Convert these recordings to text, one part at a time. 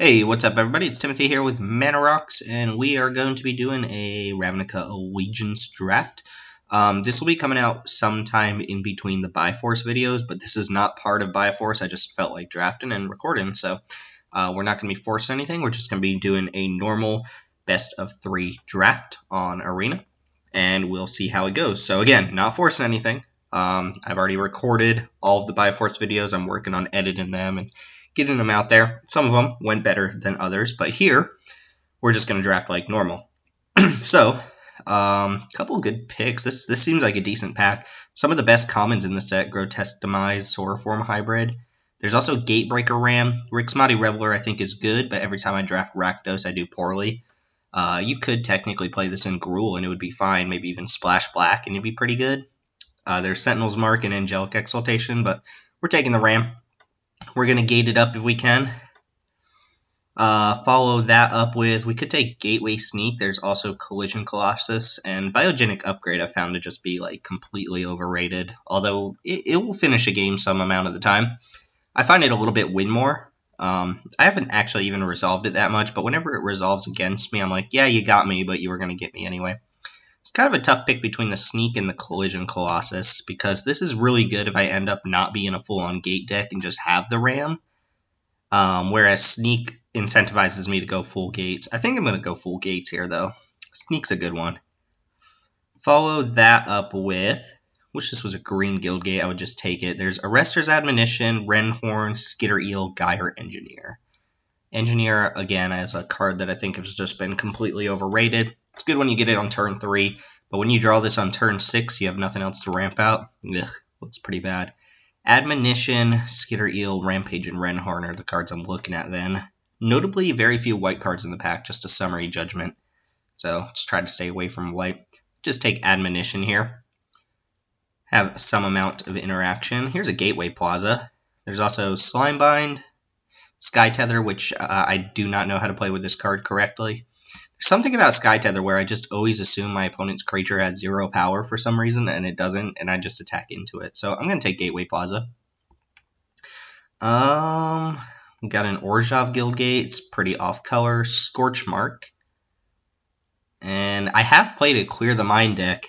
Hey, what's up everybody? It's Timothy here with Mana Rocks, and we are going to be doing a Ravnica Allegiance draft. This will be coming out sometime in between the Bioforce videos, but this is not part of Bioforce. I just felt like drafting and recording, so we're not going to be forcing anything. We're just going to be doing a normal best of 3 draft on Arena, and we'll see how it goes. So again, not forcing anything. I've already recorded all of the Bioforce videos. I'm working on editing them and getting them out there. Some of them went better than others, but here we're just going to draft like normal. So, couple good picks. This seems like a decent pack. Some of the best commons in the set: Grotesque Demise, Soraform Hybrid. There's also Gatebreaker Ram. Rixmati Reveler I think is good, but every time I draft Rakdos I do poorly. You could technically play this in Gruul and it would be fine. Maybe even Splash Black and it'd be pretty good. There's Sentinel's Mark and Angelic Exaltation, but we're taking the Ram. We're going to gate it up if we can. Follow that up with, we could take Gateway Sneak. There's also Collision Colossus, and Biogenic Upgrade I found to just be like completely overrated, although it will finish a game some amount of the time. I find it a little bit win more. I haven't actually even resolved it that much, but whenever it resolves against me, I'm like, yeah, you got me, but you were going to get me anyway. It's kind of a tough pick between the Sneak and the Collision Colossus, because this is really good if I end up not being a full-on gate deck and just have the Ram, whereas Sneak incentivizes me to go full gates. I think I'm going to go full gates here, though. Sneak's a good one. Follow that up with, wish this was a green guild gate, I would just take it. There's Arrester's Admonition, Renhorn, Skitter Eel, Gyre Engineer. Engineer, again, as a card that I think has just been completely overrated. It's good when you get it on turn 3, but when you draw this on turn 6, you have nothing else to ramp out. Ugh, looks pretty bad. Admonition, Skitter Eel, Rampage, and Renhorn are the cards I'm looking at then. Notably, very few white cards in the pack, just a summary judgment. So let's try to stay away from white. Just take Admonition here. Have some amount of interaction. Here's a Gateway Plaza. There's also Slimebind, Sky Tether, which I do not know how to play with this card correctly. There's something about Sky Tether where I just always assume my opponent's creature has 0 power for some reason, and it doesn't, and I just attack into it. So I'm going to take Gateway Plaza. Got an Orzhov Guildgate. It's pretty off-color. Scorch Mark. And I have played a Clear the Mind deck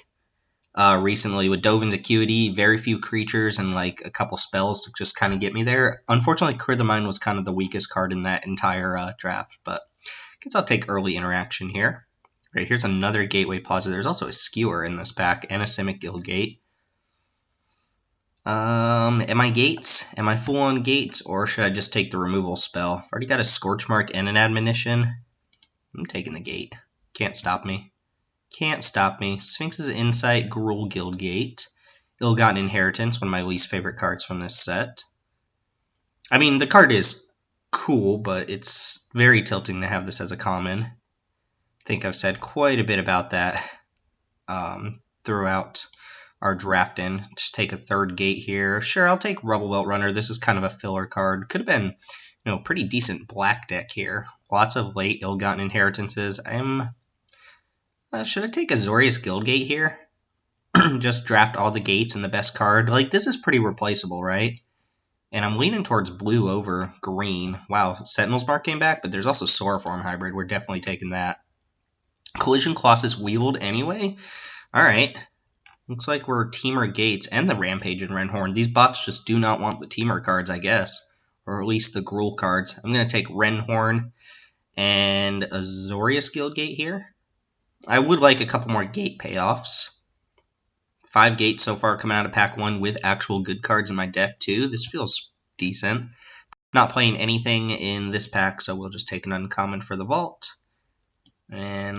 recently with Dovin's Acuity, very few creatures, and like a couple spells to just kind of get me there. Unfortunately, Clear the Mind was kind of the weakest card in that entire draft, but I guess I'll take early interaction here. Right, here's another Gateway Plaza. There's also a Skewer in this pack and a Simic Guildgate. Am I gates? Am I full on gates, or should I just take the removal spell? I've already got a Scorch Mark and an Admonition. I'm taking the gate. Can't stop me. Can't stop me. Sphinx's Insight, Gruul Guildgate. Ill-Gotten Inheritance, one of my least favorite cards from this set. I mean, the card is cool, but it's very tilting to have this as a common. I think I've said quite a bit about that throughout our drafting. Just take a third gate here. Sure, I'll take Rubble Belt Runner. This is kind of a filler card. Could have been, pretty decent black deck here. Lots of late ill-gotten inheritances. Should I take Azorius Guildgate here? Just draft all the gates and the best card. Like, this is pretty replaceable, right? And I'm leaning towards blue over green. Wow, Sentinel's Mark came back, but there's also Soraform Hybrid. We're definitely taking that. Collision Colossus wheeled anyway. All right. Looks like we're Teamer Gates and the Rampage and Renhorn. These bots just do not want the Teamer cards, I guess. Or at least the Gruul cards. I'm going to take Renhorn and Azorius Guildgate here. I would like a couple more gate payoffs. 5 gates so far coming out of pack 1 with actual good cards in my deck too. This feels decent. Not playing anything in this pack, so we'll just take an uncommon for the vault. And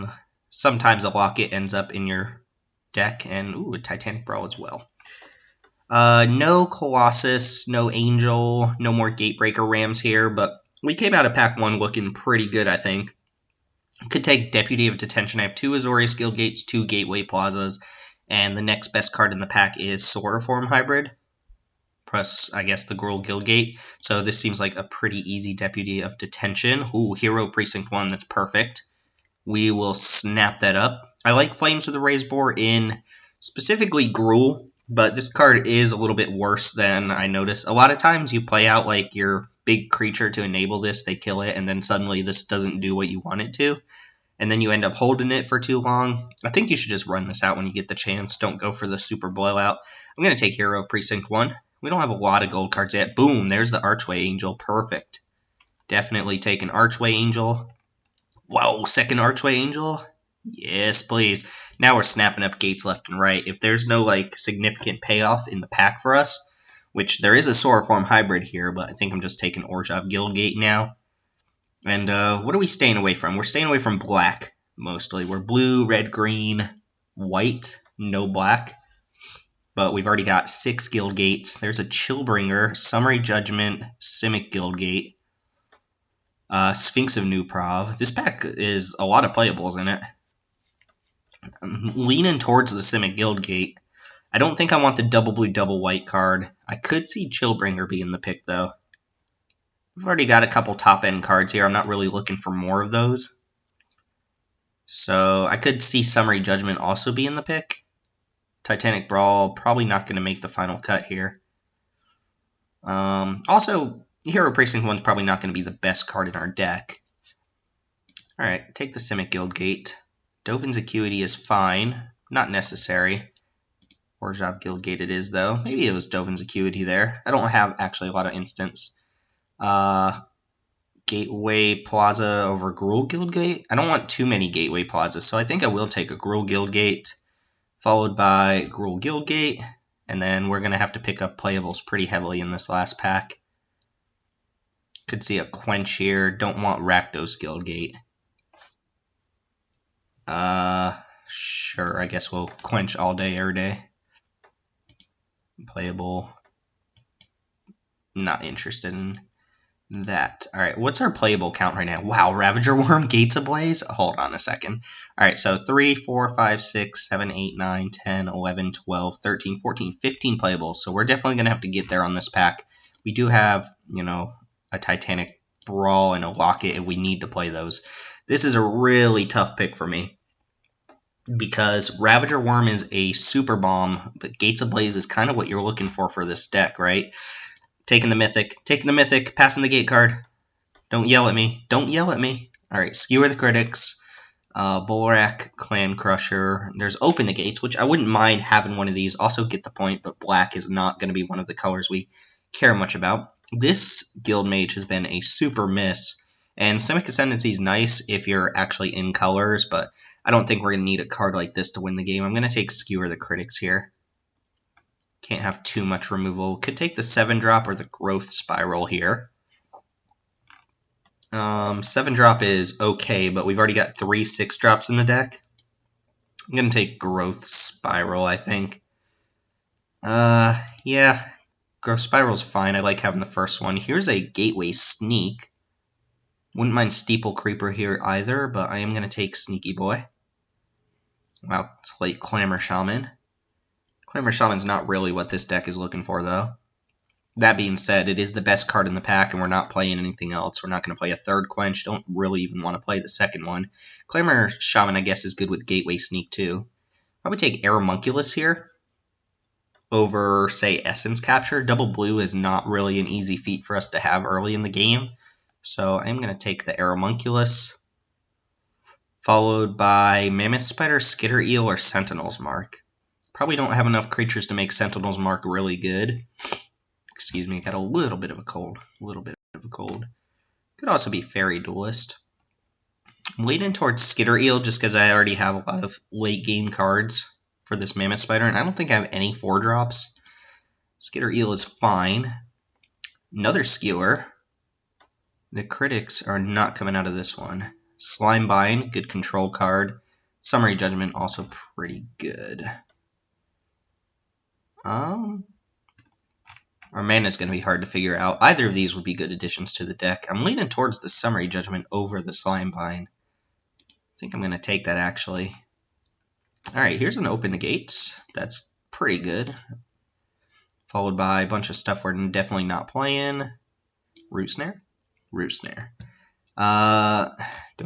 sometimes a locket ends up in your deck, and ooh, a Titanic Brawl as well. No Colossus, no Angel, no more Gatebreaker Rams here, but we came out of pack 1 looking pretty good, I think. Could take Deputy of Detention. I have 2 Azorius Guildgates, 2 Gateway Plazas, and the next best card in the pack is Soraform Hybrid, plus, I guess, the Gruul Guildgate. So this seems like a pretty easy Deputy of Detention. Ooh, Hero Precinct 1, that's perfect. We will snap that up. I like Flames of the Raised Boar in specifically Gruul, but this card is a little bit worse than I noticed. A lot of times you play out like your big creature to enable this, they kill it, and then suddenly this doesn't do what you want it to, and then you end up holding it for too long. I think you should just run this out when you get the chance. Don't go for the super blowout. I'm going to take Hero of Precinct 1. We don't have a lot of gold cards yet. Boom, there's the Archway Angel. Perfect. Definitely take an Archway Angel. Whoa, second Archway Angel? Yes, please. Now we're snapping up gates left and right. If there's no like significant payoff in the pack for us, which there is a Sauroform hybrid here, but I think I'm just taking Orzhov Guildgate now. And what are we staying away from? We're staying away from black, mostly. We're blue, red, green, white, no black. But we've already got 6 Guildgates. There's a Chillbringer, Summary Judgment, Simic Guildgate, Sphinx of New Prov. This pack is a lot of playables in it. I'm leaning towards the Simic Guildgate. I don't think I want the double blue, double white card. I could see Chillbringer being the pick, though. We've already got a couple top-end cards here. I'm not really looking for more of those. So I could see Summary Judgment also being the pick. Titanic Brawl, probably not going to make the final cut here. Also, Hero Precinct 1 is probably not going to be the best card in our deck. Alright, take the Simic Guildgate. Dovin's Acuity is fine. Not necessary. Orzhov Guildgate it is, though. Maybe it was Dovin's Acuity there. I don't have actually a lot of instants. Gateway Plaza over Gruul Guildgate. I don't want too many Gateway Plazas, so I think I will take a Gruul Guildgate, followed by Gruul Guildgate, and then we're going to have to pick up playables pretty heavily in this last pack. Could see a Quench here. Don't want Rakdos Guildgate. Sure, I guess we'll Quench all day, every day. Playable. Not interested in that. Alright, what's our playable count right now? Wow, Ravager Worm, Gates Ablaze? Hold on a second. Alright, so 3, 4, 5, 6, 7, 8, 9, 10, 11, 12, 13, 14, 15 playables. So we're definitely going to have to get there on this pack. We do have, you know, a Titanic Brawl and a Locket, and we need to play those. This is a really tough pick for me, because Ravager Worm is a super bomb, but Gates Ablaze is kind of what you're looking for this deck, right? Taking the Mythic, passing the gate card. Don't yell at me. Don't yell at me. Alright, Skewer the Critics, Bulrak, Clan Crusher. There's Open the Gates, which I wouldn't mind having one of these. Also get the point, but black is not going to be one of the colors we care much about. This Guild Mage has been a super miss, and Simic Ascendancy is nice if you're actually in colors, but I don't think we're going to need a card like this to win the game. I'm going to take Skewer the Critics here. Can't have too much removal. Could take the 7-drop or the Growth Spiral here. 7-drop is okay, but we've already got 3 6-drops in the deck. I'm going to take Growth Spiral, I think. Yeah. Growth Spiral's fine. I like having the first one. Here's a Gateway Sneak. Wouldn't mind Steeple Creeper here either, but I am going to take Sneaky Boy. Wow, it's late Clamor Shaman. Clamor Shaman's not really what this deck is looking for, though. That being said, it is the best card in the pack, and we're not playing anything else. We're not going to play a third Quench. Don't really even want to play the second one. Clamor Shaman, I guess, is good with Gateway Sneak, too. Probably take Aeromunculus here over, say, Essence Capture. Double blue is not really an easy feat for us to have early in the game. So I'm going to take the Aeromunculus, followed by Mammoth Spider, Skitter Eel, or Sentinel's Mark. Probably don't have enough creatures to make Sentinel's Mark really good. Excuse me, got a little bit of a cold. Could also be Fairy Duelist. I'm leaning towards Skitter Eel just because I already have a lot of late game cards for this Mammoth Spider, and I don't think I have any 4-drops. Skitter Eel is fine. Another Skewer. The critics are not coming out of this one. Slimebind, good control card. Summary Judgment, also pretty good. Our mana is going to be hard to figure out. Either of these would be good additions to the deck. I'm leaning towards the Summary Judgment over the Slimebind. I think I'm going to take that, actually. Alright, here's an Open the Gates. That's pretty good. Followed by a bunch of stuff we're definitely not playing. Root Snare? Root Snare. Do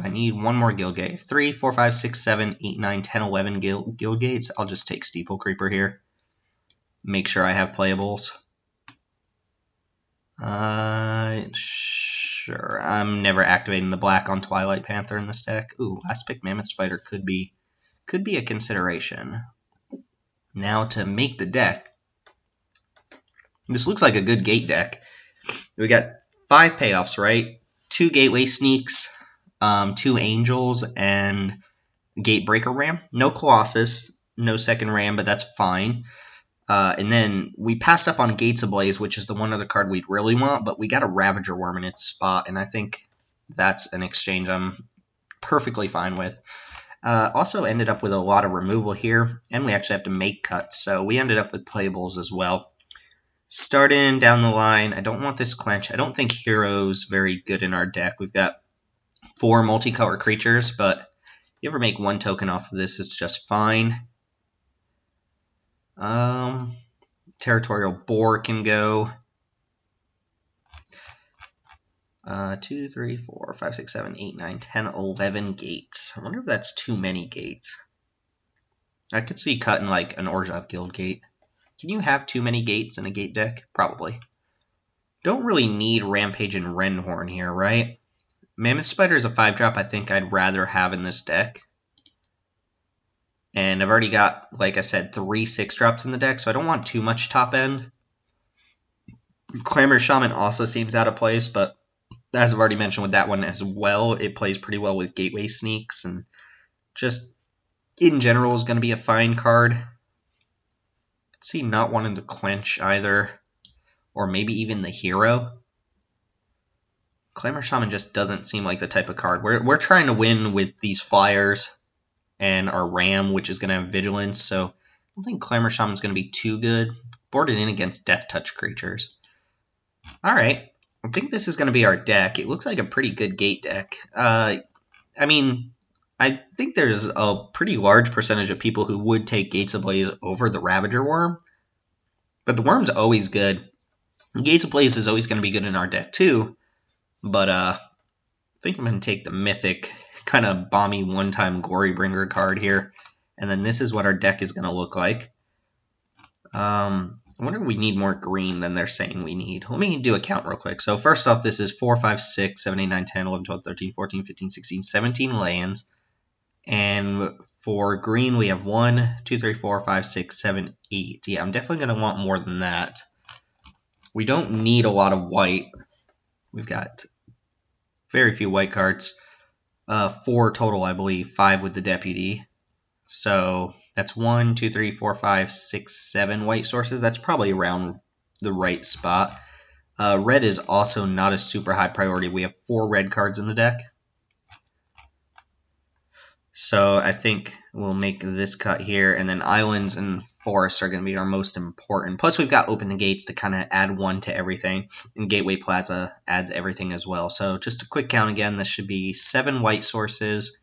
I need one more Guildgate? 3, 4, 5, 6, 7, 8, 9, 10, 11 Guildgates. I'll just take Steeple Creeper here. make sure I have playables. Sure. I'm never activating the black on Twilight Panther in this deck. Ooh, last pick Mammoth Spider could be a consideration. Now to make the deck. This looks like a good gate deck. We got 5 payoffs, right? 2 Gateway Sneaks, 2 Angels, and Gatebreaker Ram. No Colossus, no second Ram, but that's fine. And then we passed up on Gates Ablaze, which is the one other card we'd really want, but we got a Ravager Worm in its spot, and I think that's an exchange I'm perfectly fine with. Also ended up with a lot of removal here, and we actually have to make cuts, so we ended up with playables as well. Starting down the line, I don't want this Quench. I don't think Hero's very good in our deck. We've got 4 multicolor creatures, but if you ever make 1 token off of this, it's just fine. Territorial Boar can go. 2, 3, 4, 5, 6, 7, 8, 9, 10, 11 gates. I wonder if that's too many gates. I could see cutting like an Orzhov Guild gate. Can you have too many gates in a gate deck? Probably. Don't really need Rampage and Renhorn here, right? Mammoth Spider is a 5-drop I think I'd rather have in this deck. And I've already got, like I said, 3 6-drops in the deck, so I don't want too much top end. Clamor Shaman also seems out of place, but as I've already mentioned with that one as well, it plays pretty well with Gateway Sneaks, and just in general is going to be a fine card. I see not wanting to Quench either, or maybe even the Hero. Clamor Shaman just doesn't seem like the type of card. We're trying to win with these Flyers and our Ram, which is going to have Vigilance, so I don't think Clamor Shaman's going to be too good. Boarded in against Death Touch creatures. Alright, I think this is going to be our deck. It looks like a pretty good gate deck. I mean, I think there's a pretty large percentage of people who would take Gates Ablaze over the Ravager Worm, but the Worm's always good. Gates Ablaze is always going to be good in our deck too, but I think I'm going to take the Mythic, kind of bomby one-time Glorybringer card here, and then this is what our deck is going to look like. I wonder if we need more green than they're saying we need. Let me do a count real quick. So first off, this is 4, 5, 6, 7, 8, 9, 10, 11, 12, 13, 14, 15, 16, 17 lands. And for green, we have 1, 2, 3, 4, 5, 6, 7, 8. Yeah, I'm definitely going to want more than that. We don't need a lot of white. We've got very few white cards. 4 total, I believe. 5 with the Deputy. So that's 1, 2, 3, 4, 5, 6, 7 white sources. That's probably around the right spot. Red is also not a super high priority. We have 4 red cards in the deck. So I think we'll make this cut here, and then islands and forests are going to be our most important. Plus we've got Open the Gates to kind of add 1 to everything, and Gateway Plaza adds everything as well. So just a quick count again, this should be 7 white sources,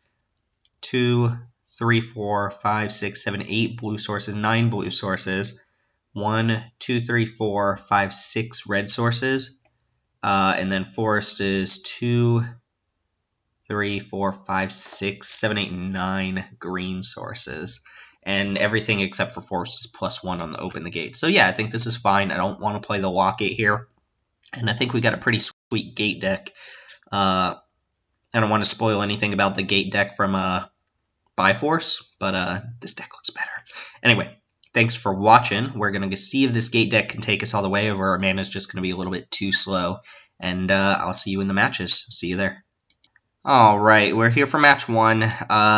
2, 3, 4, 5, 6, 7, 8 blue sources, 9 blue sources, 1, 2, 3, 4, 5, 6 red sources, and then forest is 2, 3, 4, 5, 6, 7, 8, 9 green sources. And everything except for forest is +1 on the Open the Gate. So yeah, I think this is fine. I don't want to play the Lock Gate here. And I think we got a pretty sweet gate deck. I don't want to spoil anything about the gate deck from Byforce, but this deck looks better. Anyway, thanks for watching. We're going to see if this gate deck can take us all the way, or our mana is just going to be a little bit too slow. And I'll see you in the matches. See you there. Alright, we're here for match 1.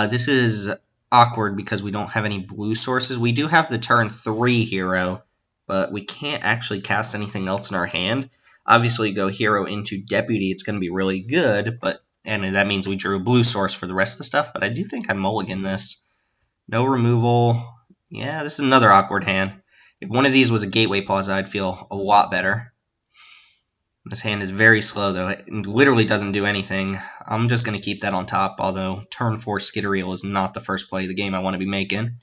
This is awkward because we don't have any blue sources. We do have the turn 3 hero, but we can't actually cast anything else in our hand. Obviously, go hero into Deputy, it's going to be really good, and that means we drew a blue source for the rest of the stuff, but I do think I mulligan this. No removal. Yeah, this is another awkward hand. If one of these was a Gateway Plaza, I'd feel a lot better. This hand is very slow, though. It literally doesn't do anything. I'm just going to keep that on top, although turn 4 Skittereel is not the first play of the game I want to be making.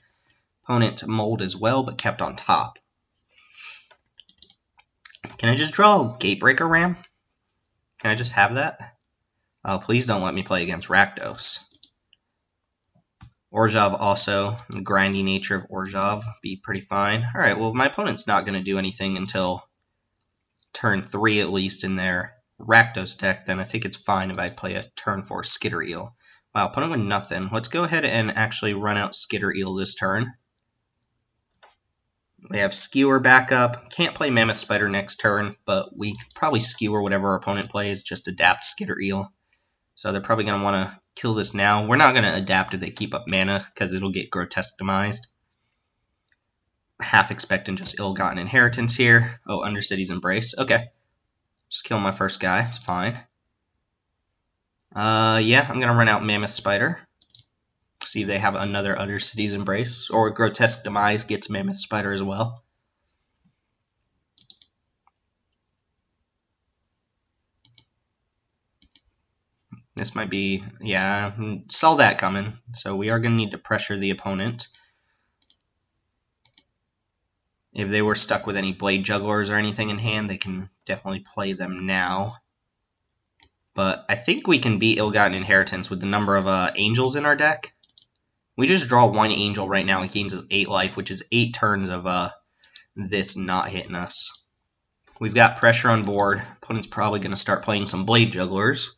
Opponent mold as well, but kept on top. Can I just draw Gatebreaker Ram? Can I just have that? Oh, please don't let me play against Rakdos. Orzhov also, the grindy nature of Orzhov, be pretty fine. Alright, well, my opponent's not going to do anything until turn 3 at least in their Rakdos deck, then I think it's fine if I play a turn 4 Skitter Eel. Wow, opponent with nothing. Let's go ahead and actually run out Skitter Eel this turn. We have Skewer backup. Can't play Mammoth Spider next turn, but we could probably Skewer whatever our opponent plays, just adapt Skitter Eel. So they're probably going to want to kill this now. We're not going to adapt if they keep up mana, because it'll get Grotesque Demised. Half expecting just Ill-Gotten Inheritance here. Oh, Undercity's Embrace. Okay. Just kill my first guy. It's fine. Yeah, I'm going to run out Mammoth Spider. See if they have another Undercity's Embrace. Or Grotesque Demise gets Mammoth Spider as well. This might be, yeah, saw that coming. So we are going to need to pressure the opponent. If they were stuck with any Blade Jugglers or anything in hand, they can definitely play them now. But I think we can beat Ill-Gotten Inheritance with the number of Angels in our deck. We just draw one Angel right now. It gains us 8 life, which is 8 turns of this not hitting us. We've got pressure on board. Opponent's probably going to start playing some Blade Jugglers.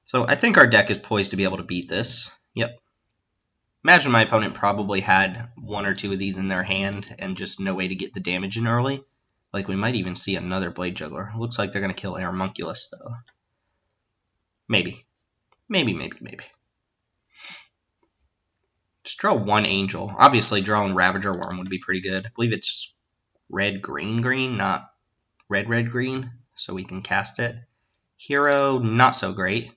So I think our deck is poised to be able to beat this. Yep. Imagine my opponent probably had 1 or 2 of these in their hand and just no way to get the damage in early. Like, we might even see another Blade Juggler. Looks like they're going to kill Aeromunculus, though. Maybe. Maybe. Just draw 1 Angel. Obviously, drawing Ravager Worm would be pretty good. I believe it's red-green, not red-green, so we can cast it. Hero, not so great.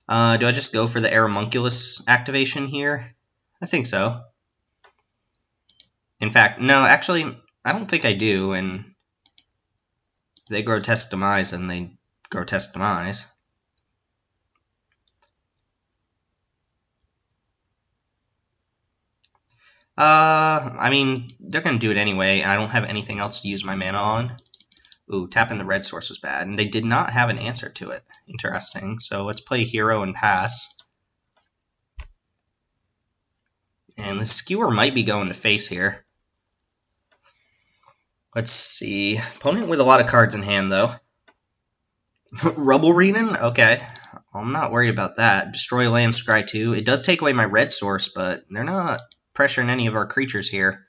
Do I just go for the Aeromunculus activation here? I think so. In fact, no, actually, I don't think I do, and they Grotesque Demise, and they Grotesque Demise. I mean, they're going to do it anyway. I don't have anything else to use my mana on. Ooh, tapping the red source was bad, and they did not have an answer to it. Interesting. So let's play Hero and pass. And the Skewer might be going to face here. Let's see. Opponent with a lot of cards in hand, though. Rubble Renin? Okay. I'm not worried about that. Destroy land, scry 2. It does take away my red source, but they're not pressuring any of our creatures here.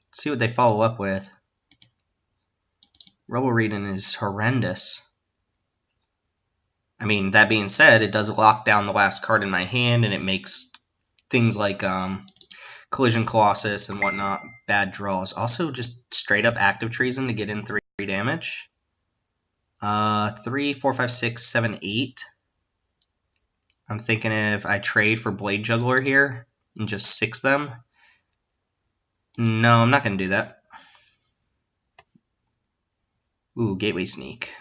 Let's see what they follow up with. Rubble Renin is horrendous. I mean, that being said, it does lock down the last card in my hand, and it makes things like Collision Colossus and whatnot bad draws. Also, just straight up Active Treason to get in 3 damage. 3, 4, 5, 6, 7, 8. I'm thinking if I trade for Blade Juggler here and just 6 them. No, I'm not going to do that. Ooh, Gateway Sneak.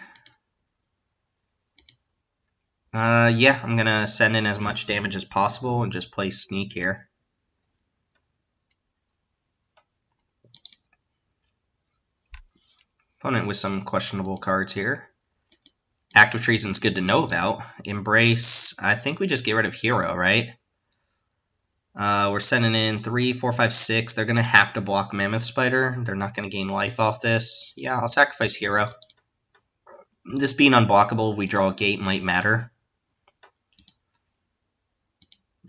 Yeah, I'm going to send in as much damage as possible and just play Sneak here. Opponent with some questionable cards here. Active Treason's good to know about. Embrace, I think we just get rid of Hero, right? We're sending in 3, 4, 5, 6. They're going to have to block Mammoth Spider. They're not going to gain life off this. Yeah, I'll sacrifice Hero. This being unblockable, if we draw a gate, might matter.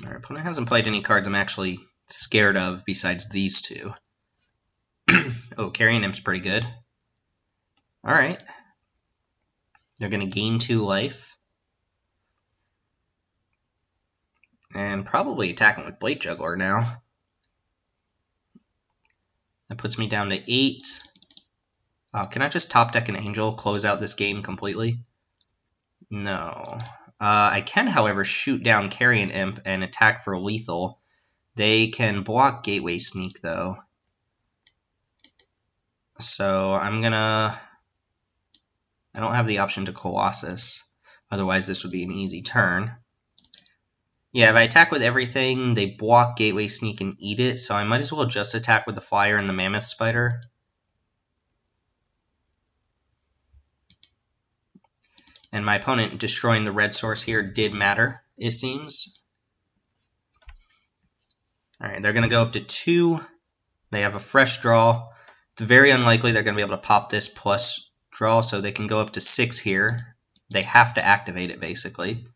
Our opponent hasn't played any cards I'm actually scared of besides these 2. Oh, Carrion Imp's pretty good. Alright. They're going to gain 2 life. And probably attacking with Blade Juggler now. That puts me down to 8. Can I just top deck an Angel, close out this game completely? No. I can, however, shoot down Carrion Imp and attack for lethal. They can block Gateway Sneak, though. So I'm gonna... I don't have the option to Colossus. Otherwise, this would be an easy turn. Yeah, if I attack with everything, they block Gateway Sneak and eat it, so I might as well just attack with the Flyer and the Mammoth Spider. And my opponent destroying the red source here did matter, it seems. Alright, they're going to go up to 2. They have a fresh draw. It's very unlikely they're going to be able to pop this plus draw, so they can go up to 6 here. They have to activate it, basically.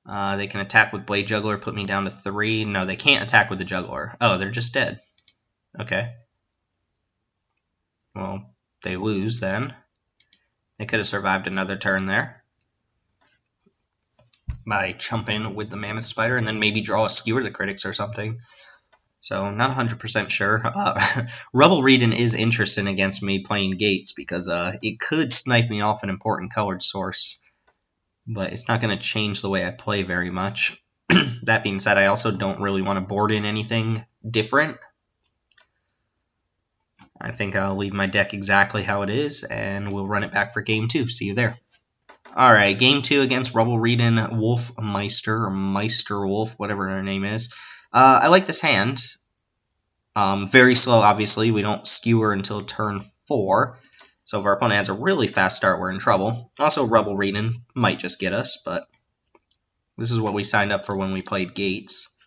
They can attack with Blade Juggler, put me down to 3. No, they can't attack with the Juggler. Oh, they're just dead. Okay. Well, they lose then. They could have survived another turn there by chumping with the Mammoth Spider and then maybe draw a Skewer the Critics or something. So, not 100% sure. Rubble Reading is interesting against me playing Gates because it could snipe me off an important colored source. But it's not going to change the way I play very much. That being said, I also don't really want to board in anything different. I think I'll leave my deck exactly how it is, and we'll run it back for Game 2. See you there. Alright, Game 2 against Rubble Reading Wolfmeister, or Meister Wolf, whatever her name is. I like this hand. Very slow, obviously. We don't skewer until turn 4. So if our opponent has a really fast start, we're in trouble. Also, Rubble Reading might just get us, but this is what we signed up for when we played Gates.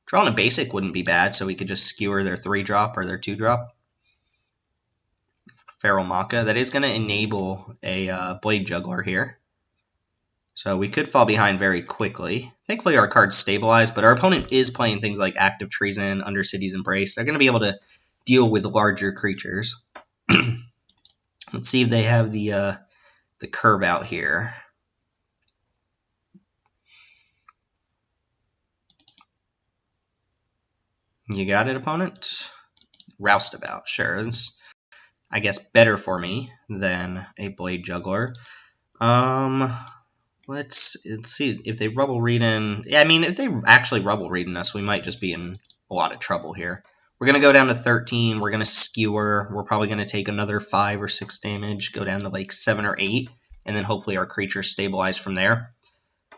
Drawing a basic wouldn't be bad, so we could just skewer their 3-drop or their 2-drop. Feral Maka. That is going to enable a Blade Juggler here. So we could fall behind very quickly. Thankfully, our card's stabilized, but our opponent is playing things like Active Treason, Undercity's Embrace. They're going to be able to deal with larger creatures. Let's see if they have the curve out here. You got it, opponent? Roustabout, sure. It's, I guess, better for me than a Blade Juggler. Let's see if they Rubble Reading. Yeah, I mean, if they actually Rubble Reading us, we might just be in a lot of trouble here. We're going to go down to 13. We're going to skewer. We're probably going to take another 5 or 6 damage, go down to like 7 or 8, and then hopefully our creatures stabilize from there.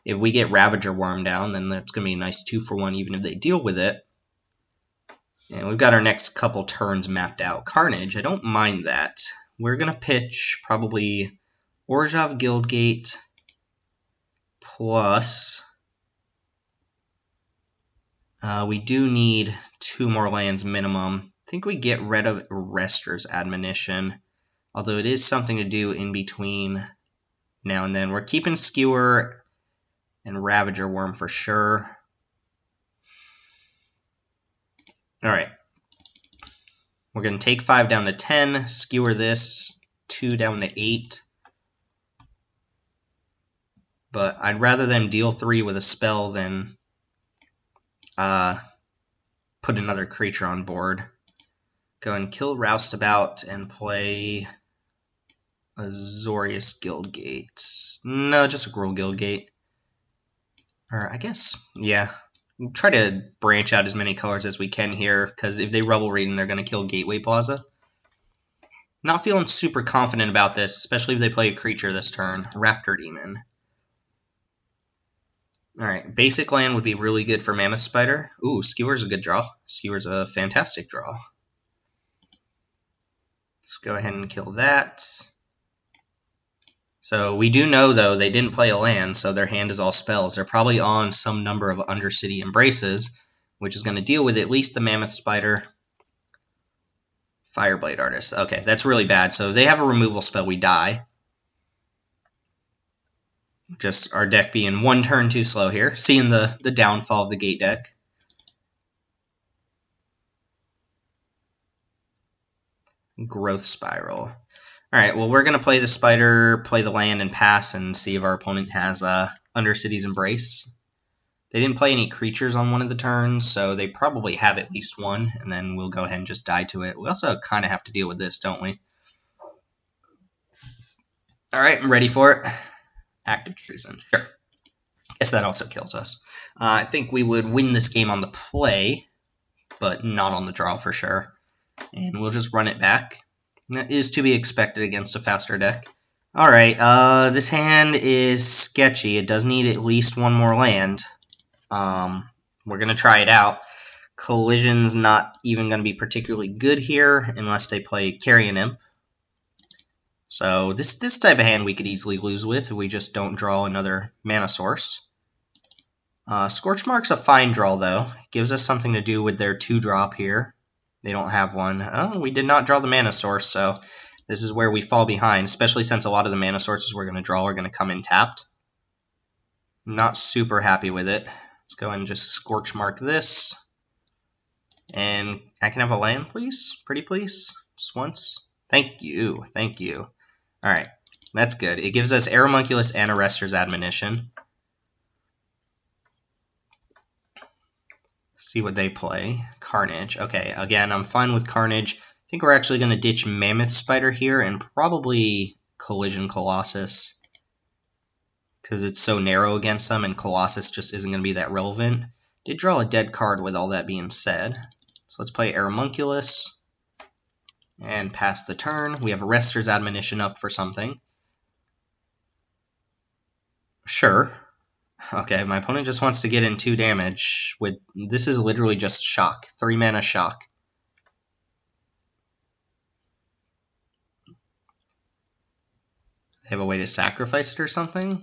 If we get Ravager Worm down, then that's going to be a nice 2-for-1 even if they deal with it. And we've got our next couple turns mapped out. Carnage, I don't mind that. We're going to pitch probably Orzhov Guildgate plus... we do need 2 more lands minimum. I think we get rid of Arrester's Admonition, although it is something to do in between now and then. We're keeping Skewer and Ravager Worm for sure. Alright. We're going to take 5 down to 10, Skewer this, 2 down to 8. But I'd rather them deal 3 with a spell than... put another creature on board. Go and kill Roustabout and play Azorius Guildgate. No, just a Gruul Guildgate. Or I guess, yeah. Try to branch out as many colors as we can here, because if they Rubble Reading, they're going to kill Gateway Plaza. Not feeling super confident about this, especially if they play a creature this turn. Rafter Demon. Alright, basic land would be really good for Mammoth Spider. Ooh, Skewer's a good draw. Skewer's a fantastic draw. Let's go ahead and kill that. So we do know, though, they didn't play a land, so their hand is all spells. They're probably on some number of Undercity Embraces, which is going to deal with at least the Mammoth Spider. Fireblade Artist. Okay, that's really bad. So they have a removal spell, we die. Just our deck being 1 turn too slow here. Seeing the downfall of the Gate deck. Growth Spiral. Alright, well, we're going to play the Spider, play the land, and pass, and see if our opponent has Undercity's Embrace. They didn't play any creatures on one of the turns, so they probably have at least one, and then we'll go ahead and just die to it. We also kind of have to deal with this, don't we? Alright, I'm ready for it. Active Treason, sure. Guess that also kills us. I think we would win this game on the play, but not on the draw for sure. And we'll just run it back. That is to be expected against a faster deck. Alright, this hand is sketchy. It does need at least 1 more land. We're going to try it out. Collision's not even going to be particularly good here unless they play Carrion Imp. So this type of hand we could easily lose with if we just don't draw another mana source. Scorch Mark's a fine draw, though. Gives us something to do with their 2-drop here. They don't have one. Oh, we did not draw the mana source, so this is where we fall behind, especially since a lot of the mana sources we're going to draw are going to come in tapped. Not super happy with it. Let's go ahead and just Scorch Mark this. And I can have a land, please? Pretty please? Just once? Thank you. Thank you. Alright, that's good. It gives us Aeromunculus and Arrester's Admonition. See what they play. Carnage. Okay, again, I'm fine with Carnage. I think we're actually going to ditch Mammoth Spider here and probably Collision Colossus, because it's so narrow against them and Colossus just isn't going to be that relevant. Did draw a dead card with all that being said. So let's play Aeromunculus and pass the turn. We have Arrester's Admonition up for something. Sure. Okay, my opponent just wants to get in 2 damage. This is literally just shock. 3 mana shock. They have a way to sacrifice it or something?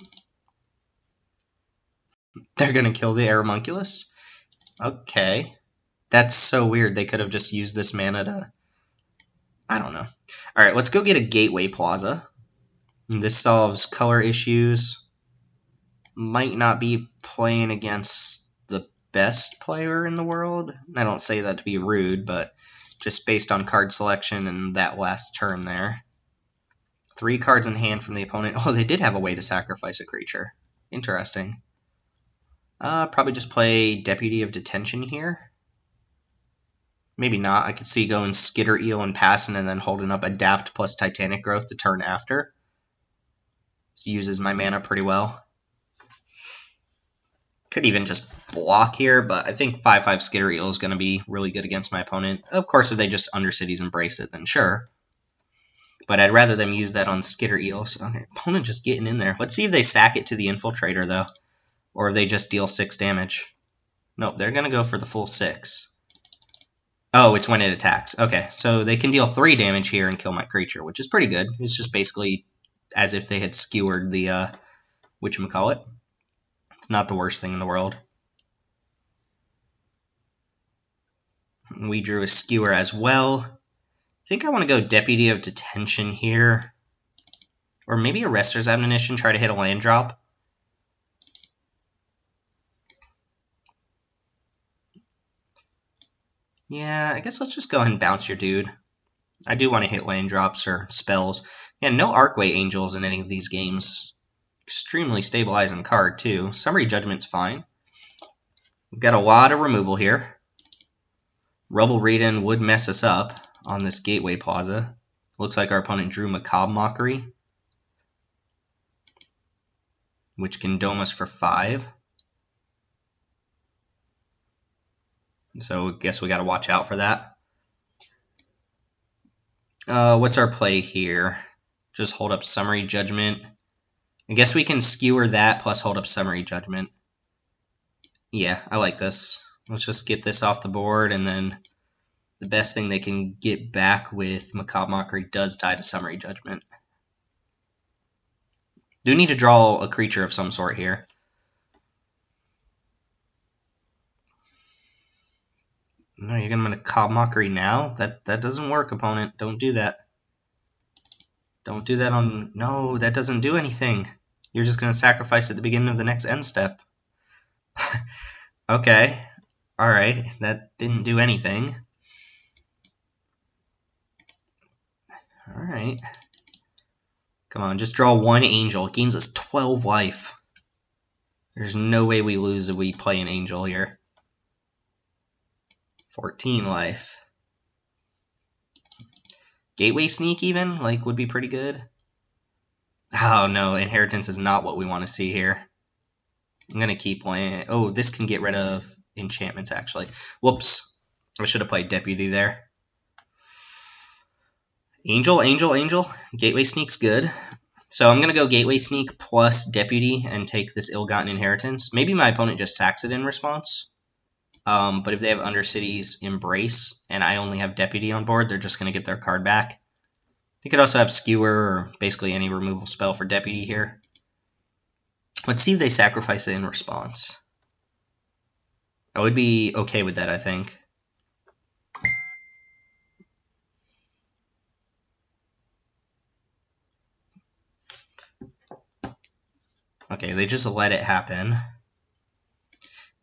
They're gonna kill the Aeromunculus? Okay. That's so weird. They could have just used this mana to... I don't know. Alright, let's go get a Gateway Plaza. This solves color issues. Might not be playing against the best player in the world. I don't say that to be rude, but just based on card selection and that last turn there. 3 cards in hand from the opponent. Oh, they did have a way to sacrifice a creature. Interesting. Probably just play Deputy of Detention here. Maybe not. I could see going Skitter Eel and passing and then holding up Adapt plus Titanic Growth the turn after. This uses my mana pretty well. Could even just block here, but I think 5/5 Skitter Eel is going to be really good against my opponent. Of course, if they just Undercities Embrace it, then sure. But I'd rather them use that on Skitter Eel. So opponent just getting in there. Let's see if they sack it to the Infiltrator, though. Or if they just deal 6 damage. Nope, they're going to go for the full 6. Oh, it's when it attacks. Okay, so they can deal 3 damage here and kill my creature, which is pretty good. It's just basically as if they had skewered the, whatchamacallit. It's not the worst thing in the world. We drew a skewer as well. I think I want to go Deputy of Detention here. Or maybe Arrester's Admonition, try to hit a land drop. Yeah, I guess let's just go ahead and bounce your dude. I do want to hit land drops or spells. And no Arcway Angels in any of these games. Extremely stabilizing card, too. Summary Judgment's fine. We've got a lot of removal here. Rubble Reading would mess us up on this Gateway Plaza. Looks like our opponent drew Macabre Mockery, which can dome us for 5. So I guess we got to watch out for that. What's our play here? Just hold up Summary Judgment. I guess we can skewer that plus hold up Summary Judgment. Yeah, I like this. Let's just get this off the board, and then the best thing they can get back with Macabre Mockery does tie to Summary Judgment. Do need to draw a creature of some sort here. No, you're going to Macabre Mockery now? That doesn't work, opponent. Don't do that. Don't do that on... No, that doesn't do anything. You're just going to sacrifice at the beginning of the next end step. Okay. Alright, that didn't do anything. Alright. Come on, just draw 1 Angel. It gains us 12 life. There's no way we lose if we play an Angel here. 14 life. Gateway Sneak even, like, would be pretty good. Oh no, Inheritance is not what we want to see here. I'm going to keep playing it. Oh, this can get rid of enchantments, actually. Whoops. I should have played Deputy there. Angel, Angel, Angel. Gateway Sneak's good. So I'm going to go Gateway Sneak plus Deputy and take this Ill-Gotten Inheritance. Maybe my opponent just sacks it in response. But if they have Undercities Embrace and I only have Deputy on board, they're just going to get their card back. They could also have Skewer or basically any removal spell for Deputy here. Let's see if they sacrifice it in response. I would be okay with that, I think. Okay, they just let it happen.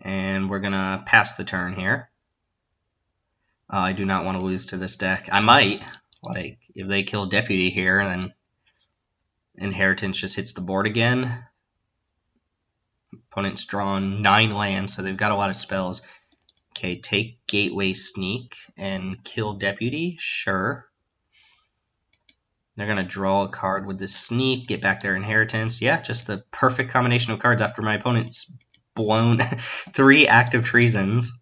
And we're going to pass the turn here. I do not want to lose to this deck. I might. Like, if they kill Deputy here, then Inheritance just hits the board again. Opponent's drawn 9 lands, so they've got a lot of spells. Okay, take Gateway Sneak and kill Deputy. Sure. They're going to draw a card with this Sneak, get back their Inheritance. Yeah, just the perfect combination of cards after my opponent's blown 3 active Treasons.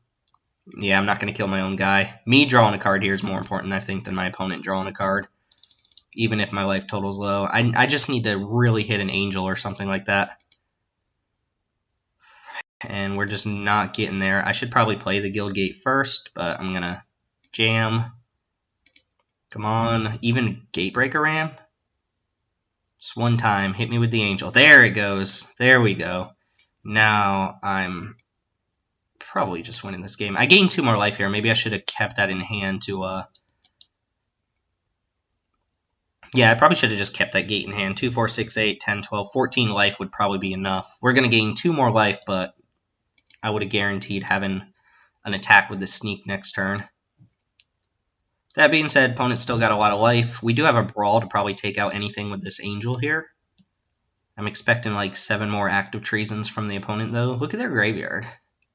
Yeah, I'm not going to kill my own guy. Me drawing a card here is more important, I think, than my opponent drawing a card. Even if my life total's low. I just need to really hit an Angel or something like that. And we're just not getting there. I should probably play the Guildgate first, but I'm going to jam. Come on. Even Gatebreaker Ram? Just one time. Hit me with the Angel. There it goes. There we go. Now I'm probably just winning this game. I gained 2 more life here. Maybe I should have kept that in hand to... Yeah, I probably should have just kept that gate in hand. 2, 4, 6, 8, 10, 12, 14 life would probably be enough. We're going to gain 2 more life, but I would have guaranteed having an attack with the Sneak next turn. That being said, opponent's still got a lot of life. We do have a Brawl to probably take out anything with this Angel here. I'm expecting like 7 more active Treasons from the opponent, though. Look at their graveyard.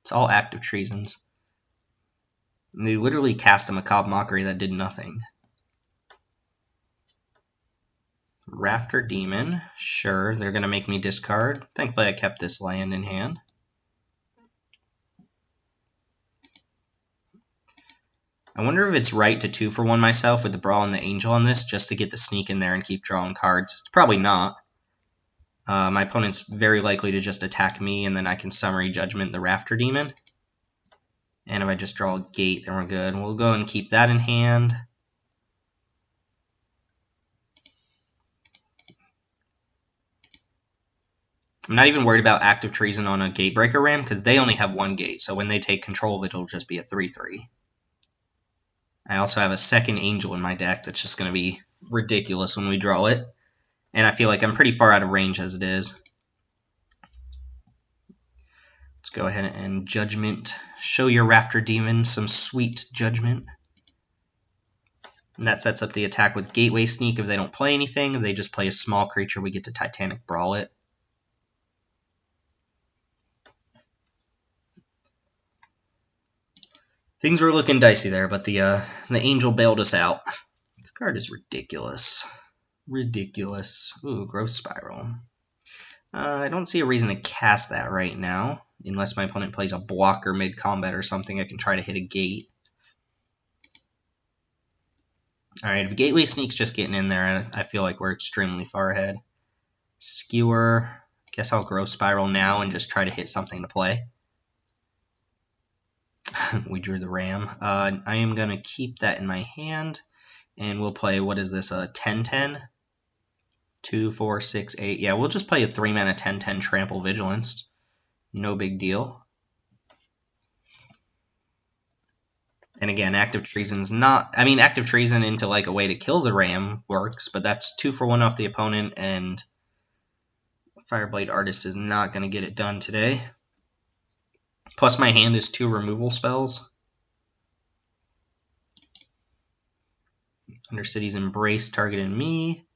It's all active Treasons. They literally cast a Macabre Mockery that did nothing. Rafter Demon. Sure, they're going to make me discard. Thankfully, I kept this land in hand. I wonder if it's right to 2-for-1 myself with the Brawl and the Angel on this, just to get the Sneak in there and keep drawing cards. It's probably not. My opponent's very likely to just attack me, and then I can Summary Judgment the Rafter Demon. And if I just draw a Gate, then we're good. We'll go and keep that in hand. I'm not even worried about active Treason on a Gatebreaker Ram, because they only have 1 gate, so when they take control of it, it'll just be a 3/3. I also have a second Angel in my deck that's just going to be ridiculous when we draw it. And I feel like I'm pretty far out of range as it is. Let's go ahead and Judgment. Show your Rafter Demon some sweet judgment. And that sets up the attack with Gateway Sneak if they don't play anything. If they just play a small creature, we get to Titanic Brawl it. Things were looking dicey there, but the Angel bailed us out. This card is ridiculous. Ridiculous. Ooh, Growth Spiral. I don't see a reason to cast that right now, unless my opponent plays a blocker mid-combat or something. I can try to hit a gate. Alright, if Gateway Sneak's just getting in there, I feel like we're extremely far ahead. Skewer. Guess I'll Growth Spiral now and just try to hit something to play. We drew the Ram. I am going to keep that in my hand, and we'll play, what is this, a 10-10? 2, 4, 6, 8. Yeah, we'll just play a 3-mana 10-10 Trample Vigilance. No big deal. And again, Active Treason's not... I mean, Active Treason into like a way to kill the Ram works, but that's 2-for-1 off the opponent, and Fireblade Artist is not going to get it done today. Plus my hand is 2 removal spells. Undercity's Embrace targeting me.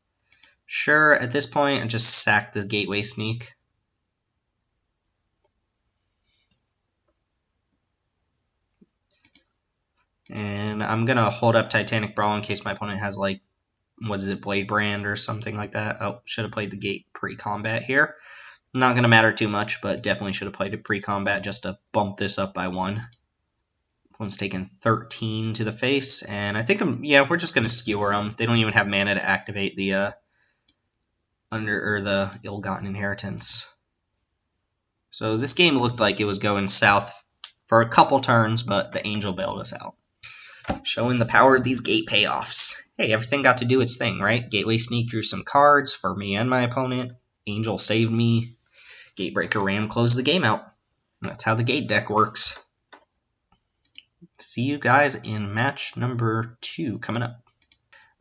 Sure, at this point, I just sack the Gateway Sneak. And I'm going to hold up Titanic Brawl in case my opponent has, like, what is it, Blade Brand or something like that. Oh, should have played the Gate pre-combat here. Not going to matter too much, but definitely should have played it pre-combat just to bump this up by 1. One's taken 13 to the face, and I think we're just going to skewer them. They don't even have mana to activate the the Ill-Gotten Inheritance. So this game looked like it was going south for a couple turns, but the Angel bailed us out. Showing the power of these gate payoffs. Hey, everything got to do its thing, right? Gateway Sneak drew some cards for me and my opponent. Angel saved me. Gatebreaker Ram closed the game out. That's how the gate deck works. see you guys in match number 2 coming up.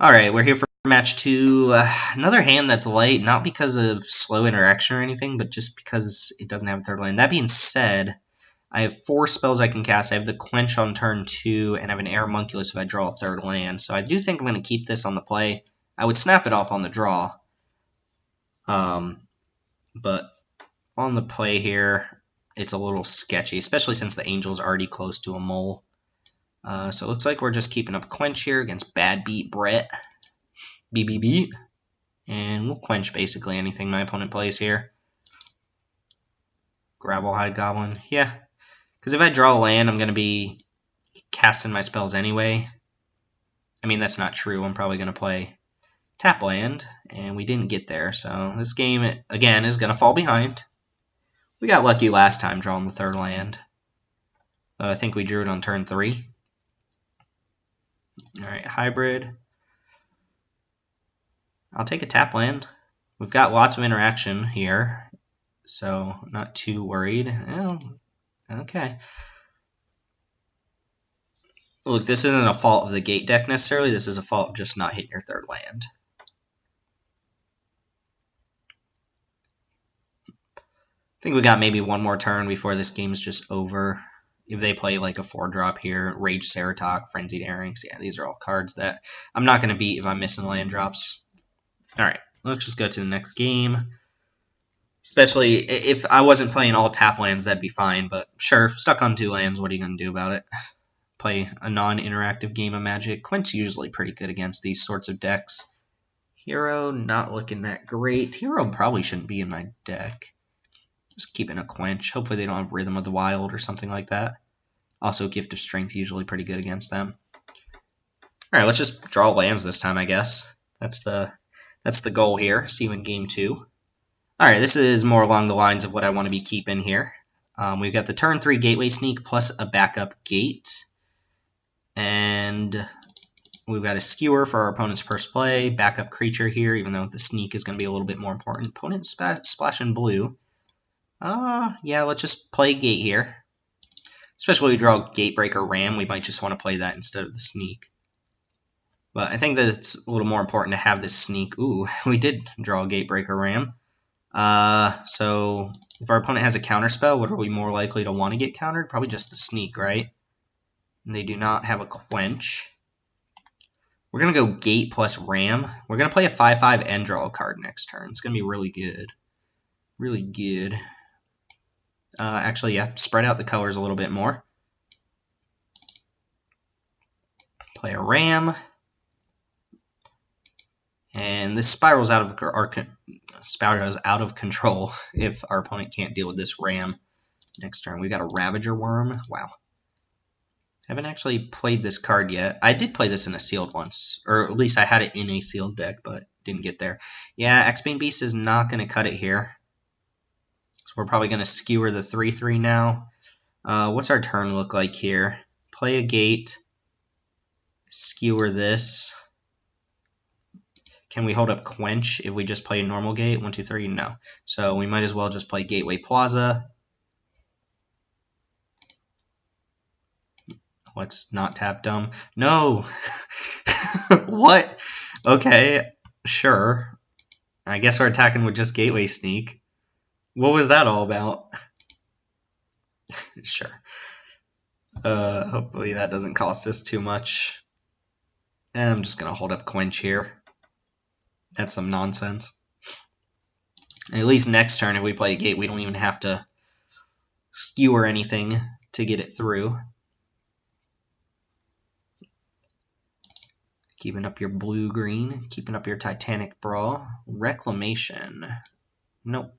Alright, we're here for match 2. Another hand that's light, not because of slow interaction or anything, but just because it doesn't have a third land. That being said, I have 4 spells I can cast. I have the Quench on turn 2, and I have an Aeromunculus if I draw a third land. So I do think I'm going to keep this on the play. I would snap it off on the draw. But on the play here, it's a little sketchy, especially since the Angel's already close to a mole. So it looks like we're just keeping up Quench here against Bad Beat Brett. BBB. And we'll Quench basically anything my opponent plays here. Gravelhide Goblin. Yeah. Because if I draw a land, I'm going to be casting my spells anyway. I mean, that's not true. I'm probably going to play tap land, and we didn't get there. So this game, again, is going to fall behind. We got lucky last time drawing the third land. I think we drew it on turn 3. Alright, hybrid. I'll take a tap land. We've got lots of interaction here, so not too worried. Oh, okay. Look, this isn't a fault of the gate deck necessarily. This is a fault of just not hitting your third land. I think we got maybe one more turn before this game's just over. If they play like a 4-drop here, Rage Ceratok, Frenzied Airings, yeah, these are all cards that I'm not going to beat if I'm missing land drops. Alright, let's just go to the next game. Especially if I wasn't playing all tap lands, that'd be fine, but sure, stuck on 2 lands, what are you going to do about it? Play a non-interactive game of Magic. Quint's usually pretty good against these sorts of decks. Hero, not looking that great. Hero probably shouldn't be in my deck. Just keeping a Quench. Hopefully they don't have Rhythm of the Wild or something like that. Also, Gift of Strength usually pretty good against them. Alright, let's just draw lands this time, I guess. That's the goal here. See you in game 2. Alright, this is more along the lines of what I want to be keeping here. We've got the turn 3 Gateway Sneak plus a backup gate. And we've got a Skewer for our opponent's first play. Backup creature here, even though the Sneak is going to be a little bit more important. Opponent splashing blue. Yeah, let's just play Gate here. Especially when we draw Gatebreaker Ram, we might just want to play that instead of the Sneak. But I think that it's a little more important to have this Sneak. Ooh, we did draw a Gatebreaker Ram. So if our opponent has a counterspell, what are we more likely to want to get countered? Probably just the Sneak, right? And they do not have a Quench. We're going to go Gate plus Ram. We're going to play a 5/5 and draw a card next turn. It's going to be really good. Really good. Actually, yeah, spread out the colors a little bit more. Play a Ram. And this spirals out of control if our opponent can't deal with this Ram next turn. We got a Ravager Worm. Wow. Haven't actually played this card yet. I did play this in a sealed once, or at least I had it in a sealed deck, but didn't get there. Yeah, X-Bane Beast is not going to cut it here. So we're probably going to skewer the 3/3 now. What's our turn look like here? Play a gate. Skewer this. Can we hold up Quench if we just play a normal gate? 1, 2, 3? No. So we might as well just play Gateway Plaza. Let's not tap dumb. No! What? Okay, sure. I guess we're attacking with just Gateway Sneak. What was that all about? Sure. Hopefully that doesn't cost us too much. And I'm just going to hold up Quench here. That's some nonsense. At least next turn, if we play a gate, we don't even have to skewer anything to get it through. Keeping up your blue-green. Keeping up your Titanic Brawl. Reclamation. Nope.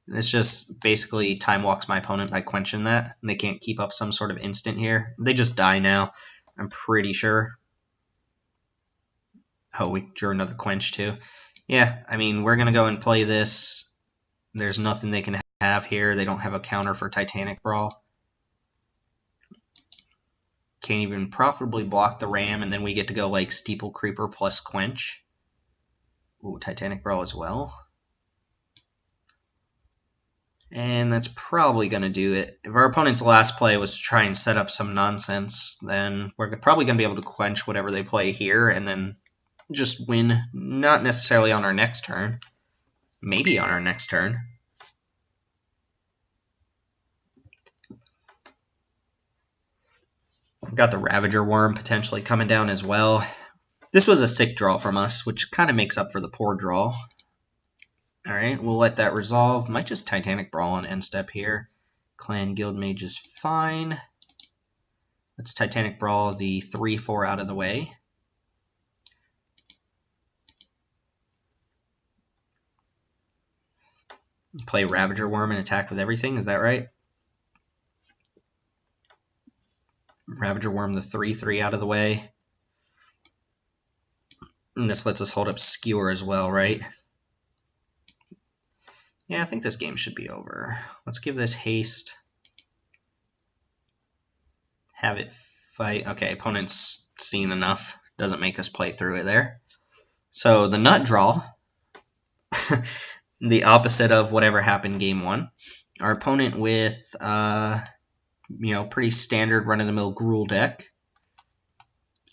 It's just basically time walks my opponent by quenching that. And they can't keep up some sort of instant here. They just die now, I'm pretty sure. Oh, we drew another Quench too. Yeah, I mean, we're going to go and play this. There's nothing they can have here. They don't have a counter for Titanic Brawl. Can't even profitably block the Ram, and then we get to go like Steeple Creeper plus Quench. Ooh, Titanic Brawl as well. And that's probably going to do it. If our opponent's last play was to try and set up some nonsense, then we're probably going to be able to quench whatever they play here and then just win. Not necessarily on our next turn. Maybe on our next turn. I've got the Ravager Worm potentially coming down as well. This was a sick draw from us, which kind of makes up for the poor draw. Alright, we'll let that resolve. Might just Titanic Brawl on end step here. Clan Guildmage is fine. Let's Titanic Brawl the 3/4 out of the way. Play Ravager Worm and attack with everything, is that right? Ravager Worm the 3/3 out of the way. And this lets us hold up Skewer as well, right? Yeah, I think this game should be over. Let's give this haste. Have it fight. Okay, opponent's seen enough. Doesn't make us play through it there. So the nut draw, the opposite of whatever happened game one. Our opponent with, pretty standard run-of-the-mill Gruul deck.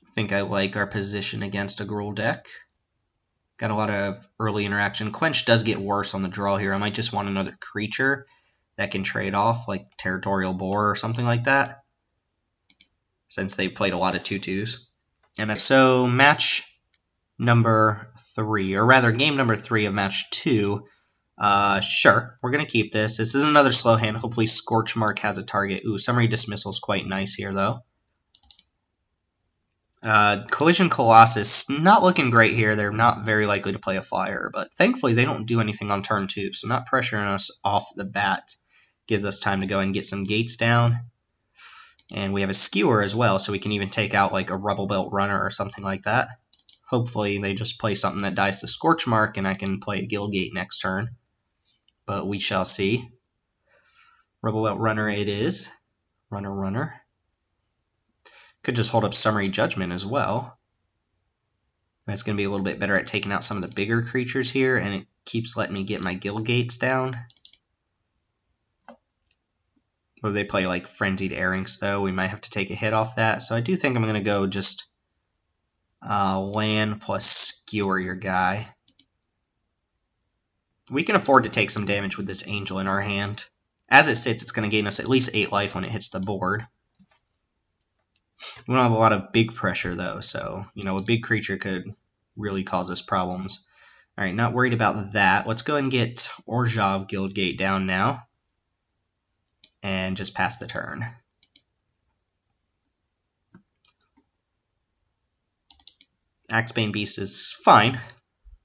I think I like our position against a Gruul deck. Got a lot of early interaction. Quench does get worse on the draw here. I might just want another creature that can trade off, like Territorial Boar or something like that, since they played a lot of 2/2s. And so match number 3, or rather game number 3 of match 2. Sure, we're going to keep this. This is another slow hand. Hopefully Scorchmark has a target. Ooh, Summary Dismissal is quite nice here, though. Collision Colossus, not looking great here. They're not very likely to play a flyer, but thankfully they don't do anything on turn 2, so not pressuring us off the bat gives us time to go and get some gates down. And we have a Skewer as well, so we can even take out like a Rubble Belt Runner or something like that. Hopefully they just play something that dies to Scorchmark and I can play a Guildgate next turn. But we shall see. Rubble Belt Runner it is. Runner. Could just hold up Summary Judgment as well. That's going to be a little bit better at taking out some of the bigger creatures here, and it keeps letting me get my Guildgates down. Or they play like Frenzied Airings, though. We might have to take a hit off that. So I do think I'm going to go just land plus Skewer your guy. We can afford to take some damage with this Angel in our hand. As it sits, it's going to gain us at least 8 life when it hits the board. We don't have a lot of big pressure, though, so, a big creature could really cause us problems. Alright, not worried about that. Let's go and get Orzhov Guildgate down now. And just pass the turn. Axebane Beast is fine.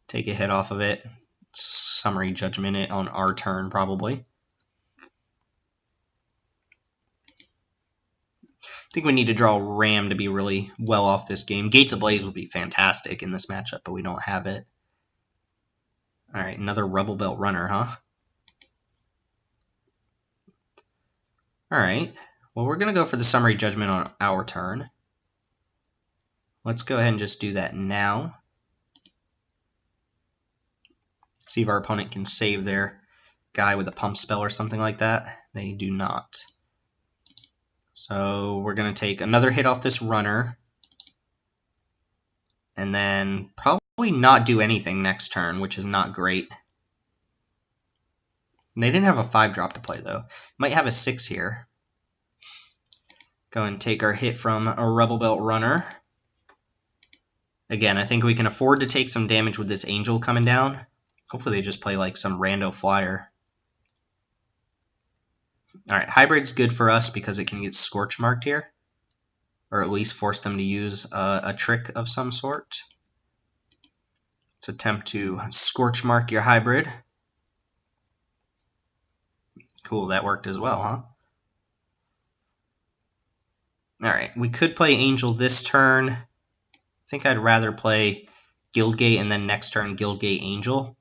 Take a hit off of it. Summary Judgment it on our turn, probably. I think we need to draw Ram to be really well off this game. Gates Ablaze would be fantastic in this matchup, but we don't have it. Alright, another Rubble Belt Runner, huh? Alright, well, we're going to go for the Summary Judgment on our turn. Let's go ahead and just do that now. See if our opponent can save their guy with a pump spell or something like that. They do not. So we're going to take another hit off this runner. And then probably not do anything next turn, which is not great. They didn't have a 5-drop to play, though. Might have a 6 here. Go and take our hit from a Rubble Belt Runner. Again, I think we can afford to take some damage with this Angel coming down. Hopefully they just play like some rando flyer. Alright, Hybrid's good for us because it can get Scorchmarked here. Or at least force them to use a trick of some sort. Let's attempt to Scorchmark your Hybrid. Cool, that worked as well, huh? Alright, we could play Angel this turn. I think I'd rather play Guildgate and then next turn Guildgate Angel.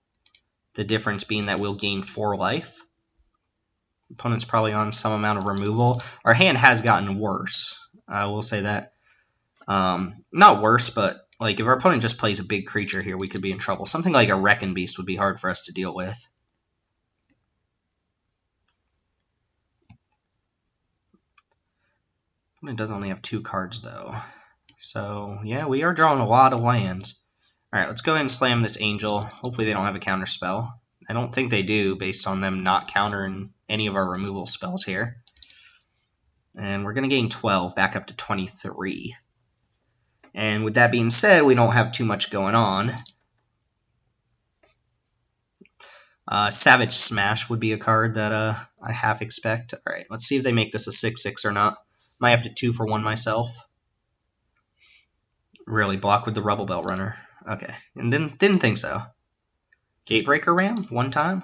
The difference being that we'll gain 4 life. Opponent's probably on some amount of removal. Our hand has gotten worse. I will say that. Not worse, but like if our opponent just plays a big creature here, we could be in trouble. Something like a Wrecking Beast would be hard for us to deal with. It does only have 2 cards, though. So, yeah, we are drawing a lot of lands. Alright, let's go ahead and slam this Angel. Hopefully they don't have a counter spell. I don't think they do, based on them not countering any of our removal spells here. And we're going to gain 12, back up to 23. And with that being said, we don't have too much going on. Savage Smash would be a card that I half expect. Alright, let's see if they make this a 6/6 or not. Might have to 2-for-1 myself. Really, block with the Rubble Belt Runner. Okay, and didn't think so. Gatebreaker Ram, 1 time.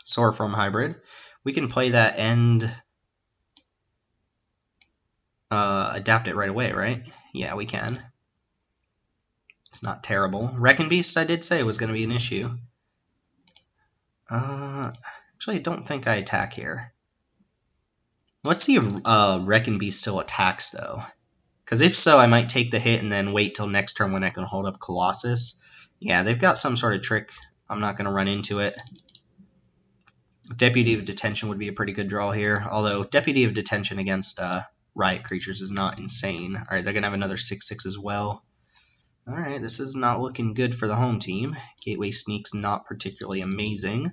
Soar from Hybrid. We can play that and adapt it right away, right? Yeah, we can. It's not terrible. Wrecking Beast, I did say, was going to be an issue. Actually, I don't think I attack here. Let's see if Wrecking Beast still attacks, though. Because if so, I might take the hit and then wait till next turn when I can hold up Colossus. Yeah, they've got some sort of trick. I'm not going to run into it. Deputy of Detention would be a pretty good draw here. Although, Deputy of Detention against Riot Creatures is not insane. Alright, they're going to have another 6/6 as well. Alright, this is not looking good for the home team. Gateway Sneak's not particularly amazing.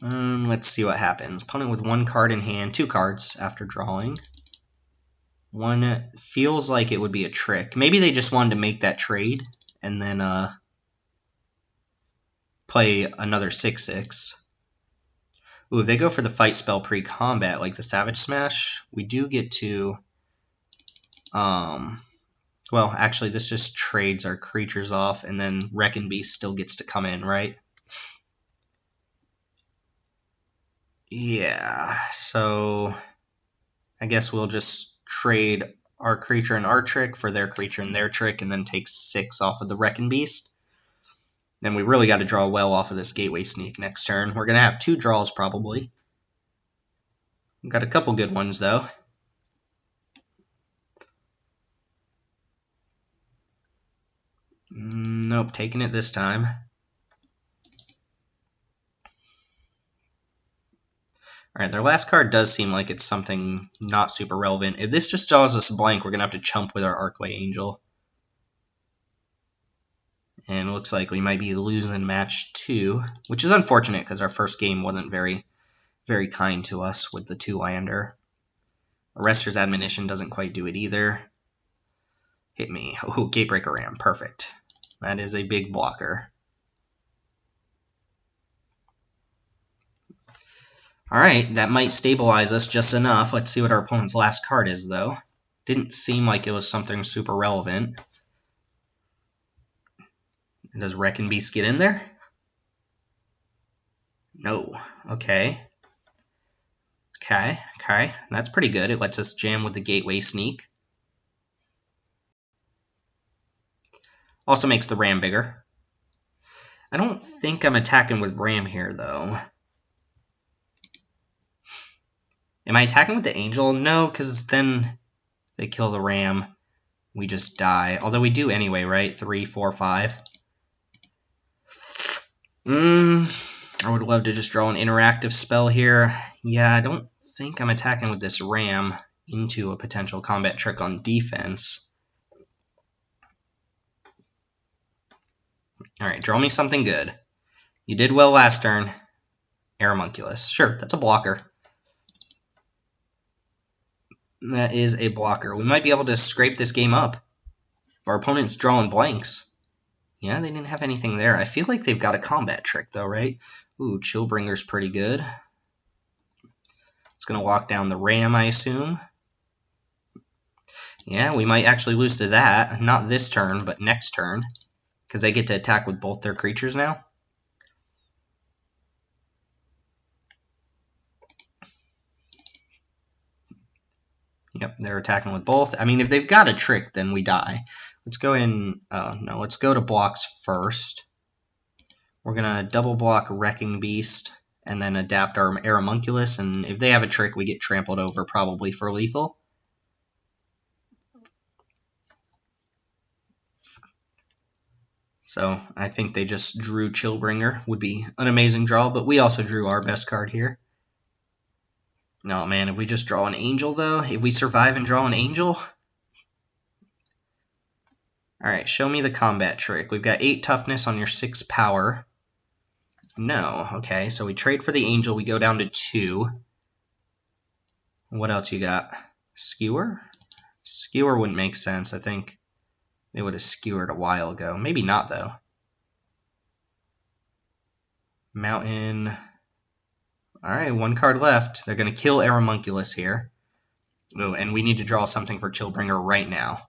Let's see what happens. Opponent with 1 card in hand, 2 cards after drawing. 1 feels like it would be a trick. Maybe they just wanted to make that trade and then play another 6/6. Ooh, if they go for the fight spell pre-combat, like the Savage Smash, we do get to... well, actually, this just trades our creatures off, and then Wrecking Beast still gets to come in, right? Yeah, so I guess we'll just trade our creature and our trick for their creature and their trick, and then take 6 off of the Wrecking Beast. Then we really got to draw well off of this Gateway Sneak next turn. We're going to have 2 draws, probably. We've got a couple good ones, though. Nope, taking it this time. Alright, their last card does seem like it's something not super relevant. If this just draws us a blank, we're going to have to chump with our Arcway Angel. And it looks like we might be losing match 2, which is unfortunate because our first game wasn't very, very kind to us with the 2-lander. Arrester's Admonition doesn't quite do it either. Hit me. Oh, Gatebreaker Ram. Perfect. That is a big blocker. Alright, that might stabilize us just enough. Let's see what our opponent's last card is, though. Didn't seem like it was something super relevant. Does Wrecking Beast get in there? No. Okay. Okay. That's pretty good. It lets us jam with the Gateway Sneak. Also makes the Ram bigger. I don't think I'm attacking with Ram here, though. Am I attacking with the Angel? No, because then they kill the Ram. We just die. Although we do anyway, right? 3, 4, 5. I would love to just draw an interactive spell here. Yeah, I don't think I'm attacking with this Ram into a potential combat trick on defense. Alright, draw me something good. You did well last turn. Aeromunculus. Sure, that's a blocker. That is a blocker. We might be able to scrape this game up. If our opponent's drawing blanks. Yeah, they didn't have anything there. I feel like they've got a combat trick, though, right? Ooh, Chillbringer's pretty good. It's going to walk down the Ram, I assume. Yeah, we might actually lose to that. Not this turn, but next turn. Because they get to attack with both their creatures now. Yep, they're attacking with both. I mean, if they've got a trick, then we die. Let's go in... no, let's go to blocks first. We're going to double block Wrecking Beast and then adapt our Aeromunculus. And if they have a trick, we get trampled over probably for lethal. So I think they just drew Chillbringer. Would be an amazing draw, but we also drew our best card here. No, man, if we just draw an Angel, though, if we survive and draw an Angel... Alright, show me the combat trick. We've got 8 toughness on your 6 power. No, okay, so we trade for the Angel, we go down to 2. What else you got? Skewer? Skewer wouldn't make sense, I think. They would have skewered a while ago. Maybe not, though. Mountain. Alright, 1 card left. They're going to kill Aeromunculus here. Oh, and we need to draw something for Chillbringer right now.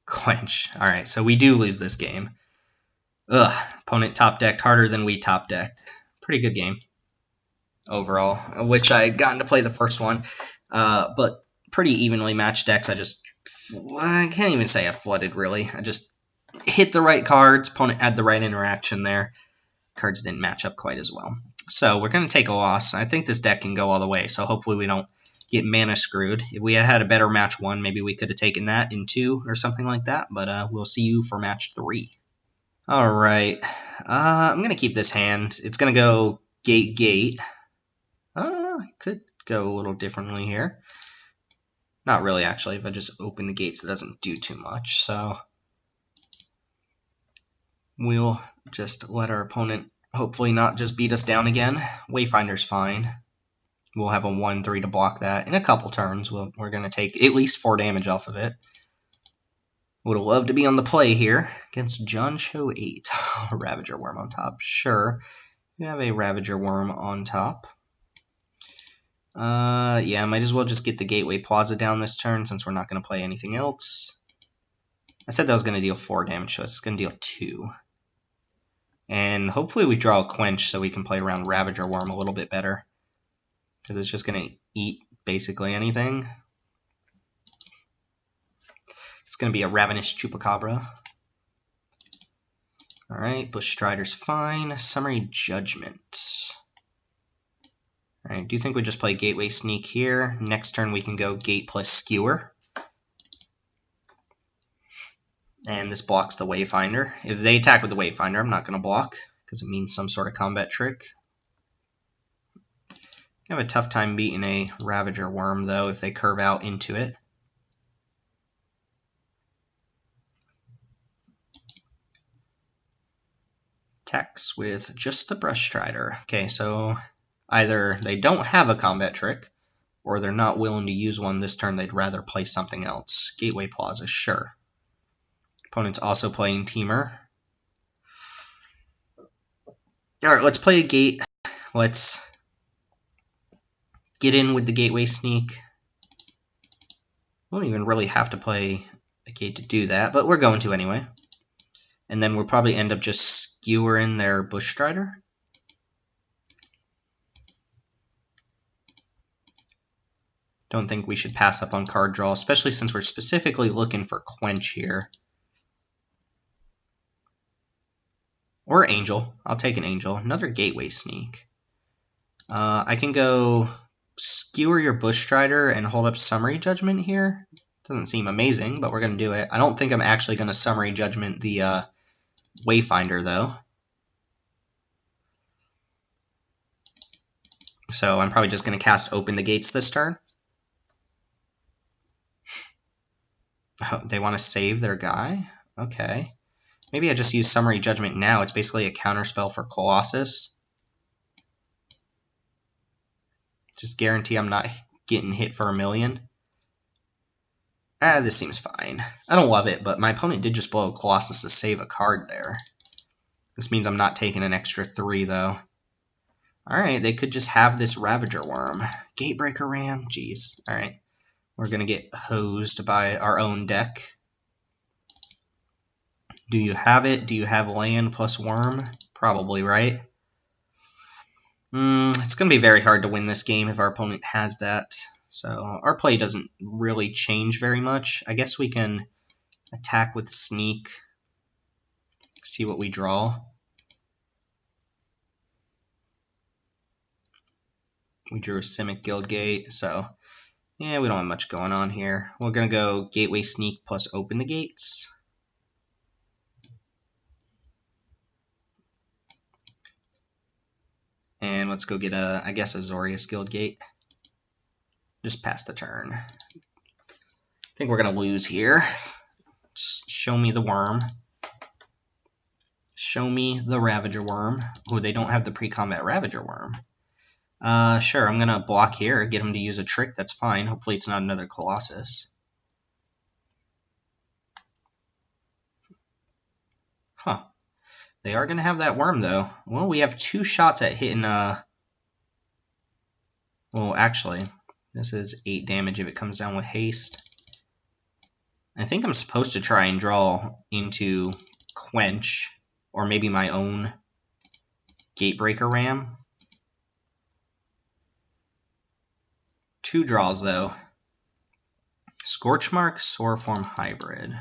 Quench. Alright, so we do lose this game. Ugh, opponent top-decked harder than we top-decked. Pretty good game overall, which I got to play the first one. But pretty evenly matched decks. I can't even say I flooded, really. I just hit the right cards. Opponent had the right interaction there. Cards didn't match up quite as well. So we're going to take a loss. I think this deck can go all the way, so hopefully we don't get mana screwed. If we had had a better match 1, maybe we could have taken that in 2 or something like that, but we'll see you for match 3. Alright, I'm going to keep this hand. It's going to go gate. Could go a little differently here. Not really, actually. If I just open the gates, it doesn't do too much, so we'll just let our opponent hopefully not just beat us down again. Wayfinder's fine. We'll have a 1/3 to block that. In a couple turns, we're going to take at least 4 damage off of it. Would have loved to be on the play here against John Show 8. Ravager Worm on top. Sure. We have a Ravager Worm on top. Yeah, might as well just get the Gateway Plaza down this turn since we're not going to play anything else. I said that was going to deal 4 damage, so it's going to deal 2. And hopefully we draw a Quench so we can play around Ravager Worm a little bit better. Because it's just going to eat basically anything. It's going to be a Ravenous Chupacabra. Alright, Bush Strider's fine. Summary Judgment. Alright, do you think we just play Gateway Sneak here? Next turn we can go Gate plus Skewer. And this blocks the Wayfinder. If they attack with the Wayfinder, I'm not going to block, because it means some sort of combat trick. I have a tough time beating a Ravager Worm, though, if they curve out into it. Attacks with just the Brush Strider. Okay, so either they don't have a combat trick, or they're not willing to use one this turn. They'd rather play something else. Gateway Plaza, sure. Opponent's also playing Teamer. Alright, let's play a gate. Let's get in with the Gateway Sneak. We don't even really have to play a gate to do that, but we're going to anyway. And then we'll probably end up just skewering their Bush Strider. Don't think we should pass up on card draw, especially since we're specifically looking for Quench here. Or Angel. I'll take an Angel. Another Gateway Sneak. I can go skewer your Bush Strider and hold up Summary Judgment here. Doesn't seem amazing, but we're going to do it. I don't think I'm actually going to Summary Judgment the Wayfinder, though. So I'm probably just going to cast Open the Gates this turn. Oh, they want to save their guy? Okay. Maybe I just use Summary Judgment now. It's basically a counterspell for Colossus. Just guarantee I'm not getting hit for 1,000,000. This seems fine. I don't love it, but my opponent did just blow a Colossus to save a card there. This means I'm not taking an extra 3, though. Alright, they could just have this Ravager Worm. Gatebreaker Ram? Jeez. Alright. We're going to get hosed by our own deck. Do you have it? Do you have land plus worm? Probably, right? It's going to be very hard to win this game if our opponent has that. So our play doesn't really change very much. I guess we can attack with Sneak. See what we draw. We drew a Simic Guildgate, so yeah, we don't have much going on here. We're going to go Gateway Sneak plus Open the Gates. And let's go get I guess a Zorius Guild Gate. Just pass the turn. I think we're gonna lose here. Just show me the worm. Show me the Ravager Worm. Oh, they don't have the pre-combat Ravager Worm. Sure, I'm gonna block here, get him to use a trick, that's fine. Hopefully it's not another Colossus. Huh. They are gonna have that worm, though. Well, we have 2 shots at hitting, well, actually, this is 8 damage if it comes down with haste. I think I'm supposed to try and draw into Quench, or maybe my own Gatebreaker Ram. 2 draws, though. Scorchmark, Soarform Hybrid.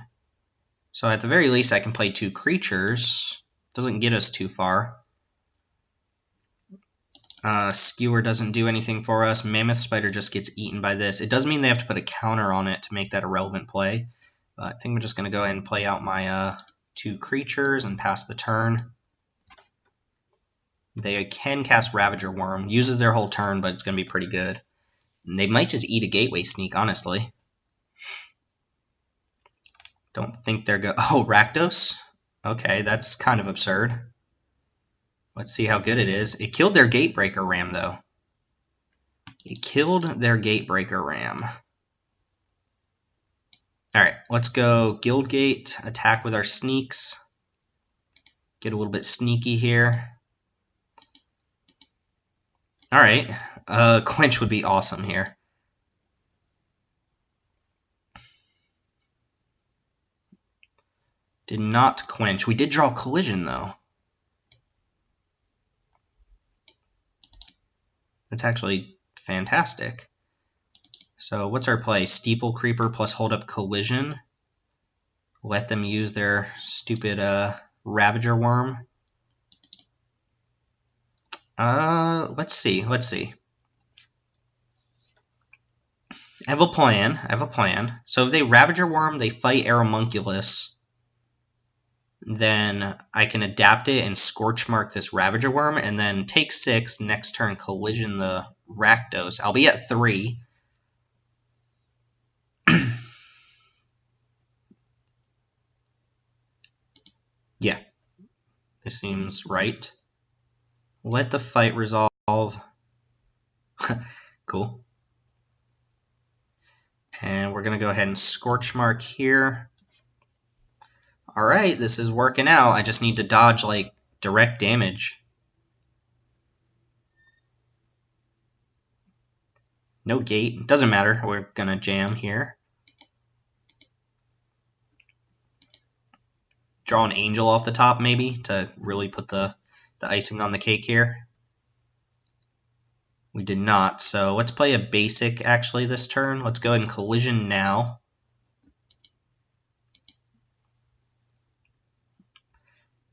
So at the very least, I can play 2 creatures. Doesn't get us too far. Skewer doesn't do anything for us. Mammoth Spider just gets eaten by this. It does mean they have to put a counter on it to make that a relevant play. But I think I'm just going to go ahead and play out my 2 creatures and pass the turn. They can cast Ravager Worm. Uses their whole turn, but it's going to be pretty good. And they might just eat a Gateway Sneak, honestly. Don't think they're good. Oh, Rakdos? Okay, that's kind of absurd. Let's see how good it is. It killed their Gatebreaker Ram, though. It killed their Gatebreaker Ram. Alright, let's go Guildgate, attack with our sneaks. Get a little bit sneaky here. Alright, Quench would be awesome here. Did not Quench. We did draw Collision, though. That's actually fantastic. So what's our play? Steeple Creeper plus hold up Collision. Let them use their stupid Ravager Worm. Let's see. I have a plan. So if they Ravager Worm, they fight Aeromunculus, then I can adapt it and Scorchmark this Ravager Worm, and then take 6, next turn Collision the Rakdos. I'll be at 3. Yeah, this seems right. Let the fight resolve. Cool. And we're going to go ahead and Scorchmark here. Alright, this is working out. I just need to dodge, like, direct damage. No gate. Doesn't matter. We're going to jam here. Draw an angel off the top, maybe, to really put the icing on the cake here. We did not, so let's play a basic, actually, this turn. Let's go ahead and Collision now.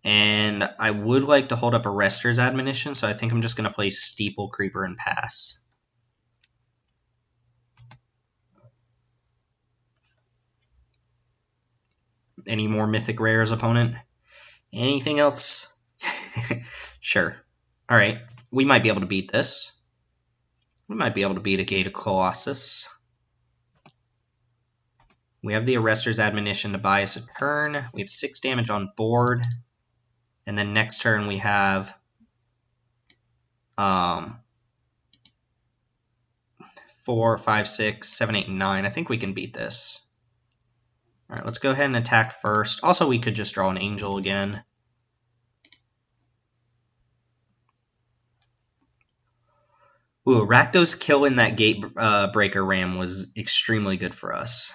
And I would like to hold up Arrester's Admonition, so I think I'm just going to play Steeple Creeper and pass. Any more Mythic Rares, opponent? Anything else? Sure. Alright, we might be able to beat this. We might be able to beat a Gate of Colossus. We have the Arrester's Admonition to buy us a turn. We have 6 damage on board. And then next turn we have 4, 5, 6, 7, 8, 9. I think we can beat this. Alright, let's go ahead and attack first. Also, we could just draw an angel again. Ooh, Rakdos killing that Gatebreaker Ram was extremely good for us.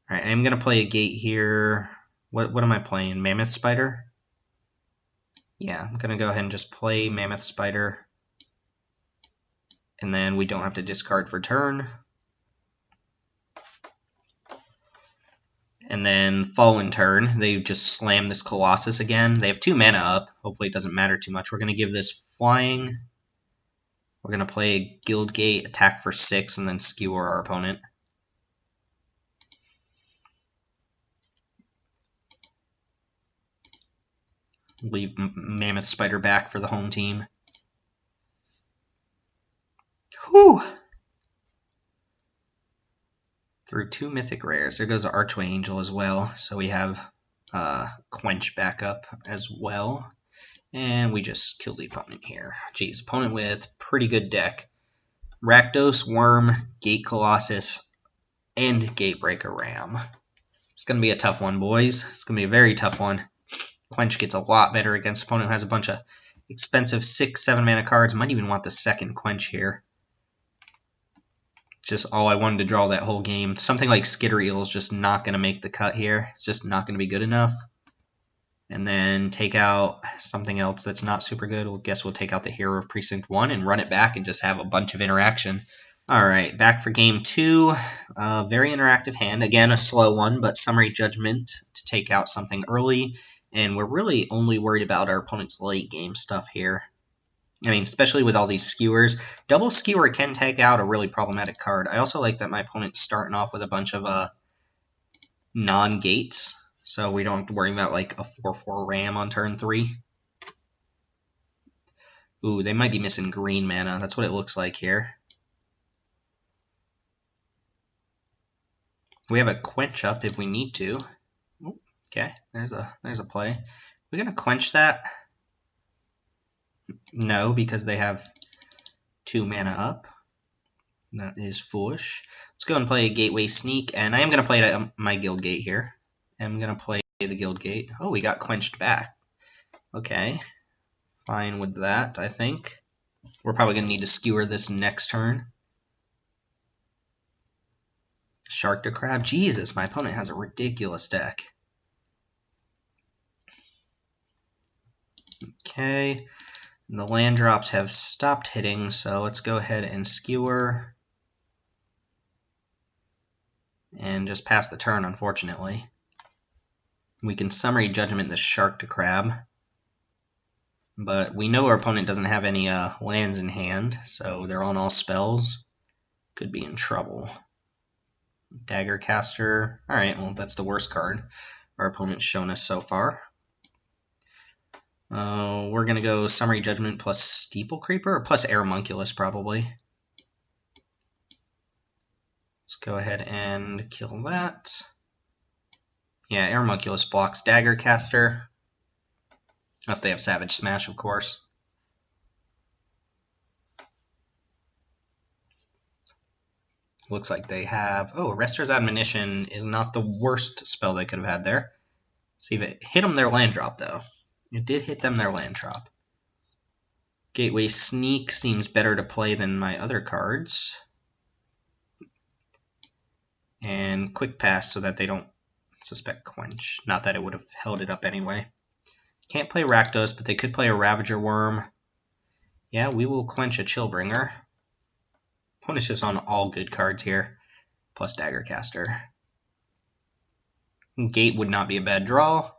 Alright, I'm going to play a gate here. What am I playing? Mammoth Spider? Yeah, I'm going to go ahead and just play Mammoth Spider. And then we don't have to discard for turn. And then following turn, they just slam this Colossus again. They have 2 mana up. Hopefully it doesn't matter too much. We're going to give this flying. We're going to play a Guildgate, attack for 6, and then skewer our opponent. Leave Mammoth Spider back for the home team. Woo! Through 2 mythic rares. There goes Archway Angel as well. So we have Quench back up as well. And we just killed the opponent here. Jeez, opponent with pretty good deck. Rakdos, Worm, Gate Colossus, and Gatebreaker Ram. It's going to be a tough one, boys. It's going to be a very tough one. Quench gets a lot better against opponent who has a bunch of expensive 6-7 mana cards. Might even want the second Quench here. Just all I wanted to draw that whole game. Something like Skitter Eel is just not going to make the cut here. It's just not going to be good enough. And then take out something else that's not super good. I guess we'll take out the Hero of Precinct 1 and run it back and just have a bunch of interaction. Alright, back for game 2. Very interactive hand. Again, a slow one, but Summary Judgment to take out something early. And we're really only worried about our opponent's late game stuff here. I mean, especially with all these skewers. Double skewer can take out a really problematic card. I also like that my opponent's starting off with a bunch of non-gates, so we don't have to worry about like a 4/4 ram on turn 3. Ooh, they might be missing green mana. That's what it looks like here. We have a Quench up if we need to. Ooh, okay, there's a play. We're gonna Quench that. No, because they have 2 mana up. That is foolish. Let's go and play a Gateway Sneak, and I am going to play my Guild Gate here. I'm going to play the Guild Gate. Oh, we got quenched back. Okay, fine with that, I think. We're probably going to need to skewer this next turn. Shark to Crab. Jesus, my opponent has a ridiculous deck. Okay. The land drops have stopped hitting, so let's go ahead and skewer. And just pass the turn, unfortunately. We can Summary Judgment the Shark to Crab. But we know our opponent doesn't have any lands in hand, so they're on all spells. Could be in trouble. Dagger Caster. Alright, well, that's the worst card our opponent's shown us so far. We're going to go Summary Judgment plus Steeple Creeper, or plus Aeromunculus, probably. Let's go ahead and kill that. Yeah, Aeromunculus blocks Dagger Caster. Unless they have Savage Smash, of course. Looks like they have... Oh, Arrester's Admonition is not the worst spell they could have had there. See if it hit them their land drop, though. It did hit them their land drop. Gateway Sneak seems better to play than my other cards. And Quick Pass so that they don't suspect Quench. Not that it would have held it up anyway. Can't play Rakdos, but they could play a Ravager Worm. Yeah, we will Quench a Chillbringer. Opponent's just on all good cards here. Plus Dagger Caster. Gate would not be a bad draw.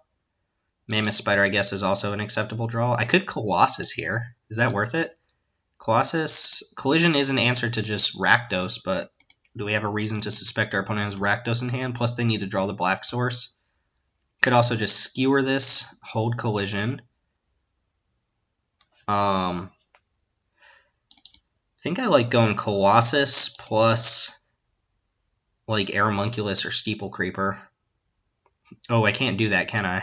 Mammoth Spider, I guess, is also an acceptable draw. I could Colossus here. Is that worth it? Colossus... Collision is an answer to just Rakdos, but do we have a reason to suspect our opponent has Rakdos in hand? Plus, they need to draw the black source. Could also just skewer this, hold Collision. I think I like going Colossus plus like Aeromunculus or Steeple Creeper. Oh, I can't do that, can I?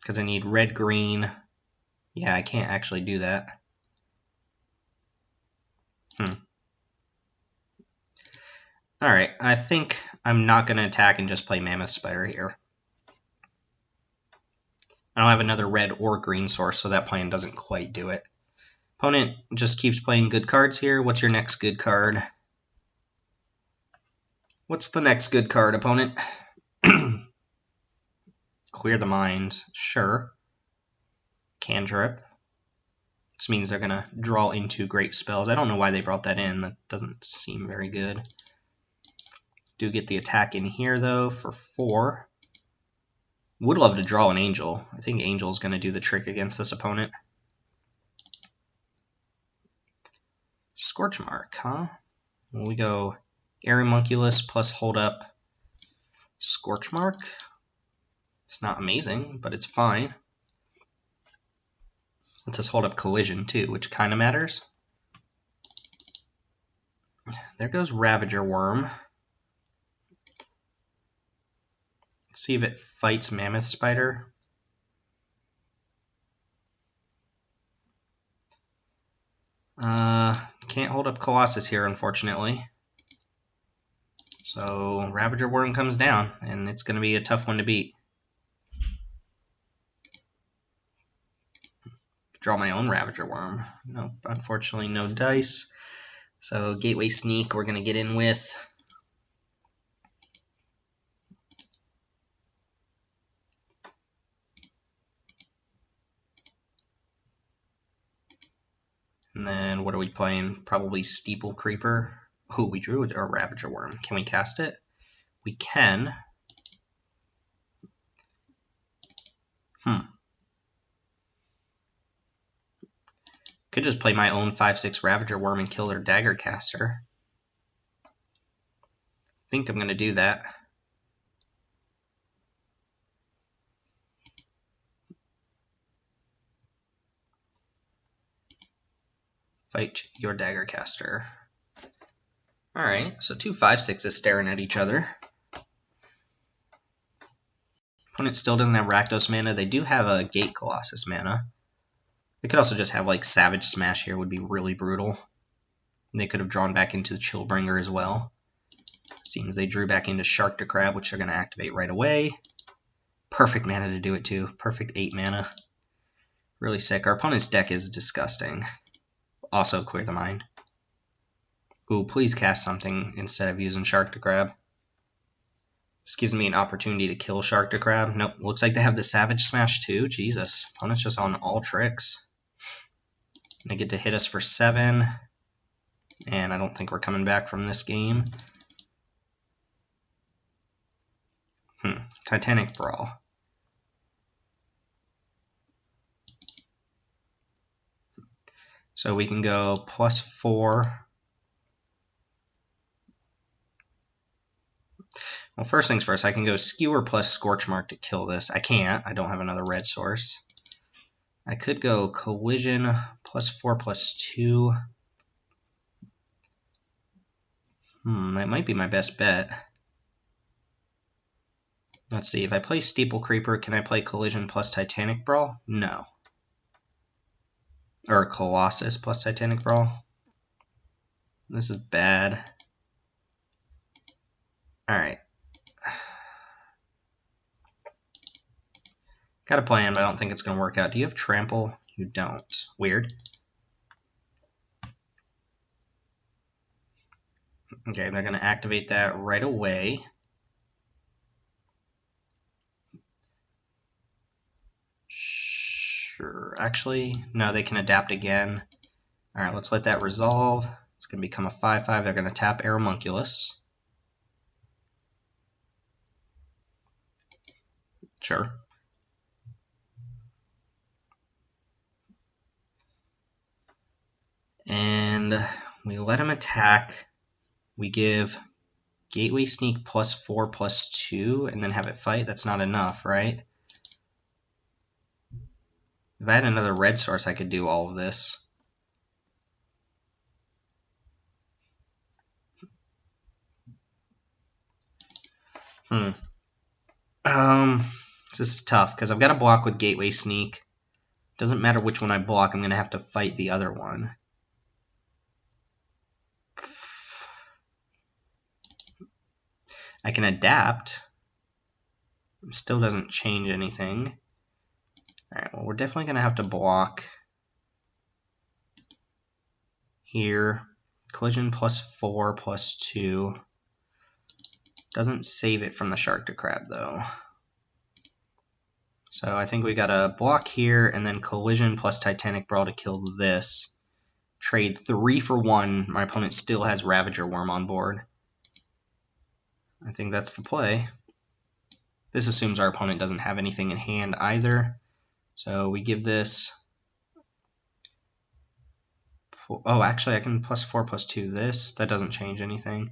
Because I need red-green. Yeah, I can't actually do that. Alright, I think I'm not going to attack and just play Mammoth Spider here. I don't have another red or green source, so that plan doesn't quite do it. Opponent just keeps playing good cards here. What's your next good card? What's the next good card, opponent? Clear the Mind. Sure. Cantrip. This means they're going to draw into great spells. I don't know why they brought that in. That doesn't seem very good. Do get the attack in here, though, for 4. Would love to draw an Angel. I think Angel's going to do the trick against this opponent. Scorchmark, huh? We go Aeromunculus plus hold up Scorchmark. It's not amazing, but it's fine. Lets us hold up collision too, which kind of matters. There goes Ravager Worm. Let's see if it fights Mammoth Spider. Can't hold up Colossus here, unfortunately. So Ravager Worm comes down, and it's going to be a tough one to beat. Draw my own Ravager Worm. Nope, unfortunately no dice. So Gateway Sneak we're going to get in with. And then what are we playing? Probably Steeple Creeper. Oh, we drew a Ravager Worm. Can we cast it? We can. Could just play my own 5/6 Ravager Worm and kill their Dagger Caster. I think I'm going to do that. Fight your Dagger Caster. Alright, so two 5/6s staring at each other. Opponent still doesn't have Rakdos mana. They do have a Gate Colossus mana. They could also just have like Savage Smash here, would be really brutal. And they could have drawn back into the Chillbringer as well. Seems they drew back into Shark to Crab, which they're going to activate right away. Perfect mana to do it too. Perfect 8 mana. Really sick. Our opponent's deck is disgusting. Also Clear the Mind. Ooh, please cast something instead of using Shark to Crab. This gives me an opportunity to kill Shark to Crab. Nope, looks like they have the Savage Smash too. Jesus, opponent's just on all tricks. They get to hit us for 7. And I don't think we're coming back from this game. Titanic Brawl. So we can go +4. Well, first things first, I can go Skewer plus Scorchmark to kill this. I can't. I don't have another red source. I could go Collision +4/+2. That might be my best bet. Let's see. If I play Steeple Creeper, can I play Collision plus Titanic Brawl? No. Or Colossus plus Titanic Brawl. This is bad. Alright. Got a plan, but I don't think it's going to work out. Do you have Trample? You don't. Weird. Okay, they're going to activate that right away. Sure. Actually, no, they can adapt again. Alright, let's let that resolve. It's going to become a 5/5. They're going to tap Aeromunculus. Sure. And we let him attack. We give Gateway Sneak +4/+2 and then have it fight. That's not enough, right? If I had another red source, I could do all of this. This is tough because I've got to block with Gateway Sneak. Doesn't matter which one I block, I'm going to have to fight the other one. I can adapt. It still doesn't change anything. Alright, well, we're definitely going to have to block here. Collision +4/+2. Doesn't save it from the Shark to Crab, though. So I think we got to block here, and then Collision plus Titanic Brawl to kill this. Trade 3 for 1. My opponent still has Ravager Worm on board. I think that's the play. This assumes our opponent doesn't have anything in hand either. So we give this... Oh, actually I can +4/+2 this. That doesn't change anything.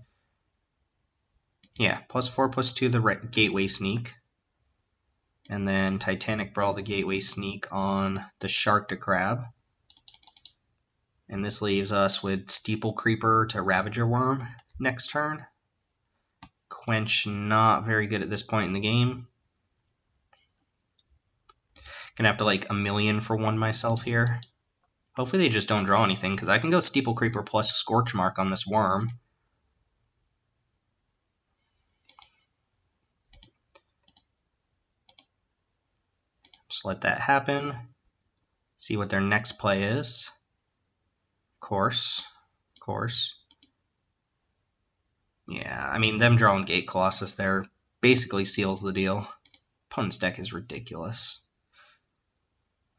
Yeah, +4/+2 the Gateway Sneak. And then Titanic Brawl the Gateway Sneak on the Shark to Crab. And this leaves us with Steeple Creeper to Ravager Worm next turn. Quench not very good at this point in the game. Gonna have to like a million for one myself here. Hopefully they just don't draw anything, because I can go Steeple Creeper plus Scorch Mark on this worm. Just let that happen. See what their next play is. Of course. Yeah, I mean, them drawing Gate Colossus there basically seals the deal. Opponent's deck is ridiculous.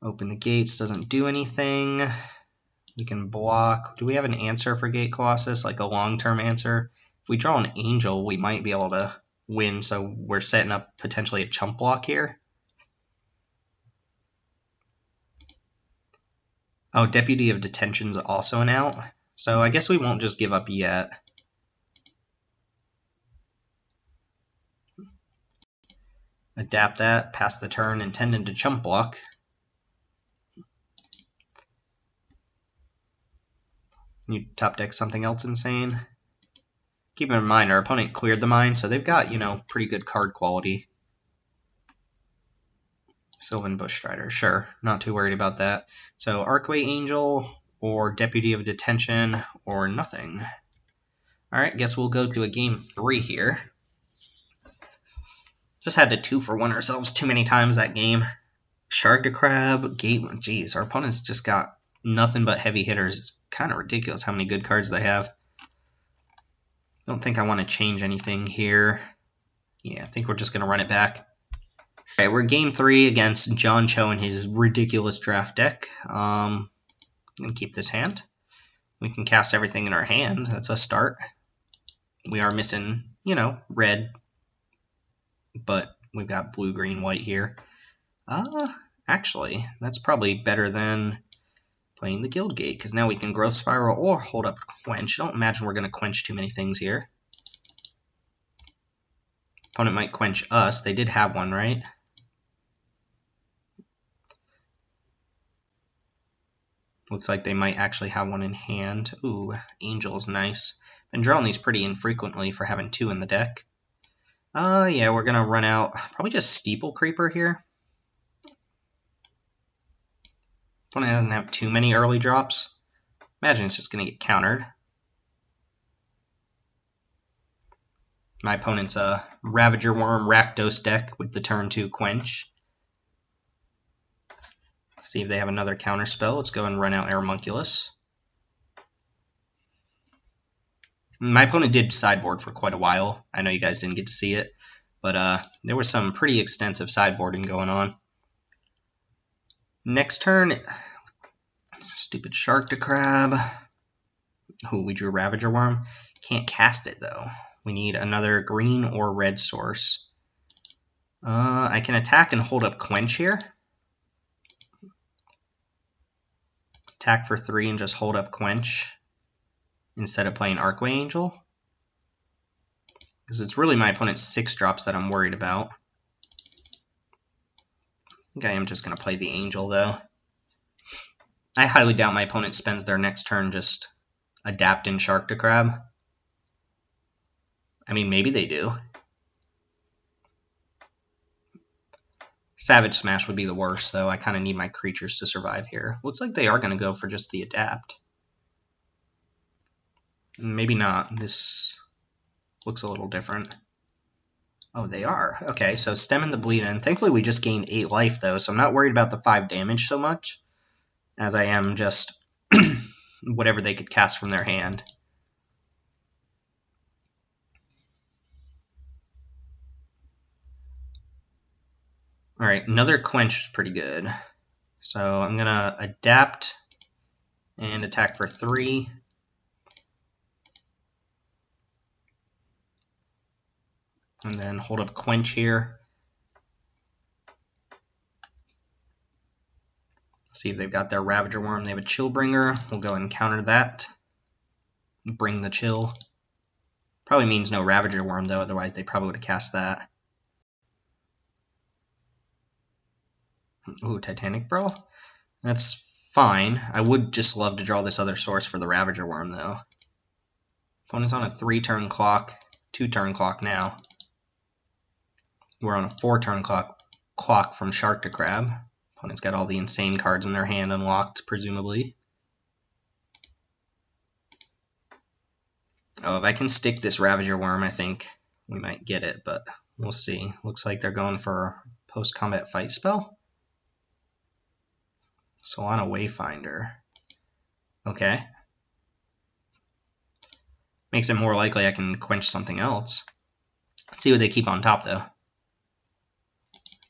Open the gates, doesn't do anything. We can block. Do we have an answer for Gate Colossus, like a long-term answer? If we draw an Angel, we might be able to win, so we're setting up potentially a chump block here. Oh, Deputy of Detention's also an out, so I guess we won't just give up yet. Adapt that, pass the turn, intended to chump block. You top deck something else insane. Keep in mind, our opponent cleared the mine, so they've got, you know, pretty good card quality. Sylvan Bushstrider, sure, not too worried about that. So Archway Angel or Deputy of Detention or nothing. Alright, guess we'll go to a game 3 here. Just had to 2-for-1 ourselves too many times that game. Shark to Crab, Gate, jeez, our opponent's just got nothing but heavy hitters. It's kind of ridiculous how many good cards they have. Don't think I want to change anything here. Yeah, I think we're just going to run it back. Okay, we're game 3 against John Cho and his ridiculous draft deck. I'm going to keep this hand. We can cast everything in our hand. That's a start. We are missing, you know, red, but we've got blue, green, white here. Actually, that's probably better than playing the Guild Gate, because now we can Growth Spiral or hold up Quench. Don't imagine we're going to quench too many things here. Opponent might quench us. They did have one, right? Looks like they might actually have one in hand. Ooh, Angel's nice. Been drawing these pretty infrequently for having 2 in the deck. Yeah, we're going to run out. Probably just Steeple Creeper here. Opponent doesn't have too many early drops. Imagine it's just going to get countered. My opponent's a Ravager Worm Rakdos deck with the turn 2 Quench. Let's see if they have another counter spell. Let's go and run out Aeromunculus. My opponent did sideboard for quite a while. I know you guys didn't get to see it, but there was some pretty extensive sideboarding going on. Next turn, stupid Shark to Crab. Oh, we drew Ravager Worm. Can't cast it, though. We need another green or red source. I can attack and hold up Quench here. Attack for 3 and just hold up Quench instead of playing Archway Angel. Because it's really my opponent's 6 drops that I'm worried about. I think I am just going to play the Angel, though. I highly doubt my opponent spends their next turn just adapting Shark to Crab. I mean, maybe they do. Savage Smash would be the worst, though. I kind of need my creatures to survive here. Looks like they are going to go for just the adapt. Maybe not. This looks a little different. Oh, they are. Okay, so stemming the bleed in. Thankfully, we just gained 8 life, though, so I'm not worried about the 5 damage so much as I am just whatever they could cast from their hand. Alright, another Quench is pretty good. So I'm going to adapt and attack for 3. And then hold up Quench here. See if they've got their Ravager Worm. They have a Chillbringer. We'll go ahead and counter that. Bring the chill. Probably means no Ravager Worm, though. Otherwise, they probably would have cast that. Ooh, Titanic Brawl? That's fine. I would just love to draw this other source for the Ravager Worm, though. Opponent's on a 3-turn clock, 2-turn clock now. We're on a 4-turn clock from Shark to Crab. Opponent's got all the insane cards in their hand unlocked, presumably. Oh, if I can stick this Ravager Worm, I think we might get it, but we'll see. Looks like they're going for post-combat fight spell. Solana Wayfinder. Okay. Makes it more likely I can quench something else. Let's see what they keep on top, though.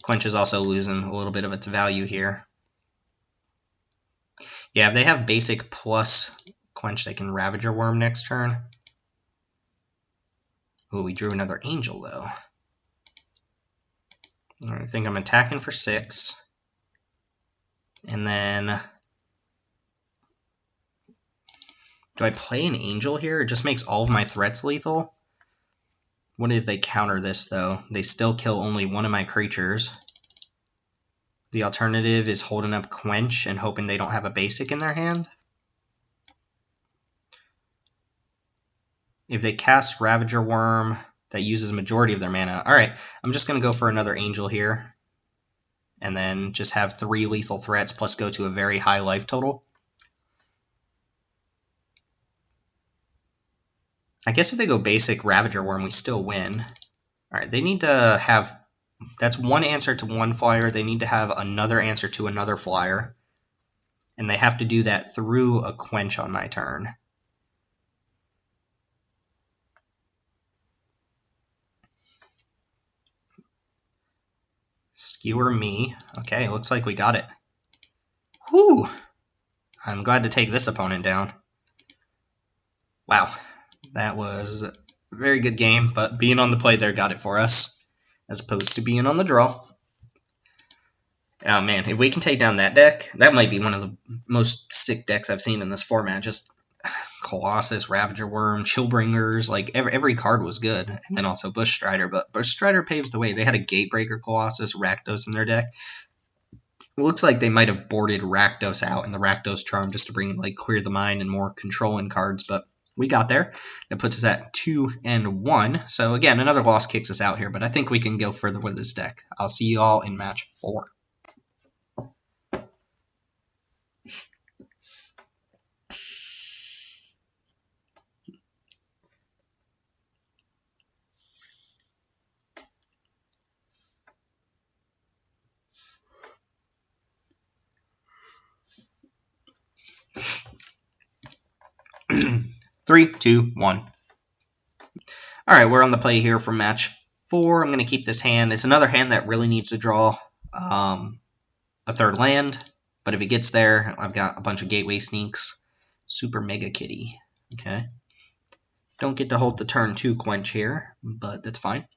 Quench is also losing a little bit of its value here. Yeah, if they have basic plus Quench, they can Ravager Worm next turn. Oh, we drew another Angel, though. I think I'm attacking for 6. And then... do I play an Angel here? It just makes all of my threats lethal. What if they counter this, though? They still kill only one of my creatures. The alternative is holding up Quench and hoping they don't have a basic in their hand. If they cast Ravager Worm, that uses a majority of their mana. Alright, I'm just going to go for another Angel here. And then just have 3 lethal threats plus go to a very high life total. I guess if they go basic Ravager Worm, we still win. Alright, they need to have... that's one answer to one flyer. They need to have another answer to another flyer. And they have to do that through a Quench on my turn. Skewer me. Okay, looks like we got it. Whew! I'm glad to take this opponent down. Wow, that was a very good game, but being on the play there got it for us, as opposed to being on the draw. Oh man, if we can take down that deck, that might be one of the most sick decks I've seen in this format. Just Colossus, Ravager Worm, Chillbringers, like every card was good. And then also Bush Strider, but Bush Strider paves the way. They had a Gatebreaker Colossus, Rakdos in their deck. It looks like they might have boarded Rakdos out in the Rakdos Charm just to bring like Clear the Mind and more controlling cards, but we got there. That puts us at 2-1. So again, another loss kicks us out here, but I think we can go further with this deck. I'll see you all in match 4. Three, two, one. All right, we're on the play here for match 4. I'm going to keep this hand. It's another hand that really needs to draw a 3rd land, but if it gets there, I've got a bunch of Gateway Sneaks. Super Mega Kitty. Okay. Don't get to hold the turn 2 Quench here, but that's fine.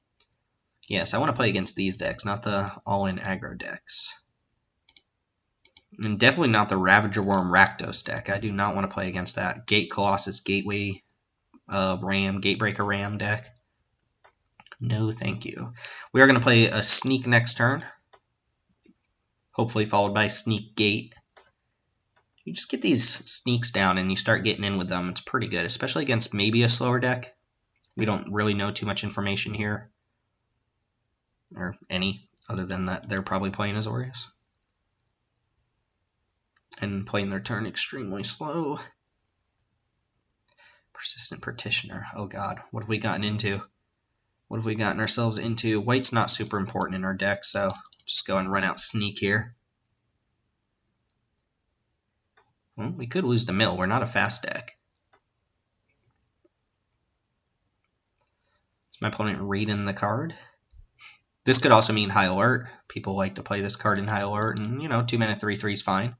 Yes, I want to play against these decks, not the all-in aggro decks. And definitely not the Ravager Worm Rakdos deck. I do not want to play against that Gate Colossus Gateway Ram, Gatebreaker Ram deck. No, thank you. We are going to play a Sneak next turn. Hopefully followed by Sneak Gate. You just get these Sneaks down and you start getting in with them. It's pretty good, especially against maybe a slower deck. We don't really know too much information here. Or any, other than that they're probably playing Azorius. And playing their turn extremely slow. Persistent Petitioner. Oh god, what have we gotten into? What have we gotten ourselves into? White's not super important in our deck, so just go and run out Sneak here. Well, we could lose the mill. We're not a fast deck. Is my opponent reading the card? This could also mean High Alert. People like to play this card in High Alert, and, you know, 2-mana 3/3 is fine.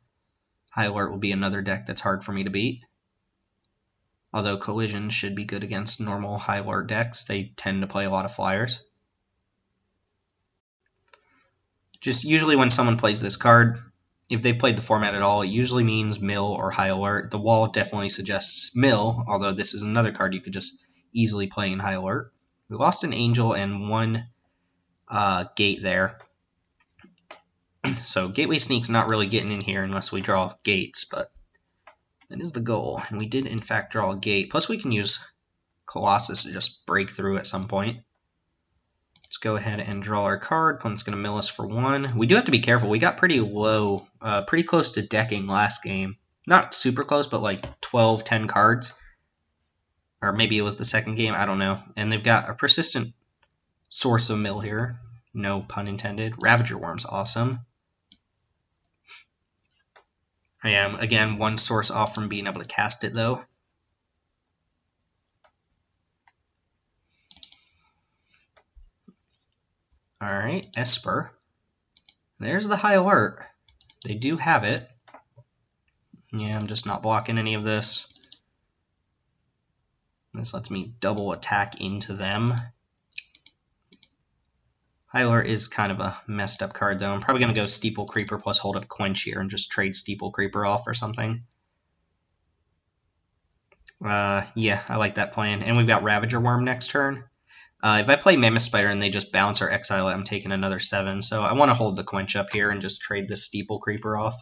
High Alert will be another deck that's hard for me to beat. Although Collision should be good against normal High Alert decks. They tend to play a lot of flyers. Just usually when someone plays this card, if they've played the format at all, it usually means Mill or High Alert. The wall definitely suggests Mill, although this is another card you could just easily play in High Alert. We lost an Angel and one Gate there. So Gateway Sneak's not really getting in here unless we draw gates, but that is the goal. And we did, in fact, draw a gate. Plus, we can use Colossus to just break through at some point. Let's go ahead and draw our card. Opponent's going to mill us for 1. We do have to be careful. We got pretty low, pretty close to decking last game. Not super close, but like 12, 10 cards. Or maybe it was the second game. I don't know. And they've got a persistent source of mill here. No pun intended. Ravager Worm's awesome. I am, again, 1 source off from being able to cast it, though. Alright, Esper. There's the high alert. They do have it. Yeah, I'm just not blocking any of this. This lets me double attack into them. High alert is kind of a messed up card, though. I'm probably going to go Steeple Creeper plus hold up Quench here and just trade Steeple Creeper off or something. Yeah, I like that plan. And we've got Ravager Worm next turn. If I play Mammoth Spider and they just bounce or exile it, I'm taking another 7. So I want to hold the Quench up here and just trade this Steeple Creeper off.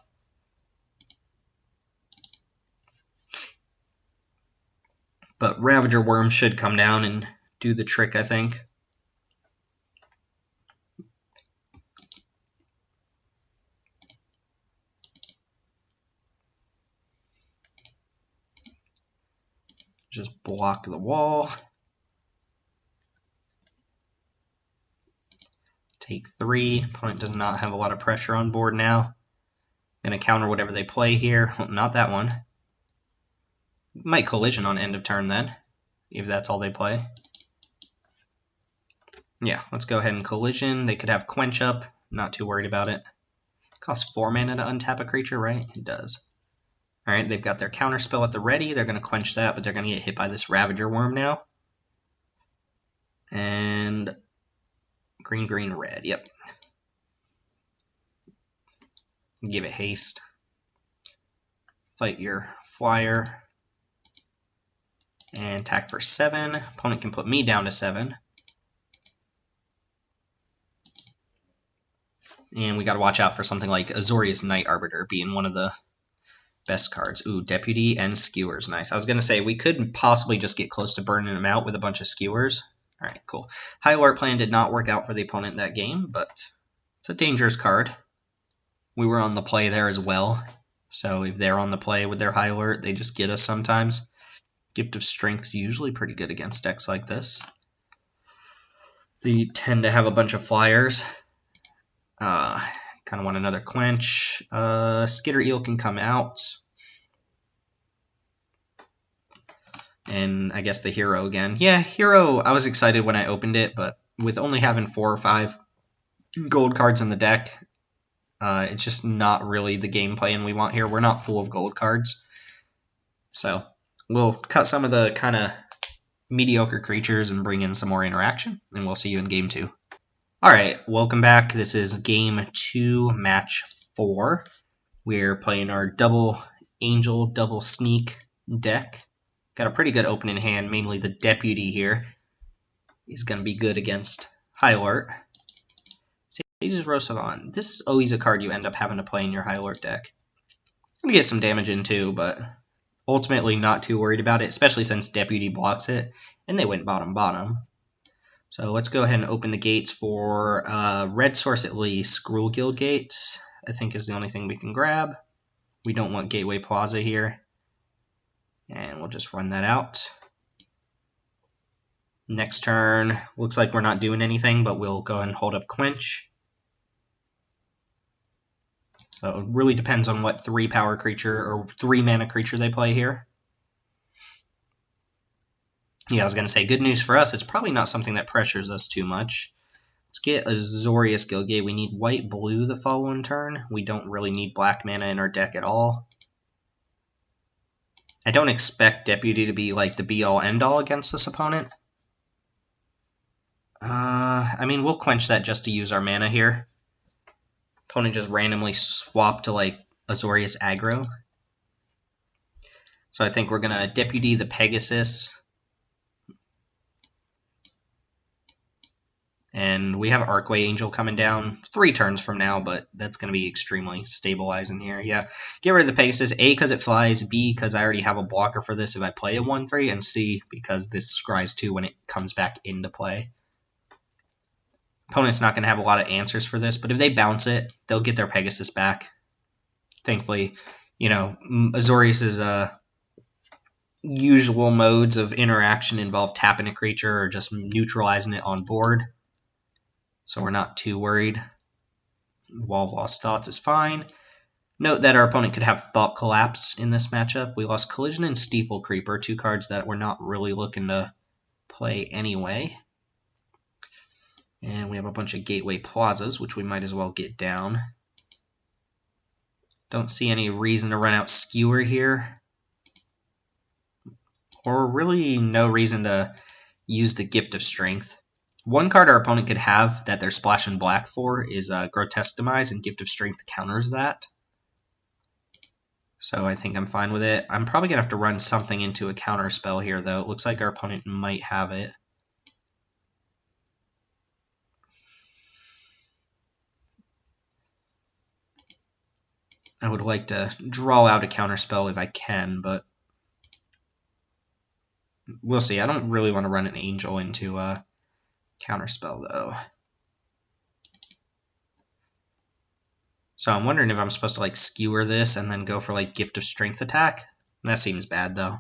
But Ravager Worm should come down and do the trick, I think. Just block the wall. Take 3. Opponent does not have a lot of pressure on board now. Going to counter whatever they play here. Well, not that one. Might collision on end of turn then, if that's all they play. Yeah, let's go ahead and collision. They could have Quench up. Not too worried about it. Costs 4 mana to untap a creature, right? It does. Alright, they've got their counter spell at the ready. They're going to quench that, but they're going to get hit by this Ravager Worm now. And green, green, red. Yep. Give it haste. Fight your flyer. And attack for 7. Opponent can put me down to 7. And we got to watch out for something like Azorius Night Arbiter being one of the best cards. Ooh, Deputy and Skewers. Nice. I was going to say, we could possibly just get close to burning them out with a bunch of Skewers. Alright, cool. High alert plan did not work out for the opponent that game, but it's a dangerous card. We were on the play there as well. So if they're on the play with their high alert, they just get us sometimes. Gift of Strength is usually pretty good against decks like this. They tend to have a bunch of flyers. Kind of want another Quench. Skitter Eel can come out. And I guess the Hero again. Yeah, Hero, I was excited when I opened it, but with only having 4 or 5 gold cards in the deck, it's just not really the game plan we want here. We're not full of gold cards. So we'll cut some of the kind of mediocre creatures and bring in some more interaction, and we'll see you in game 2. Alright, welcome back. This is game 2, match 4. We're playing our double Angel, double Sneak deck. Got a pretty good opening hand, mainly the Deputy here is going to be good against High Alert. Sage's Rosavan. This is always a card you end up having to play in your High Alert deck. I'm going to get some damage in too, but ultimately not too worried about it, especially since Deputy blocks it, and they went bottom. So let's go ahead and open the gates for red source at least. Gruul Guild gates, I think, is the only thing we can grab. We don't want Gateway Plaza here. And we'll just run that out. Next turn, looks like we're not doing anything, but we'll go ahead and hold up Quench. So it really depends on what 3-power creature or 3-mana creature they play here. Yeah, I was going to say, good news for us, it's probably not something that pressures us too much. Let's get Azorius Guildgate. We need white-blue the following turn. We don't really need black mana in our deck at all. I don't expect Deputy to be like the be-all, end-all against this opponent. I mean, we'll quench that just to use our mana here. Opponent just randomly swapped to like Azorius aggro. So I think we're going to Deputy the Pegasus. And we have Arcway Angel coming down 3 turns from now, but that's going to be extremely stabilizing here. Yeah, get rid of the Pegasus. A, because it flies. B, because I already have a blocker for this if I play a 1-3. And C, because this scries 2 when it comes back into play. Opponent's not going to have a lot of answers for this, but if they bounce it, they'll get their Pegasus back. Thankfully, you know, Azorius's usual modes of interaction involve tapping a creature or just neutralizing it on board. So we're not too worried. Wall of Lost Thoughts is fine. Note that our opponent could have Thought Collapse in this matchup. We lost Collision and Steeple Creeper, 2 cards that we're not really looking to play anyway. And we have a bunch of Gateway Plazas, which we might as well get down. Don't see any reason to run out Skewer here. Or really no reason to use the Gift of Strength. One card our opponent could have that they're splashing black for is Grotesque Demise, and Gift of Strength counters that. So I think I'm fine with it. I'm probably going to have to run something into a counter spell here, though. It looks like our opponent might have it. I would like to draw out a counter spell if I can, but we'll see. I don't really want to run an Angel into a counterspell, though. So I'm wondering if I'm supposed to, like, skewer this and then go for, like, Gift of Strength attack. That seems bad, though.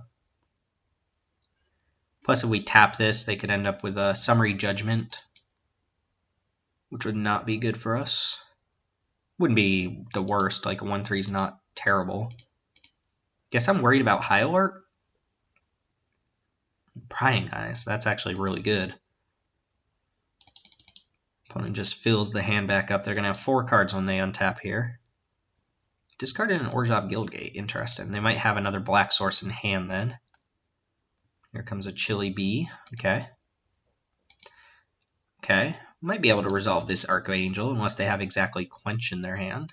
Plus, if we tap this, they could end up with a Summary Judgment, which would not be good for us. Wouldn't be the worst. Like, a 1-3 is not terrible. Guess I'm worried about High Alert. Prying Eyes. That's actually really good. Opponent just fills the hand back up. They're going to have 4 cards when they untap here. Discarded an Orzhov Guildgate. Interesting. They might have another black source in hand then. Here comes a Chili Bee. Okay. Okay. Might be able to resolve this Archangel unless they have exactly Quench in their hand.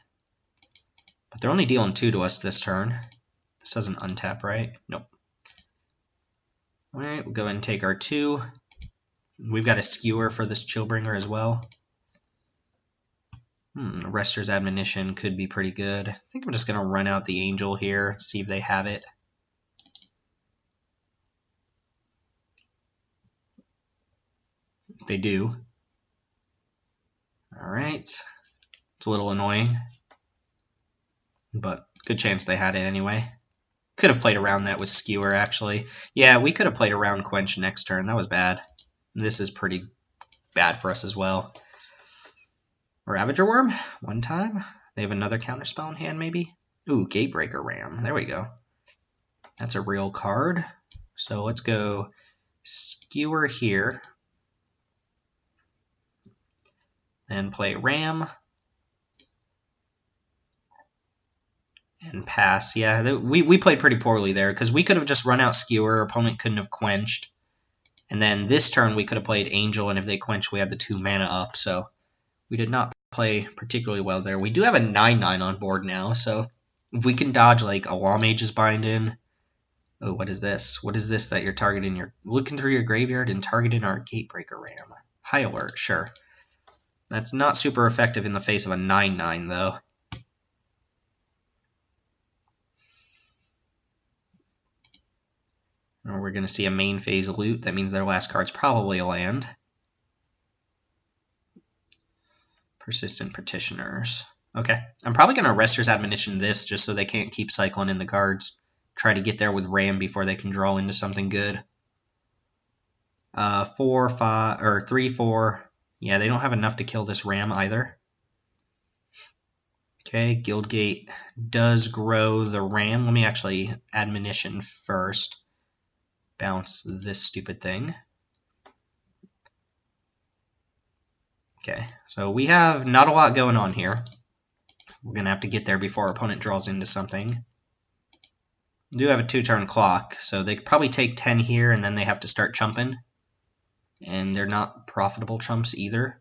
But they're only dealing 2 to us this turn. This doesn't untap, right? Nope. Alright, we'll go ahead and take our 2. We've got a Skewer for this Chillbringer as well. Rester's Admonition could be pretty good. I think I'm just going to run out the Angel here, see if they have it. They do. Alright. It's a little annoying. But good chance they had it anyway. Could have played around that with Skewer, actually. Yeah, we could have played around Quench next turn. That was bad. This is pretty bad for us as well. Ravager Worm, 1 time. They have another counterspell in hand, maybe? Ooh, Gatebreaker Ram. There we go. That's a real card. So let's go Skewer here. Then play Ram. And pass. Yeah, we played pretty poorly there, because we could have just run out Skewer. Our opponent couldn't have quenched. And then this turn we could have played Angel, and if they quenched, we had the 2 mana up. So we did not play particularly well there. We do have a 9/9 on board now, so if we can dodge like a Lawmage's Bind in. Oh, what is this? What is this that you're targeting? You're looking through your graveyard and targeting our Gatebreaker Ram. High Alert, sure. That's not super effective in the face of a 9/9, though. Or we're going to see a main phase loot. That means their last card's probably a land. Persistent Petitioners. Okay. I'm probably going to Rester's Admonition this just so they can't keep cycling in the cards. Try to get there with Ram before they can draw into something good. 4, 5, or 3, 4. Yeah, they don't have enough to kill this Ram either. Okay, Guildgate does grow the Ram. Let me actually Admonition first. Bounce this stupid thing. Okay, so we have not a lot going on here. We're going to have to get there before our opponent draws into something. We do have a 2-turn clock, so they could probably take 10 here, and then they have to start chumping. And they're not profitable chumps either.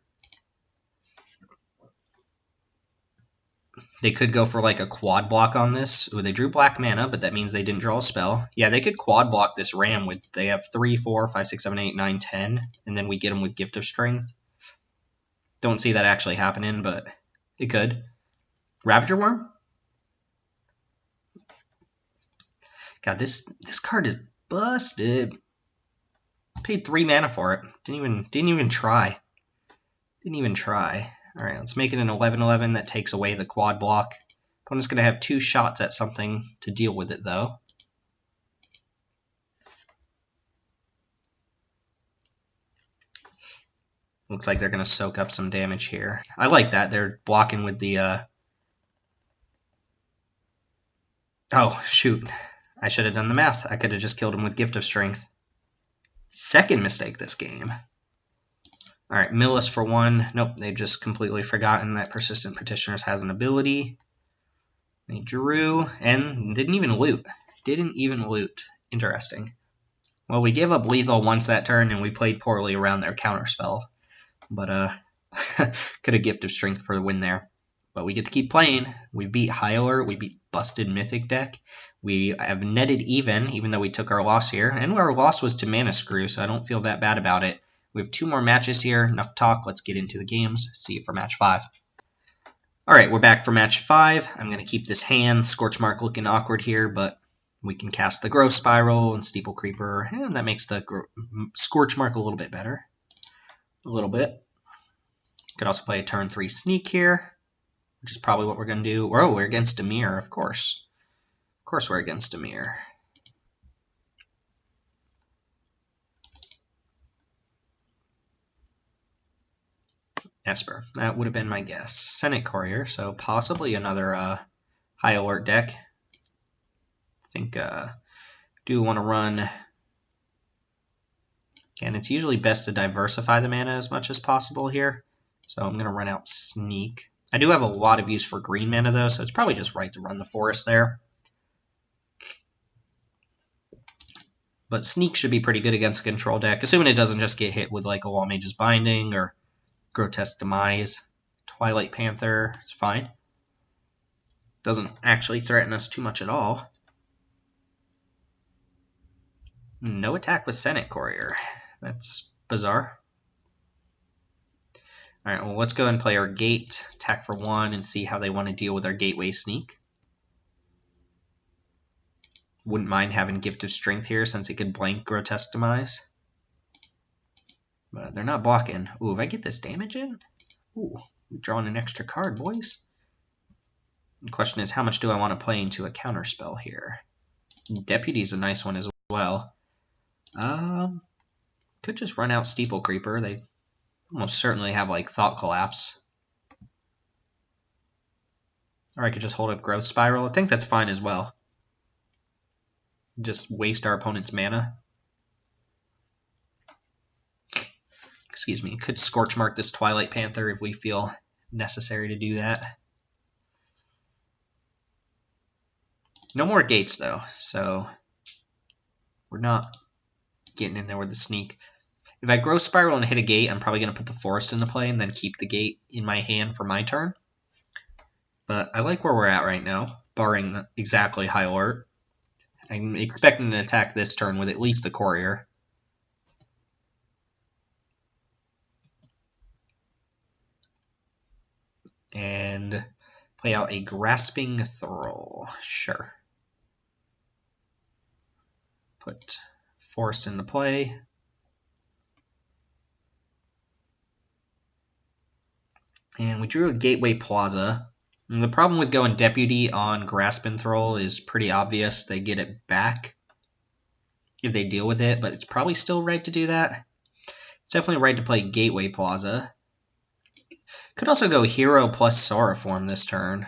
They could go for like a quad block on this. Ooh, they drew black mana, but that means they didn't draw a spell. Yeah, they could quad block this Ram with, they have 3, 4, 5, 6, 7, 8, 9, 10, and then we get them with Gift of Strength. Don't see that actually happening, but it could. Ravager Worm? God, this card is busted. Paid 3 mana for it. Didn't even try. Didn't even try. All right, let's make it an 11/11 that takes away the quad block. Opponent's going to have 2 shots at something to deal with it, though. Looks like they're going to soak up some damage here. I like that. They're blocking with the... Oh, shoot. I should have done the math. I could have just killed him with Gift of Strength. Second mistake this game. All right, mill us for 1. Nope, they've just completely forgotten that Persistent Petitioners has an ability. They drew and didn't even loot. Didn't even loot. Interesting. Well, we gave up lethal once that turn, and we played poorly around their counterspell. But, could have Gift of Strength for the win there. But we get to keep playing. We beat High Alert. We beat Busted Mythic deck. We have netted even though we took our loss here. And our loss was to Mana Screw, so I don't feel that bad about it. We have 2 more matches here. Enough talk. Let's get into the games. See you for match 5. All right, we're back for match 5. I'm going to keep this hand. Scorchmark looking awkward here, but we can cast the Growth Spiral and Steeple Creeper, and that makes the Scorchmark a little bit better. A little bit. Could also play a turn 3 Sneak here, which is probably what we're going to do. Oh, we're against Dimir, of course. Of course we're against Dimir. Esper. That would have been my guess. Senate Courier, so possibly another High Alert deck. I think do want to run... And it's usually best to diversify the mana as much as possible here. So I'm going to run out Sneak. I do have a lot of use for green mana, though, so it's probably just right to run the Forest there. But Sneak should be pretty good against a control deck, assuming it doesn't just get hit with like a Wallmage's Binding or Grotesque Demise. Twilight Panther, it's fine. Doesn't actually threaten us too much at all. No attack with Senate Courier. That's bizarre. Alright, well, let's go and play our Gate, attack for 1, and see how they want to deal with our Gateway Sneak. Wouldn't mind having Gift of Strength here, since it could blank Grotesque Demise. But they're not blocking. Ooh, if I get this damage in? Ooh, we're drawing an extra card, boys. The question is, how much do I want to play into a counterspell here? Deputy's a nice one as well. Could just run out Steeple Creeper. They almost certainly have like Thought Collapse. Or I could just hold up Growth Spiral. I think that's fine as well. Just waste our opponent's mana. Excuse me. Could Scorchmark this Twilight Panther if we feel necessary to do that. No more gates though, so we're not getting in there with the Sneak. If I Growth Spiral and hit a gate, I'm probably going to put the Forest into play and then keep the gate in my hand for my turn. But I like where we're at right now, barring exactly High Alert. I'm expecting to attack this turn with at least the Courier. And play out a Grasping Thrall. Sure. Put Forest into play. And we drew a Gateway Plaza. And the problem with going Deputy on Grasping Thrall is pretty obvious. They get it back if they deal with it, but it's probably still right to do that. It's definitely right to play Gateway Plaza. Could also go Hero plus Sauroform this turn.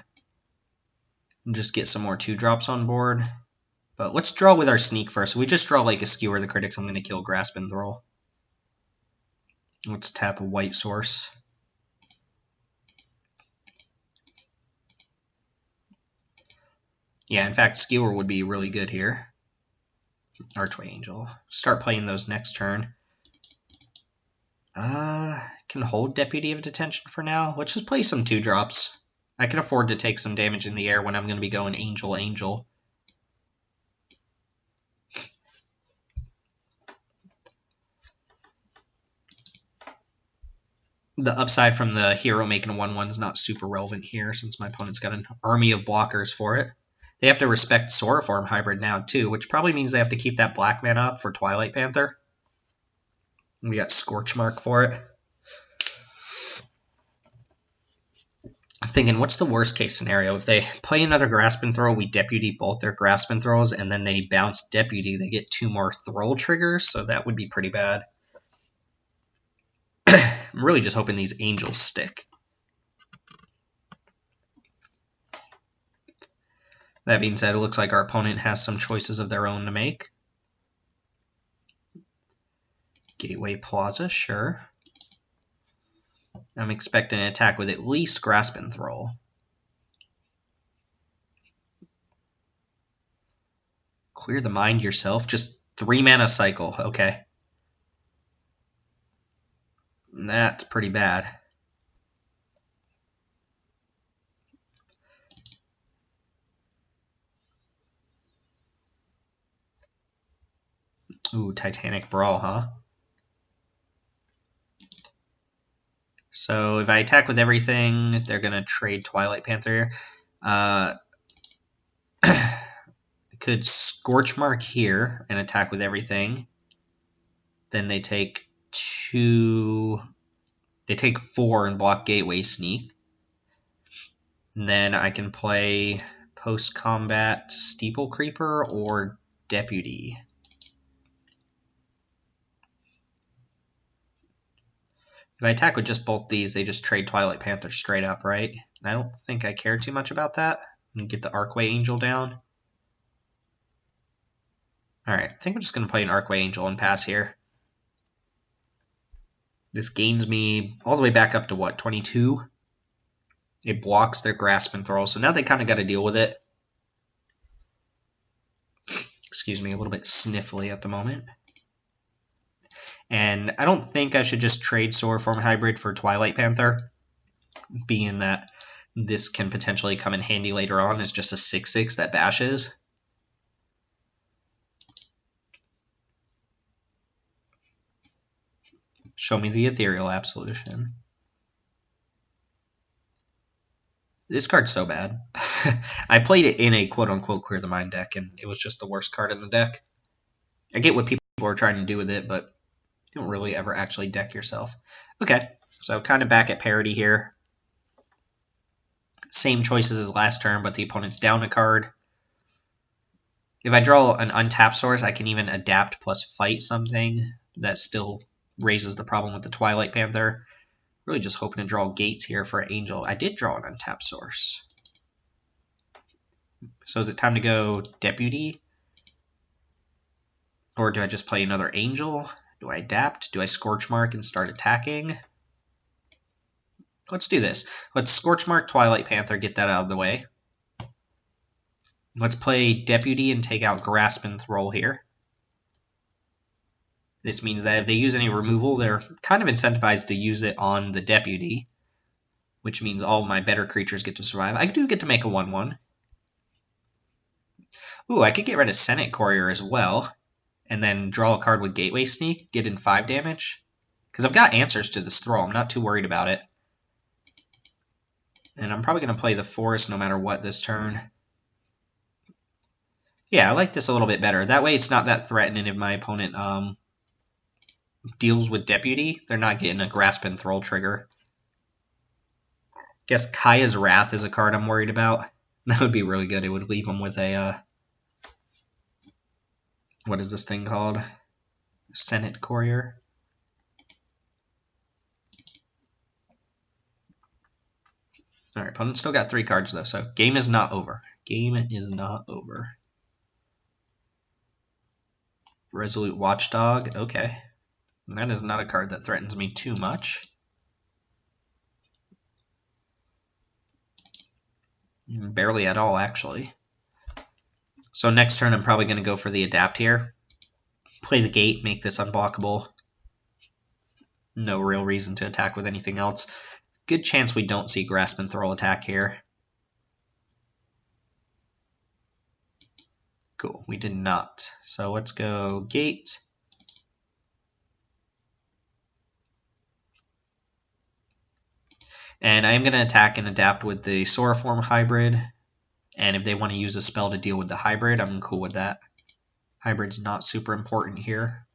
And just get some more 2-drops on board. But let's draw with our Sneak first. If we just draw like a Skewer the Critics, I'm going to kill Grasping Thrall. Let's tap a white source. Yeah, in fact, Skewer would be really good here. Archway Angel. Start playing those next turn. Can hold Deputy of Detention for now. Let's just play some 2-drops. I can afford to take some damage in the air when I'm going to be going Angel, Angel. The upside from the hero making a 1/1 is not super relevant here since my opponent's got an army of blockers for it. They have to respect Soroform Hybrid now too, which probably means they have to keep that black mana up for Twilight Panther. We got Scorchmark for it. I'm thinking, what's the worst case scenario? If they play another Grasp and Throw, we Deputy both their Grasp and Throws, and then they bounce Deputy, they get 2 more Throll triggers, so that would be pretty bad. I'm really just hoping these Angels stick. That being said, it looks like our opponent has some choices of their own to make. Gateway Plaza, sure. I'm expecting an attack with at least Grasp and Throw. Clear the mind yourself. Just 3 mana cycle. Okay. That's pretty bad. Ooh, Titanic Brawl, huh? So if I attack with everything, they're going to trade Twilight Panther. I could Scorchmark here and attack with everything. Then they take 2... They take 4 and block Gateway Sneak. And then I can play post-combat Steeple Creeper or Deputy. If I attack with just both these, they just trade Twilight Panther straight up, right? I don't think I care too much about that. And get the Arcway Angel down. Alright, I think I'm just going to play an Arcway Angel and pass here. This gains me all the way back up to, what, 22? It blocks their Grasp and Throw, so now they kind of got to deal with it. Excuse me, a little bit sniffly at the moment. And I don't think I should just trade Soroform Hybrid for Twilight Panther, being that this can potentially come in handy later on as just a 6/6 that bashes. Show me the Ethereal Absolution. This card's so bad. I played it in a quote-unquote Clear the Mind deck, and it was just the worst card in the deck. I get what people are trying to do with it, but you don't really ever actually deck yourself. Okay, so kind of back at parity here. Same choices as last turn, but the opponent's down a card. If I draw an untapped source, I can even adapt plus fight something that still raises the problem with the Twilight Panther. Really just hoping to draw gates here for Angel. I did draw an untapped source. So is it time to go Deputy? Or do I just play another Angel? Do I adapt? Do I Scorchmark and start attacking? Let's do this. Let's Scorchmark Twilight Panther, get that out of the way. Let's play Deputy and take out Grasp and Throw here. This means that if they use any removal, they're kind of incentivized to use it on the Deputy, which means all of my better creatures get to survive. I do get to make a 1/1. Ooh, I could get rid of Senate Courier as well, and then draw a card with Gateway Sneak, get in 5 damage. Because I've got answers to this throw, I'm not too worried about it. And I'm probably going to play the Forest no matter what this turn. Yeah, I like this a little bit better. That way it's not that threatening if my opponent deals with Deputy. They're not getting a Grasp and Throw trigger. Guess Kaya's Wrath is a card I'm worried about. That would be really good. It would leave them with a... what is this thing called? Senate Courier. Alright, opponent still got 3 cards though, so game is not over. Game is not over. Resolute Watchdog, okay. That is not a card that threatens me too much. Barely at all, actually. So next turn I'm probably going to go for the Adapt here. Play the Gate, make this unblockable. No real reason to attack with anything else. Good chance we don't see Grasp and Throw attack here. Cool, we did not. So let's go Gate. And I am going to attack and adapt with the Soroform hybrid. And if they want to use a spell to deal with the hybrid, I'm cool with that. Hybrid's not super important here.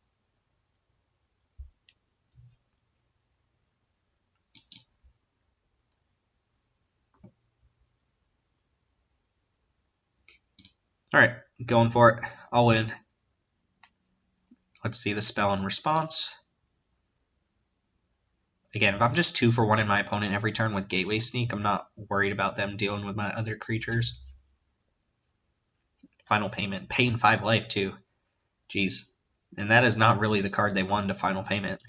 Alright, going for it. I'll win. Let's see the spell in response. Again, if I'm just 2 for 1 in my opponent every turn with Gateway Sneak, I'm not worried about them dealing with my other creatures. Final payment. Paying 5 life, too. Jeez. And that is not really the card they wanted to final payment.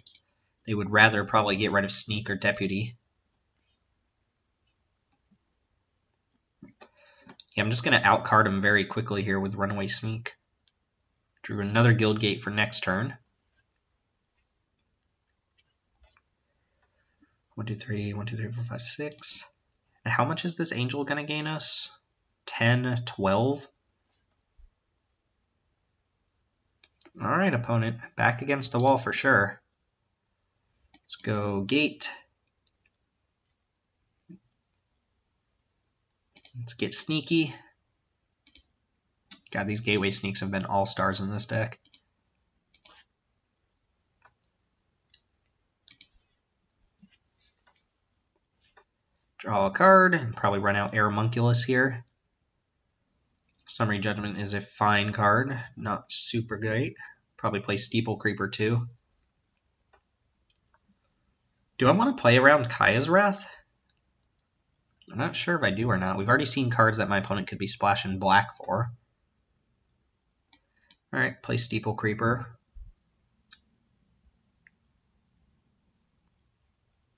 They would rather probably get rid of Sneak or Deputy. Yeah, I'm just going to outcard him very quickly here with Runaway Sneak. Drew another Guild Gate for next turn. 1, 2, 3, 1, 2, 3, 4, 5, 6. And how much is this Angel going to gain us? 10, 12? Alright, opponent. Back against the wall for sure. Let's go Gate. Let's get sneaky. God, these Gateway Sneaks have been all-stars in this deck. Draw a card, and probably run out Aeromunculus here. Summary Judgment is a fine card, not super great. Probably play Steeple Creeper too. Do I want to play around Kaya's Wrath? I'm not sure if I do or not. We've already seen cards that my opponent could be splashing black for. Alright, play Steeple Creeper.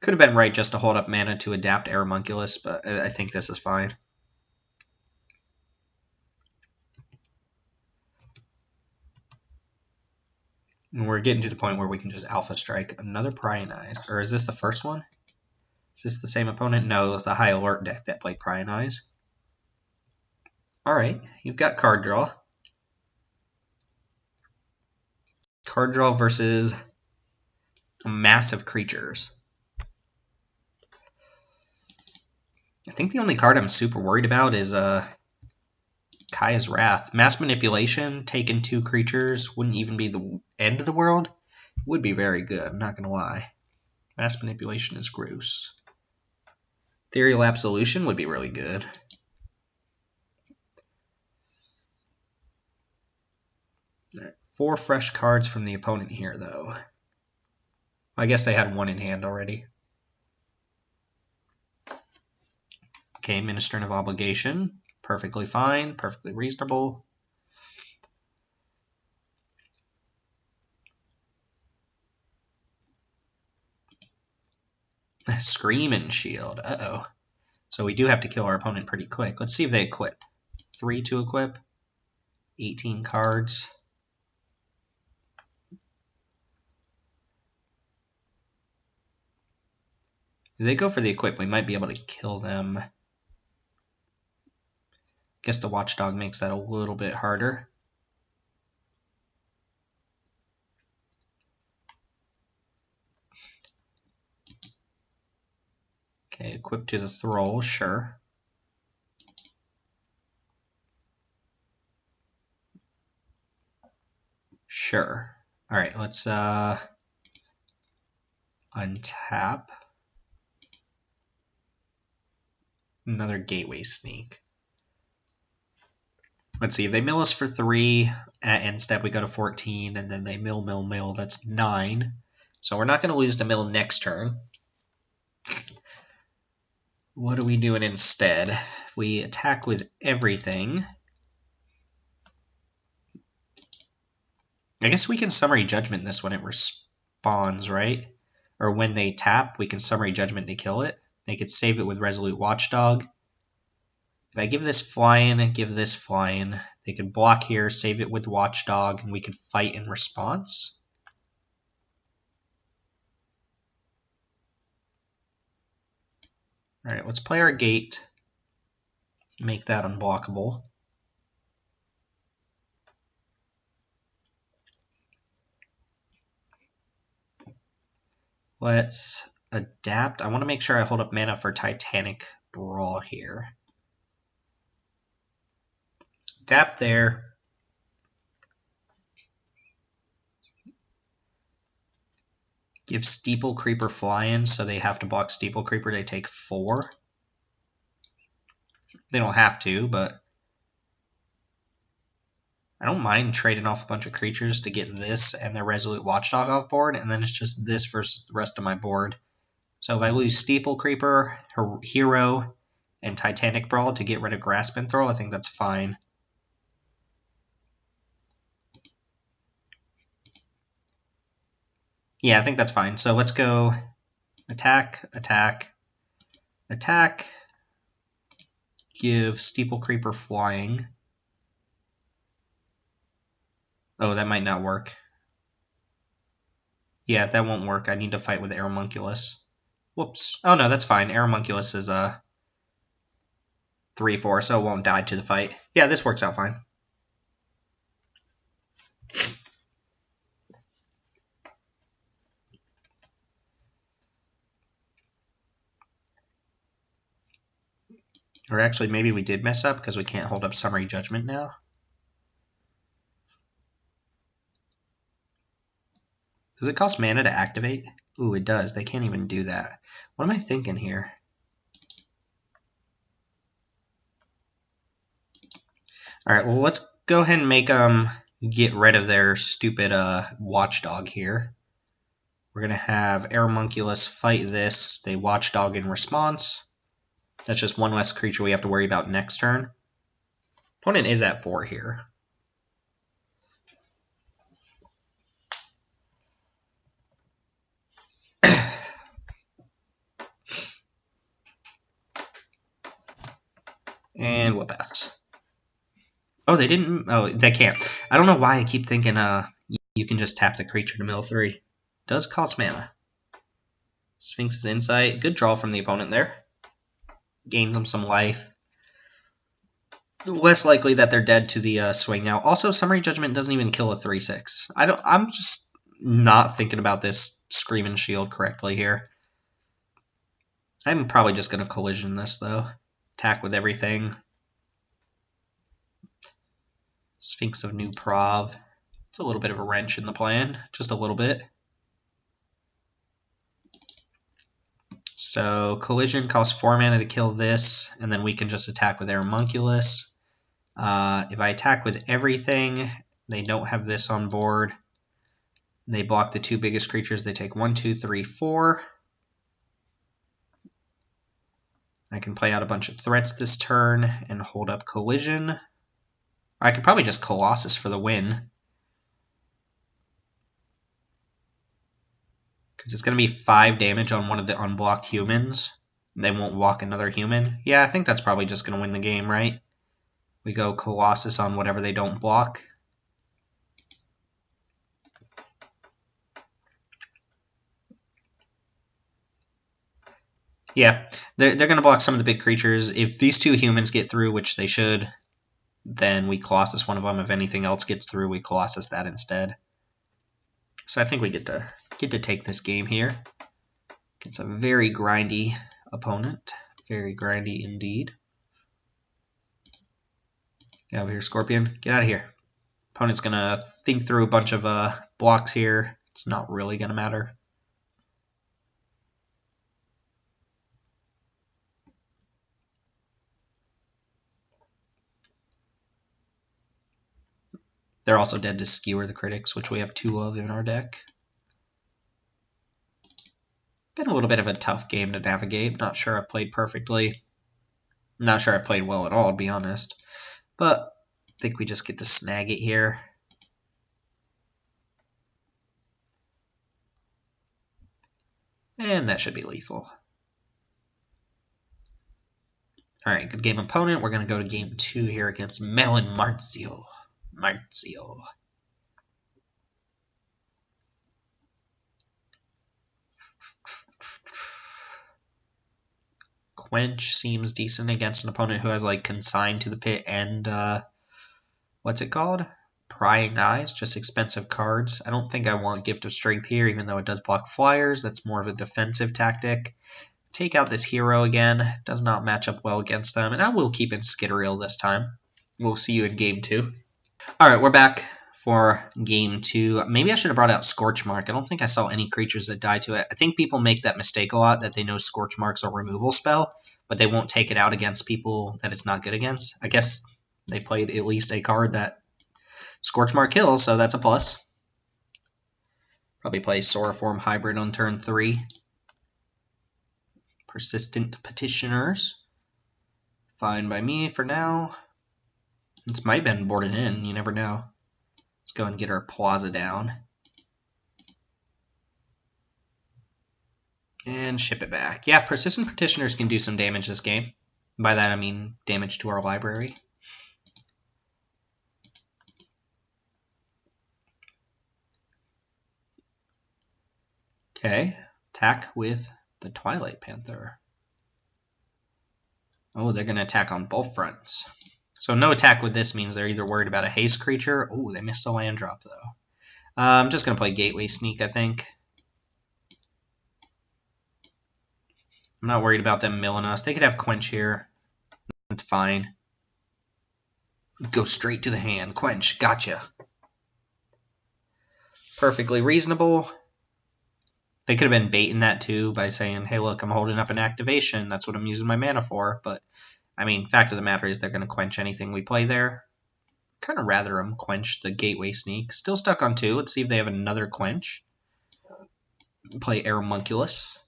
Could have been right just to hold up mana to adapt Aeromunculus, but I think this is fine. And we're getting to the point where we can just Alpha Strike another Pryonize. Or is this the first one? Is this the same opponent? No, it was the High Alert deck that played Pryonize. Alright, you've got card draw. Card draw versus massive creatures. I think the only card I'm super worried about is Kaya's Wrath. Mass Manipulation, taking 2 creatures, wouldn't even be the end of the world. Would be very good, I'm not going to lie. Mass Manipulation is gross. Ethereal Absolution would be really good. Right, 4 fresh cards from the opponent here, though. I guess they had 1 in hand already. Okay, Minister of Obligation. Perfectly fine, perfectly reasonable. Screaming Shield. Uh-oh. So we do have to kill our opponent pretty quick. Let's see if they equip. 3 to equip. 18 cards. If they go for the equip, we might be able to kill them. Guess the Watchdog makes that a little bit harder. Okay, equip to the Thrall, sure. Sure. Alright, let's untap. Another Gateway Sneak. Let's see, if they mill us for 3, instead we go to 14, and then they mill, that's 9. So we're not going to lose the mill next turn. What are we doing instead? If we attack with everything, I guess we can Summary Judgment this when it respawns, right? Or when they tap, we can Summary Judgment to kill it. They could save it with Resolute Watchdog. If I give this flying, they could block here, save it with Watchdog, and we could fight in response. Alright, let's play our gate. Make that unblockable. Let's adapt. I want to make sure I hold up mana for Titanic Brawl here. Adapt there. Give Steeple Creeper fly-in, so they have to block Steeple Creeper. They take 4. They don't have to, but I don't mind trading off a bunch of creatures to get this and their Resolute Watchdog off board, and then it's just this versus the rest of my board. So if I lose Steeple Creeper, Hero, and Titanic Brawl to get rid of Grasp and Throw, I think that's fine. Yeah, I think that's fine. So let's go attack, attack, attack. Give Steeple Creeper flying. Oh, that might not work. Yeah, that won't work. I need to fight with Aeromunculus. Whoops. Oh no, that's fine. Aeromunculus is a 3/4, so it won't die to the fight. Yeah, this works out fine. Or actually, maybe we did mess up because we can't hold up Summary Judgment now. Does it cost mana to activate? Ooh, it does. They can't even do that. What am I thinking here? Alright, well, let's go ahead and make them get rid of their stupid Watchdog here. We're going to have Aeromunculus fight this. They Watchdog in response. That's just one less creature we have to worry about next turn. Opponent is at 4 here. And what bats? Oh, they didn't. Oh, they can't. I don't know why I keep thinking you can just tap the creature to mill 3. Does cost mana. Sphinx's Insight. Good draw from the opponent there. Gains them some life. Less likely that they're dead to the swing now. Also, Summary Judgment doesn't even kill a 3/6. I'm just not thinking about this Screaming Shield correctly here. I'm probably just gonna collision this though. Attack with everything. Sphinx of New Prov. It's a little bit of a wrench in the plan, just a little bit. So collision costs 4 mana to kill this, and then we can just attack with Aeromunculus. If I attack with everything, they don't have this on board. They block the 2 biggest creatures. They take 1, 2, 3, 4. I can play out a bunch of threats this turn and hold up collision. I could probably just Colossus for the win. Because it's going to be 5 damage on one of the unblocked humans. They won't walk another human. Yeah, I think that's probably just going to win the game, right? We go Colossus on whatever they don't block. Yeah, they're going to block some of the big creatures. If these 2 humans get through, which they should, then we Colossus one of them. If anything else gets through, we Colossus that instead. So I think we get to take this game here. It's a very grindy opponent. Very grindy indeed. Get over here, Scorpion. Get out of here. Opponent's going to think through a bunch of blocks here. It's not really going to matter. They're also dead to Skewer the Critics, which we have 2 of in our deck. Been a little bit of a tough game to navigate. Not sure I've played perfectly. Not sure I've played well at all, to be honest. But I think we just get to snag it here. And that should be lethal. Alright, good game opponent. We're going to go to game 2 here against Melon Marzio. Quench seems decent against an opponent who has like Consigned to the Pit and what's it called? Prying Eyes, just expensive cards. I don't think I want Gift of Strength here, even though it does block flyers. That's more of a defensive tactic. Take out this hero again. Does not match up well against them. And I will keep in Skittereel this time. We'll see you in game 2. Alright, we're back for game 2. Maybe I should have brought out Scorchmark. I don't think I saw any creatures that die to it. I think people make that mistake a lot, that they know Scorchmark's a removal spell, but they won't take it out against people that it's not good against. I guess they played at least a card that Scorchmark kills, so that's a plus. Probably play Sauriform Hybrid on turn 3. Persistent Petitioners. Fine by me for now. This might have been boarded in, you never know. Let's go and get our Plaza down. And ship it back. Yeah, Persistent Petitioners can do some damage this game. By that I mean damage to our library. Okay, attack with the Twilight Panther. Oh, they're going to attack on both fronts. So no attack with this means they're either worried about a haste creature. Oh, they missed a land drop, though. I'm just going to play Gateway Sneak, I think. I'm not worried about them milling us. They could have Quench here. That's fine. Go straight to the hand. Quench, gotcha. Perfectly reasonable. They could have been baiting that too by saying, hey, look, I'm holding up an activation. That's what I'm using my mana for. But, I mean, fact of the matter is they're going to quench anything we play there. Kind of rather them quench the Gateway Sneak. Still stuck on 2. Let's see if they have another quench. Play Aeromunculus.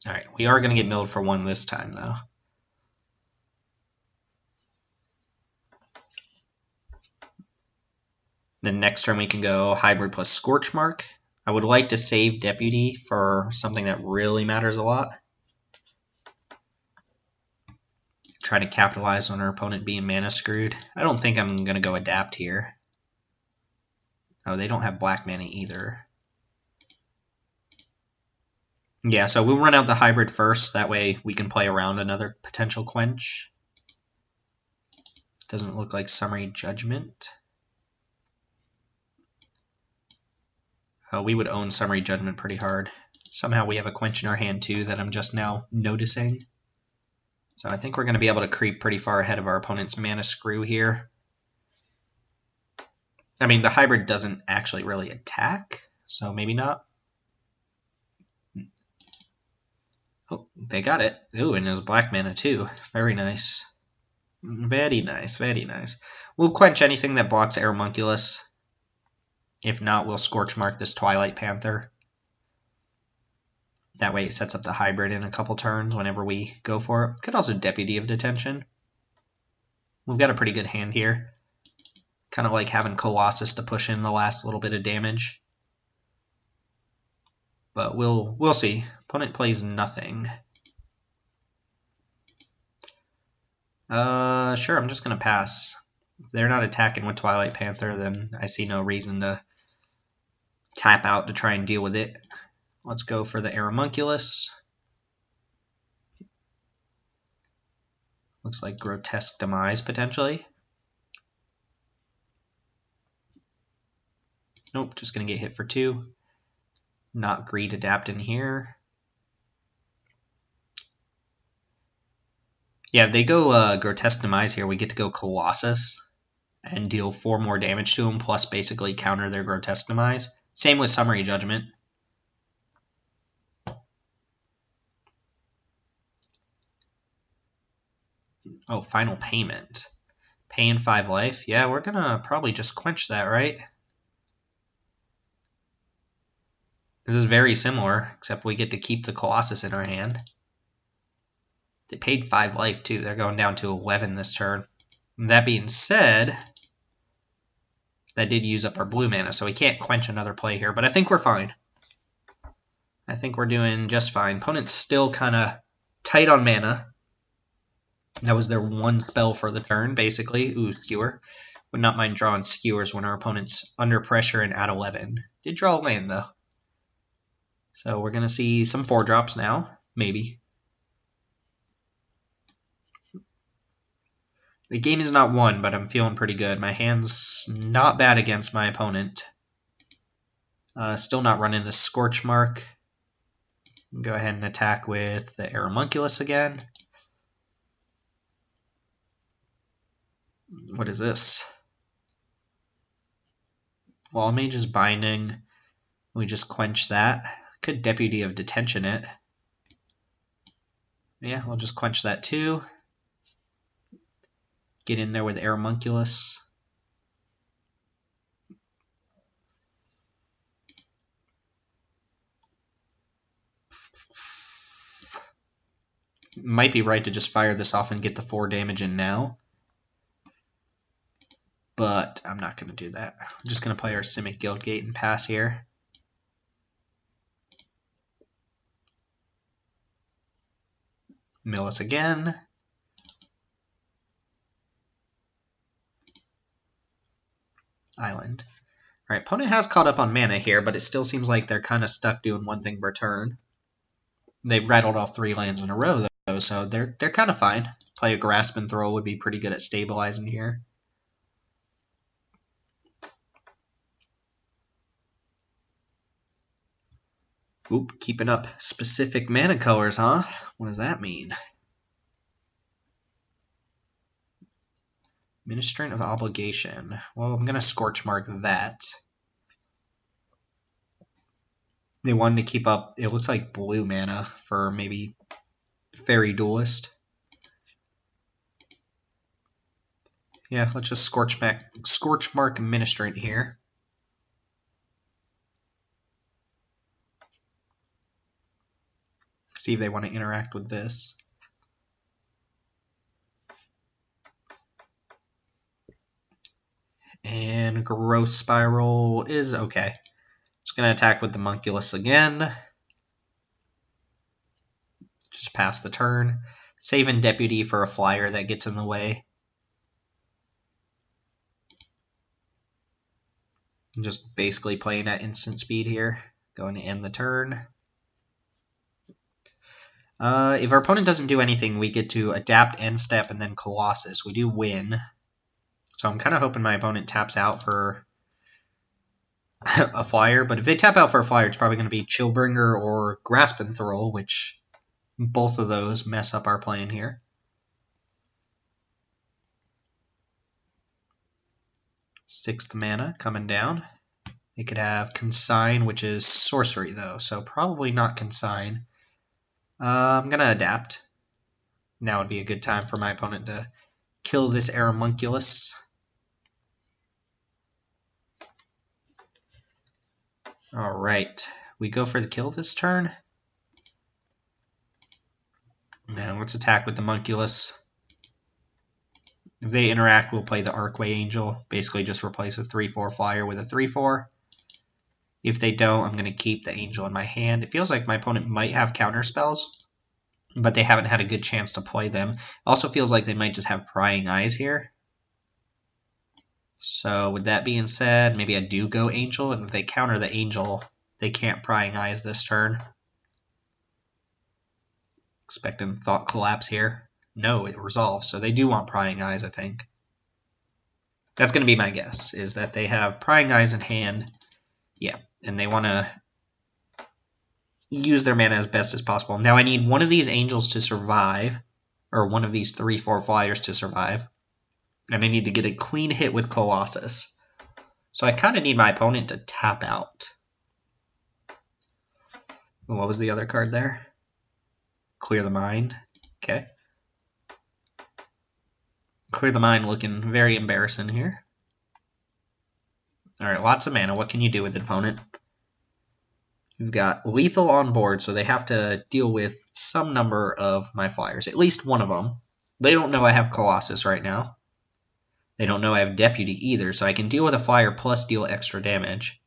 Alright, we are going to get milled for 1 this time, though. Then next turn we can go Hybrid plus Scorchmark. I would like to save Deputy for something that really matters a lot. Try to capitalize on our opponent being mana screwed. I don't think I'm going to go Adapt here. Oh, they don't have black mana either. Yeah, so we'll run out the Hybrid first. That way we can play around another potential quench. Doesn't look like Summary Judgment. We would own Summary Judgment pretty hard. Somehow we have a quench in our hand too that I'm just now noticing. So I think we're going to be able to creep pretty far ahead of our opponent's mana screw here. I mean, the Hybrid doesn't actually really attack, so maybe not. Oh, they got it. Ooh, and it was black mana too. Very nice. Very nice, very nice. We'll quench anything that blocks Aeromunculus. If not, we'll Scorchmark this Twilight Panther. That way it sets up the Hybrid in a couple turns whenever we go for it. Could also Deputy of Detention. We've got a pretty good hand here. Kind of like having Colossus to push in the last little bit of damage. But we'll see. Opponent plays nothing. Sure, I'm just going to pass. If they're not attacking with Twilight Panther, then I see no reason to tap out to try and deal with it. Let's go for the Aeromunculus. Looks like Grotesque Demise, potentially. Nope, just going to get hit for 2. Not Greed Adapt in here. Yeah, if they go Grotesque Demise here, we get to go Colossus and deal 4 more damage to them, plus basically counter their Grotesque Demise. Same with Summary Judgment. Oh, Final Payment. Paying 5 life. Yeah, we're going to probably just quench that, right? This is very similar, except we get to keep the Colossus in our hand. They paid 5 life, too. They're going down to 11 this turn. And that being said, that did use up our blue mana, so we can't quench another play here. But I think we're fine. I think we're doing just fine. Opponent's still kind of tight on mana. That was their 1 spell for the turn, basically. Ooh, Skewer. Would not mind drawing Skewers when our opponent's under pressure and at 11. Did draw a land, though. So we're going to see some 4-drops now. Maybe. The game is not won, but I'm feeling pretty good. My hand's not bad against my opponent. Still not running the Scorch Mark. Go ahead and attack with the Aeromunculus again. What is this? Wall Mage is binding. We just quench that. Could Deputy of Detention it. Yeah, we'll just quench that too. Get in there with Aeromunculus. Might be right to just fire this off and get the 4 damage in now. But I'm not going to do that. I'm just going to play our Simic Guildgate and pass here. Mill us again. Island. Alright, opponent has caught up on mana here, but it still seems like they're kind of stuck doing one thing per turn. They've rattled off 3 lands in a row, though, so they're kind of fine. Play a Grasp and Throw would be pretty good at stabilizing here. Oop, keeping up specific mana colors, huh? What does that mean? Ministrant of Obligation. Well, I'm going to Scorch Mark that. They wanted to keep up, it looks like blue mana for maybe Fairy Duelist. Yeah, let's just Scorch Mark Ministrant here. See if they want to interact with this. And Growth Spiral is okay. Just going to attack with the Munculus again. Just pass the turn. Saving Deputy for a flyer that gets in the way. I'm just basically playing at instant speed here. Going to end the turn. If our opponent doesn't do anything, we get to adapt, end step, and then Colossus. We do win. So I'm kind of hoping my opponent taps out for a flyer. But if they tap out for a flyer, it's probably going to be Chillbringer or Grasp and Throw, which both of those mess up our plan here. Sixth mana coming down. They could have Consign, which is sorcery, though, so probably not Consign. I'm going to adapt. Now would be a good time for my opponent to kill this Aeromunculus. Alright, we go for the kill this turn. Now let's attack with the Munculus. If they interact, we'll play the Archway Angel. Basically just replace a 3-4 flyer with a 3-4. If they don't, I'm going to keep the Angel in my hand. It feels like my opponent might have counter spells, but they haven't had a good chance to play them. It also feels like they might just have Prying Eyes here. So with that being said, maybe I do go Angel, and if they counter the Angel, they can't Prying Eyes this turn. Expecting Thought Collapse here. No, it resolves, so they do want Prying Eyes, I think. That's going to be my guess, is that they have Prying Eyes in hand. Yeah, and they want to use their mana as best as possible. Now I need one of these Angels to survive, or one of these 3-4 flyers to survive. And I need to get a clean hit with Colossus. So I kind of need my opponent to tap out. What was the other card there? Clear the Mind. Okay. Clear the Mind looking very embarrassing here. Alright, lots of mana. What can you do with the opponent? You've got lethal on board, so they have to deal with some number of my flyers. At least one of them. They don't know I have Colossus right now. They don't know I have Deputy either, so I can deal with a flyer plus deal extra damage.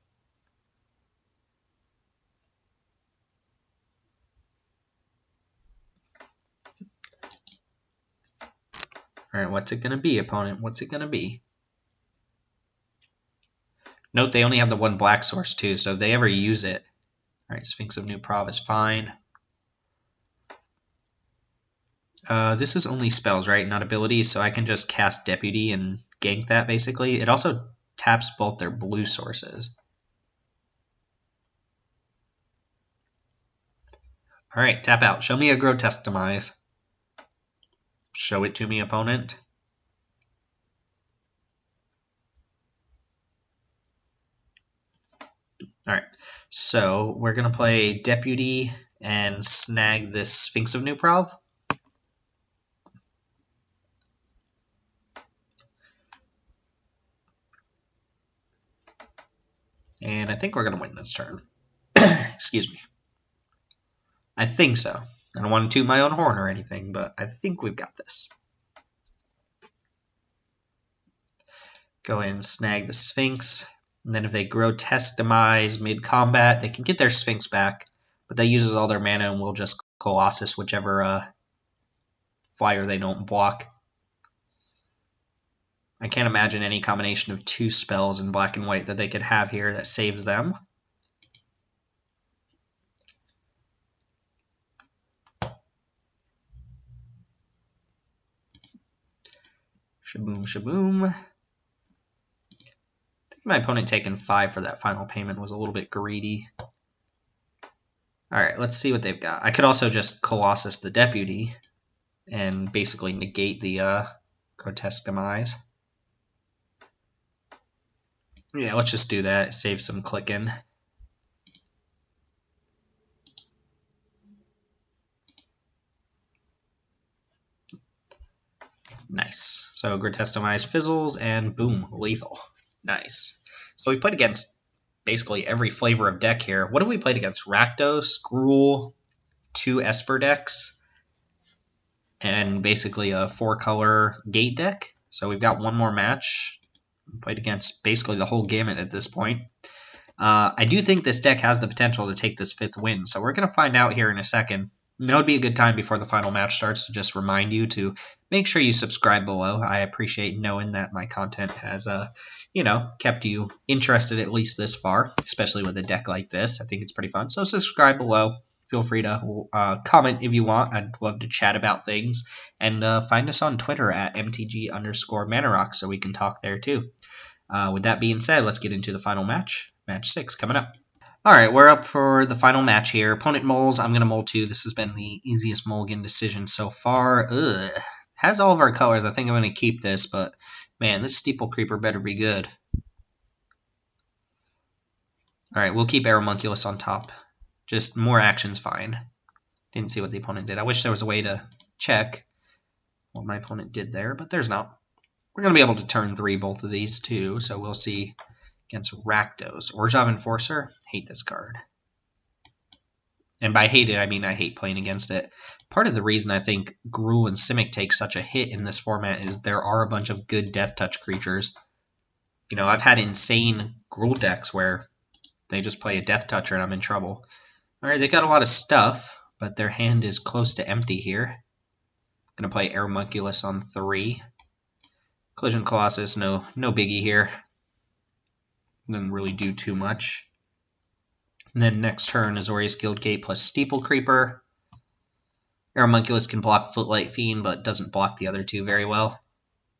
Alright, what's it going to be, opponent? What's it going to be? Note they only have the one black source, too, so if they ever use it... Alright, Sphinx of New Prov is fine. This is only spells, right? Not abilities, so I can just cast Deputy and gank that, basically. It also taps both their blue sources. Alright, tap out. Show me a Grotesque Demise. Show it to me, opponent. Alright, so we're going to play Deputy and snag this Sphinx of New Prov. And I think we're going to win this turn. Excuse me. I think so. I don't want to toot my own horn or anything, but I think we've got this. Go ahead and snag the Sphinx. And then if they Grotesque Demise mid-combat, they can get their Sphinx back. But that uses all their mana and we'll just Colossus whichever flyer they don't block. I can't imagine any combination of two spells in black and white that they could have here that saves them. Shaboom, shaboom. I think my opponent taking 5 for that final payment was a little bit greedy. Alright, let's see what they've got. I could also just Colossus the Deputy and basically negate the Grotesque Demise. Yeah, let's just do that. Save some clicking. Nice. So Grotesque Demise fizzles, and boom, lethal. Nice. So we played against basically every flavor of deck here. What have we played against? Rakdos, Gruul, 2 Esper decks, and basically a 4-color gate deck. So we've got one more match. We played against basically the whole gamut at this point. I do think this deck has the potential to take this 5th win, so we're going to find out here in a second. That would be a good time before the final match starts to just remind you to make sure you subscribe below. I appreciate knowing that my content has, kept you interested at least this far, especially with a deck like this. I think it's pretty fun. So subscribe below. Feel free to comment if you want. I'd love to chat about things. And find us on Twitter at MTG_Manarock so we can talk there too. With that being said, let's get into the final match. Match 6 coming up. Alright, we're up for the final match here. Opponent mulls, I'm going to mull too. This has been the easiest mulligan decision so far. Ugh. Has all of our colors. I think I'm going to keep this, but man, this Steeple Creeper better be good. Alright, we'll keep Aeromunculus on top. Just more action's fine. Didn't see what the opponent did. I wish there was a way to check what my opponent did there, but there's not. We're going to be able to turn 3 both of these too, so we'll see. Against Rakdos. Orzhov Enforcer. Hate this card. And by hate it, I mean I hate playing against it. Part of the reason I think Gruul and Simic take such a hit in this format is there are a bunch of good Death Touch creatures. You know, I've had insane Gruul decks where they just play a Death Toucher and I'm in trouble. Alright, they got a lot of stuff, but their hand is close to empty here. I'm going to play Aeromunculus on 3. Collision Colossus, no biggie here. Doesn't really do too much. And then next turn, Azorius Guildgate plus Steeple Creeper. Aeromunculus can block Footlight Fiend, but doesn't block the other 2 very well.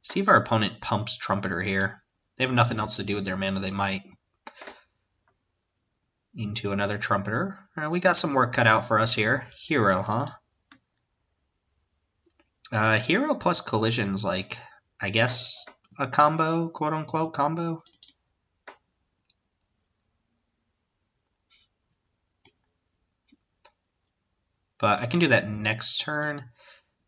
See if our opponent pumps Trumpeter here. They have nothing else to do with their mana, they might. Into another Trumpeter. We got some work cut out for us here. Hero, huh? Hero plus Collision's like, I guess, a combo, quote-unquote combo. But I can do that next turn.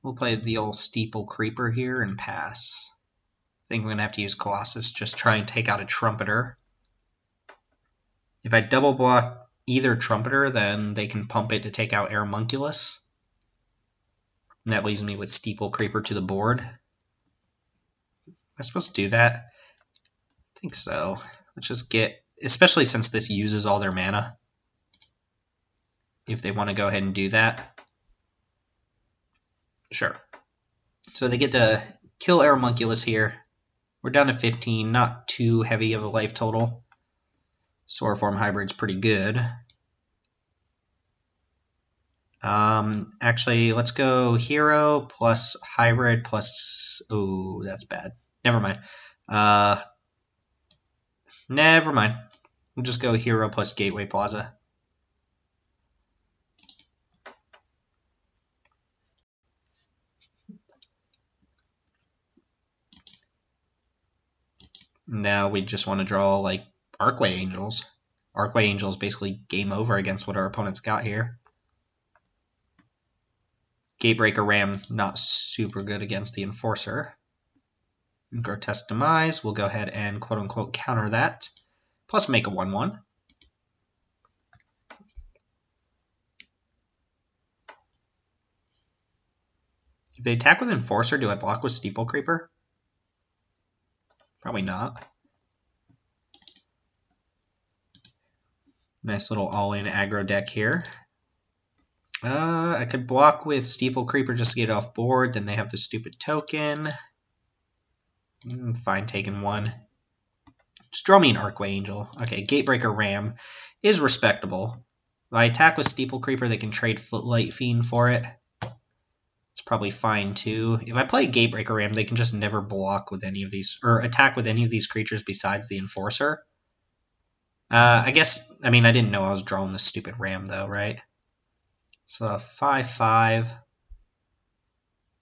We'll play the old Steeple Creeper here and pass. I think I'm going to have to use Colossus, just try and take out a Trumpeter. If I double block either Trumpeter, then they can pump it to take out Aeromunculus. And that leaves me with Steeple Creeper to the board. Am I supposed to do that? I think so. Let's just get, especially since this uses all their mana. If they want to go ahead and do that. Sure. So they get to kill Aeromunculus here. We're down to 15, not too heavy of a life total. Sauroform Hybrid's pretty good. Actually, let's go hero plus hybrid plus. Oh, that's bad. Never mind. Never mind. We'll just go hero plus gateway plaza. Now we just want to draw like Arcway Angels. Arcway Angels basically game over against what our opponent's got here. Gatebreaker Ram not super good against the Enforcer. Grotesque Demise, we'll go ahead and quote-unquote counter that. Plus make a 1/1. If they attack with Enforcer, do I block with Steeple Creeper? Probably not. Nice little all-in aggro deck here. I could block with Steeple Creeper just to get it off board. Then they have the stupid token. Fine, taking one. Just draw me an Arcway Angel. Okay, Gatebreaker Ram is respectable. If I attack with Steeple Creeper, they can trade Footlight Fiend for it. It's probably fine too. If I play Gatebreaker Ram, they can just never block with any of these, or attack with any of these creatures besides the Enforcer. I guess, I mean, I didn't know I was drawing this stupid Ram though, right? So 5/5,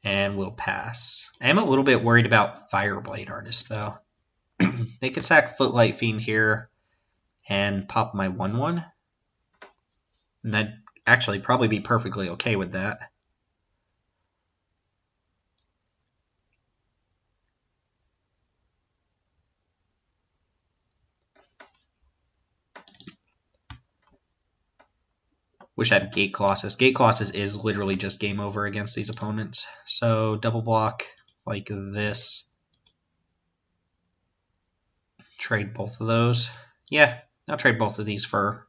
and we'll pass. I am a little bit worried about Fireblade Artist though. They could sack Footlight Fiend here and pop my 1/1. And I'd actually probably be perfectly okay with that. Wish I had Gate Colossus. Gate Colossus is literally just game over against these opponents. So double block like this. Trade both of those. Yeah, I'll trade both of these for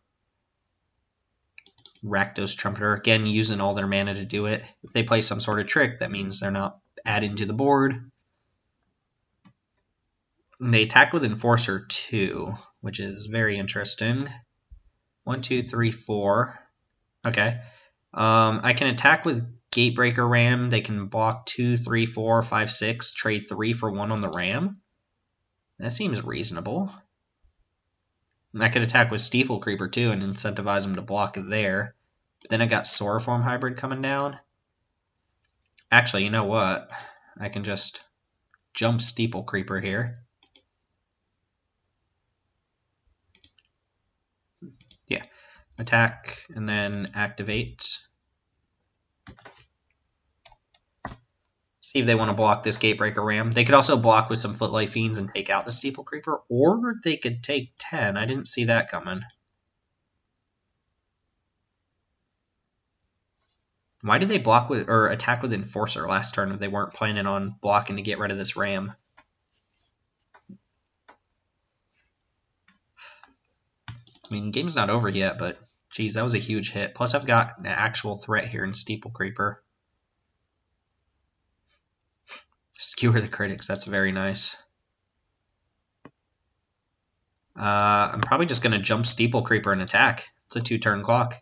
Rakdos Trumpeter. Again, using all their mana to do it. If they play some sort of trick, that means they're not adding to the board. And they attack with Enforcer too, which is very interesting. 1, 2, 3, 4. Okay. I can attack with Gatebreaker Ram. They can block 2, 3, 4, 5, 6. Trade 3 for 1 on the Ram. That seems reasonable. And I could attack with Steeple Creeper too and incentivize them to block there. But then I got Soraform Hybrid coming down. Actually, you know what? I can just jump Steeple Creeper here. Yeah. Attack and then activate. See if they want to block this Gatebreaker Ram. They could also block with some Footlight Fiends and take out the Steeple Creeper, or they could take 10. I didn't see that coming. Why did they block with or attack with Enforcer last turn if they weren't planning on blocking to get rid of this Ram? I mean, game's not over yet, but geez, that was a huge hit. Plus, I've got an actual threat here in Steeple Creeper. Skewer the critics, that's very nice. I'm probably just going to jump Steeple Creeper and attack. It's a 2-turn clock.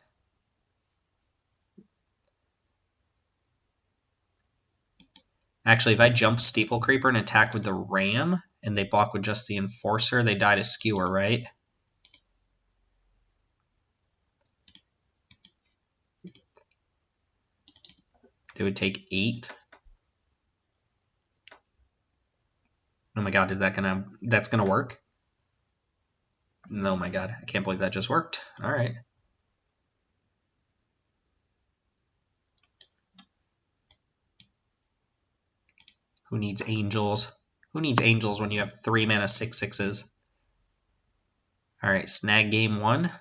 Actually, if I jump Steeple Creeper and attack with the Ram, and they block with just the Enforcer, they die to Skewer, right? They would take 8. Oh my god, that's gonna work? Oh my god, I can't believe that just worked. Alright. Who needs angels? Who needs angels when you have 3 mana 6/6s? Alright, snag game 1.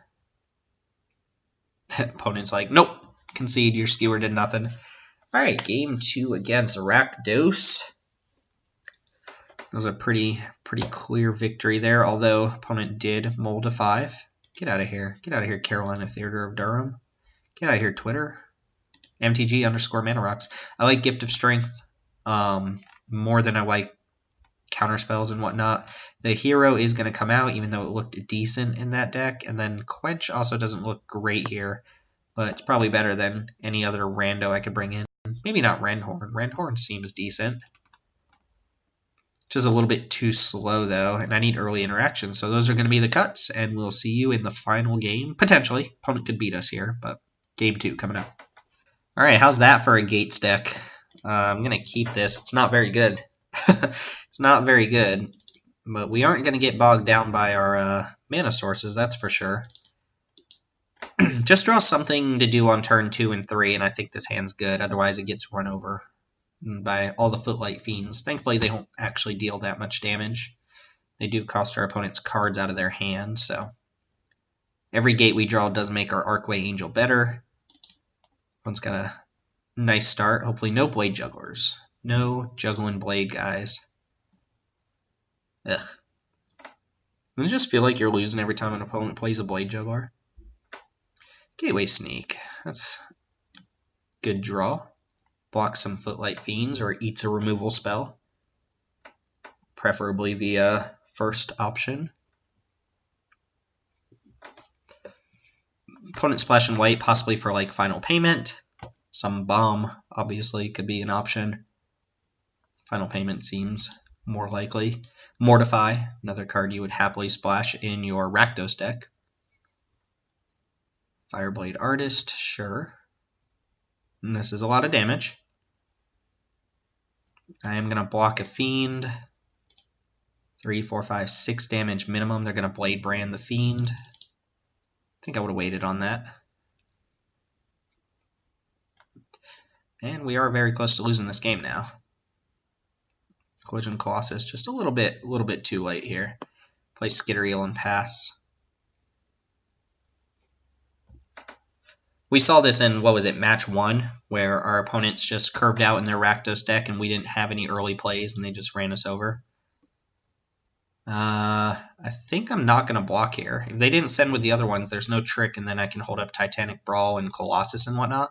Opponent's like, nope, concede, your Skewer did nothing. Alright, game 2 against Rakdos. That was a pretty clear victory there, although opponent did mold a 5. Get out of here. Get out of here, Carolina Theater of Durham. Get out of here, Twitter. MTG_Mana Rocks. I like Gift of Strength more than I like counterspells and whatnot. The hero is going to come out, even though it looked decent in that deck. And then Quench also doesn't look great here. but it's probably better than any other rando I could bring in. Maybe not Rendhorn. Rendhorn seems decent. Just a little bit too slow, though, and I need early interaction. So those are going to be the cuts, and we'll see you in the final game. Potentially. Opponent could beat us here, but game 2 coming up. All right, how's that for a Gates deck? I'm going to keep this. It's not very good. It's not very good, but we aren't going to get bogged down by our mana sources, that's for sure. Just draw something to do on turn 2 and 3, and I think this hand's good. Otherwise, it gets run over by all the Footlight Fiends. Thankfully, they don't actually deal that much damage. They do cost our opponent's cards out of their hand, so every gate we draw does make our Archway Angel better. One's got a nice start. Hopefully no Blade Jugglers. No juggling Blade guys. Ugh. Doesn't it just feel like you're losing every time an opponent plays a Blade Juggler? Gateway Sneak. That's a good draw. Blocks some Footlight Fiends or eats a removal spell. Preferably the first option. Opponent splashing white, possibly for like final payment. Some bomb, obviously, could be an option. Final payment seems more likely. Mortify, another card you would happily splash in your Rakdos deck. Fireblade Artist, sure. And this is a lot of damage. I am going to block a Fiend. 3, 4, 5, 6 damage minimum. They're going to Blade Brand the Fiend. I think I would have waited on that. And we are very close to losing this game now. Collision Colossus, just a little bit too late here. Play Skittereel and pass. We saw this in, what was it, match 1, where our opponents just curved out in their Rakdos deck and we didn't have any early plays and they just ran us over. I think I'm not going to block here. If they didn't send with the other ones, there's no trick, and then I can hold up Titanic Brawl and Colossus and whatnot.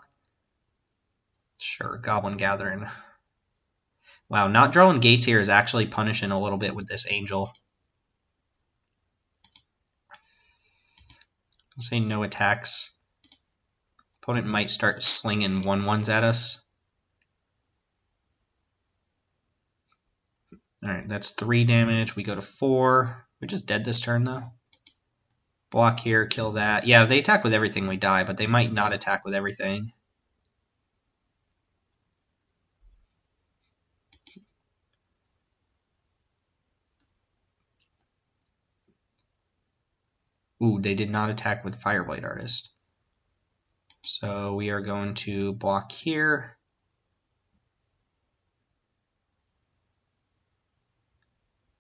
Sure, Goblin Gathering. Wow, not drawing gates here is actually punishing a little bit with this Angel. I'll say no attacks. Opponent might start slinging 1/1s at us. Alright, that's 3 damage. We go to 4. We're just dead this turn, though. Block here, kill that. Yeah, if they attack with everything, we die, but they might not attack with everything. Ooh, they did not attack with Fireblade Artist. So we are going to block here.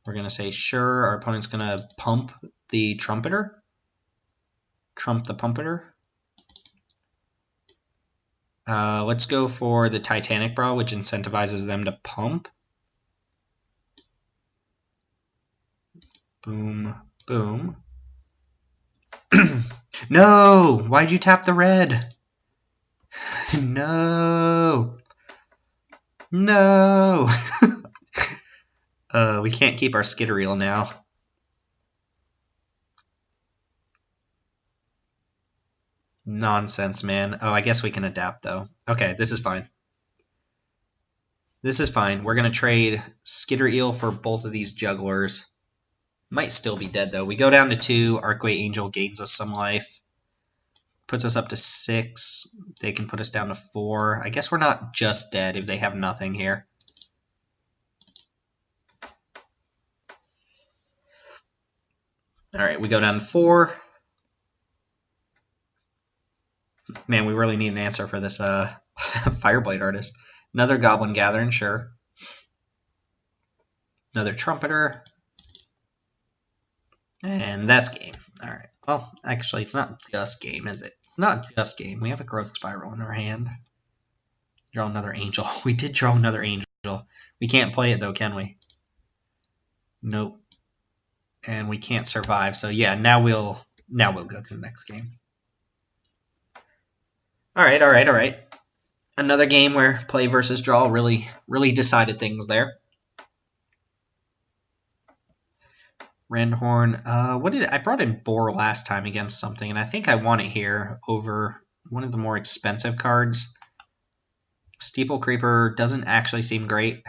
We're going to say sure. Our opponent's going to pump the Trumpeter. Trump the Pumpeter. Let's go for the Titanic Brawl, which incentivizes them to pump. Boom, boom. No! Why'd you tap the red? No! No! We can't keep our Skittereel now. Nonsense, man. Oh, I guess we can adapt, though. Okay, this is fine. This is fine. We're going to trade Skittereel for both of these Jugglers. Might still be dead, though. We go down to 2. Archway Angel gains us some life. Puts us up to 6. They can put us down to 4. I guess we're not just dead if they have nothing here. Alright, we go down to 4. Man, we really need an answer for this Fireblade Artist. Another Goblin Gathering, sure. Another Trumpeter. And that's game. Alright. Well, actually, it's not just game, is it? Not just game. We have a Growth Spiral in our hand. Draw another Angel. We did draw another Angel. We can't play it, though, can we? Nope. And we can't survive. So, yeah, now we'll go to the next game. Alright, alright, alright. Another game where play versus draw really decided things there. Rendhorn. I brought in Boar last time against something, and I think I won it here over one of the more expensive cards. Steeple Creeper doesn't actually seem great.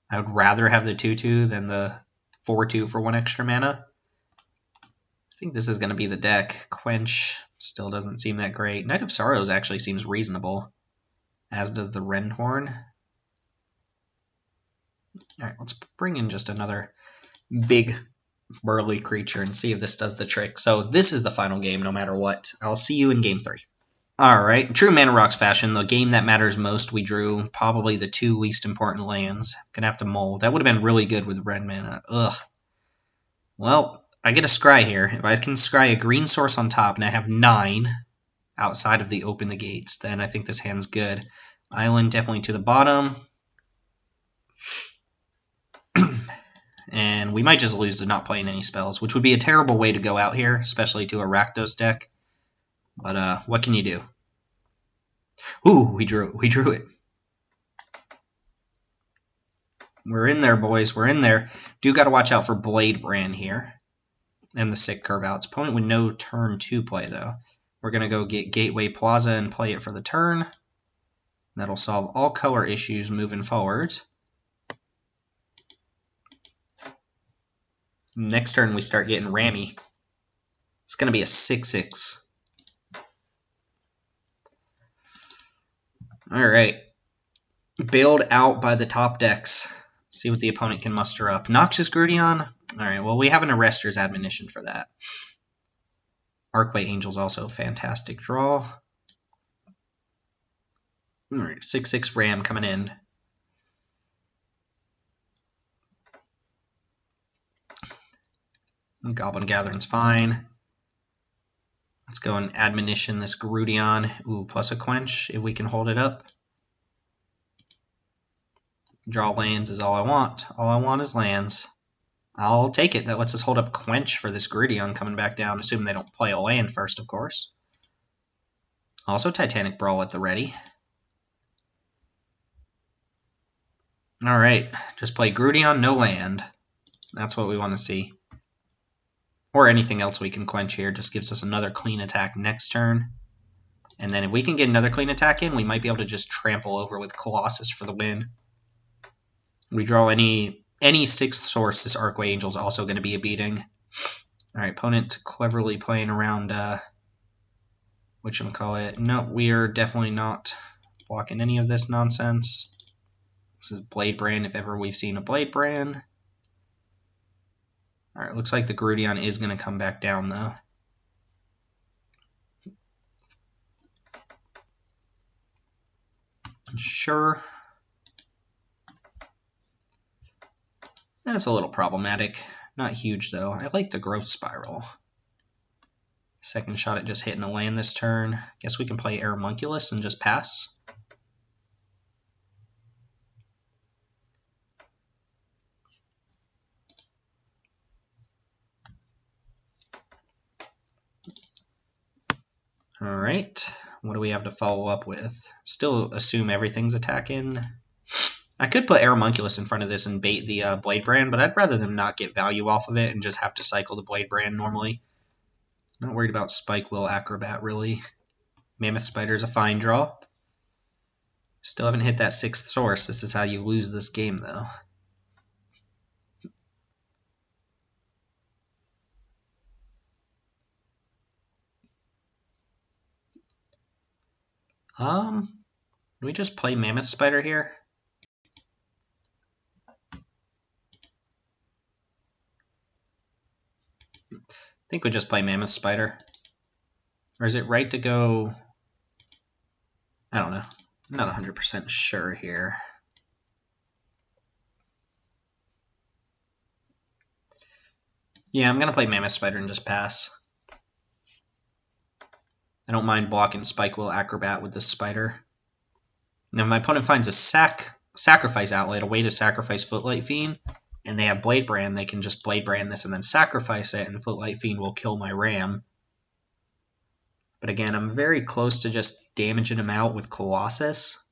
I would rather have the 2/2 than the 4/2 for 1 extra mana. I think this is going to be the deck. Quench still doesn't seem that great. Knight of Sorrows actually seems reasonable, as does the Rendhorn. Alright, let's bring in just another big burly creature and see if this does the trick. So this is the final game no matter what. I'll see you in game 3. Alright, true Mana Rocks fashion, the game that matters most, we drew probably the 2 least important lands. Gonna have to mull. That would have been really good with red mana. Ugh. Well, I get a scry here. If I can scry a green source on top and I have 9 outside of the open the gates, then I think this hand's good. Island definitely to the bottom. And we might just lose to not playing any spells, which would be a terrible way to go out here, especially to a Rakdos deck. But what can you do? Ooh, we drew it. We're in there, boys. We're in there. Do got to watch out for Blade Brand here. And the sick curve outs. Opponent with no turn 2 play, though. We're going to go get Gateway Plaza and play it for the turn. That'll solve all color issues moving forward. Next turn, we start getting rammy. It's going to be a 6/6. All right. Bailed out by the top decks. See what the opponent can muster up. Noxious Grudion. All right, well, we have an Arrester's Admonition for that. Arcway Angel's also a fantastic draw. All right, 6/6 Ram coming in. Goblin Gathering's fine. Let's go and Admonition this Grudion. Ooh, plus a Quench if we can hold it up. Draw lands is all I want. All I want is lands. I'll take it. That lets us hold up Quench for this Grudion coming back down, assuming they don't play a land first, of course. Also Titanic Brawl at the ready. Alright, just play Grudion, no land. That's what we want to see. Or anything else we can quench here. Just gives us another clean attack next turn. And then if we can get another clean attack in, we might be able to just trample over with Colossus for the win. We draw any 6th source, this Arcway Angel is also going to be a beating. Alright, opponent cleverly playing around, whatchamacallit. No, we are definitely not blocking any of this nonsense. This is Blade Brand, if ever we've seen a Blade Brand. Alright, looks like the Grudion is going to come back down, though. Sure. That's a little problematic. Not huge, though. I like the Growth Spiral. Second shot at just hitting a land this turn. Guess we can play Aeromunculus and just pass. Alright, what do we have to follow up with? Still assume everything's attacking. I could put Aeromunculus in front of this and bait the Blade Brand, but I'd rather them not get value off of it and just have to cycle the Blade Brand normally. Not worried about Spikewill Acrobat, really. Mammoth Spider's a fine draw. Still haven't hit that 6th source. This is how you lose this game, though. Can we just play Mammoth Spider here? I think we just play Mammoth Spider. Or is it right to go... I don't know. I'm not 100% sure here. Yeah, I'm going to play Mammoth Spider and just pass. I don't mind blocking Spikewill Acrobat with this Spider. Now, if my opponent finds a sacrifice outlet, a way to sacrifice Footlight Fiend, and they have Blade Brand, they can just Blade Brand this and then sacrifice it, and Footlight Fiend will kill my Ram. But again, I'm very close to just damaging him out with Colossus.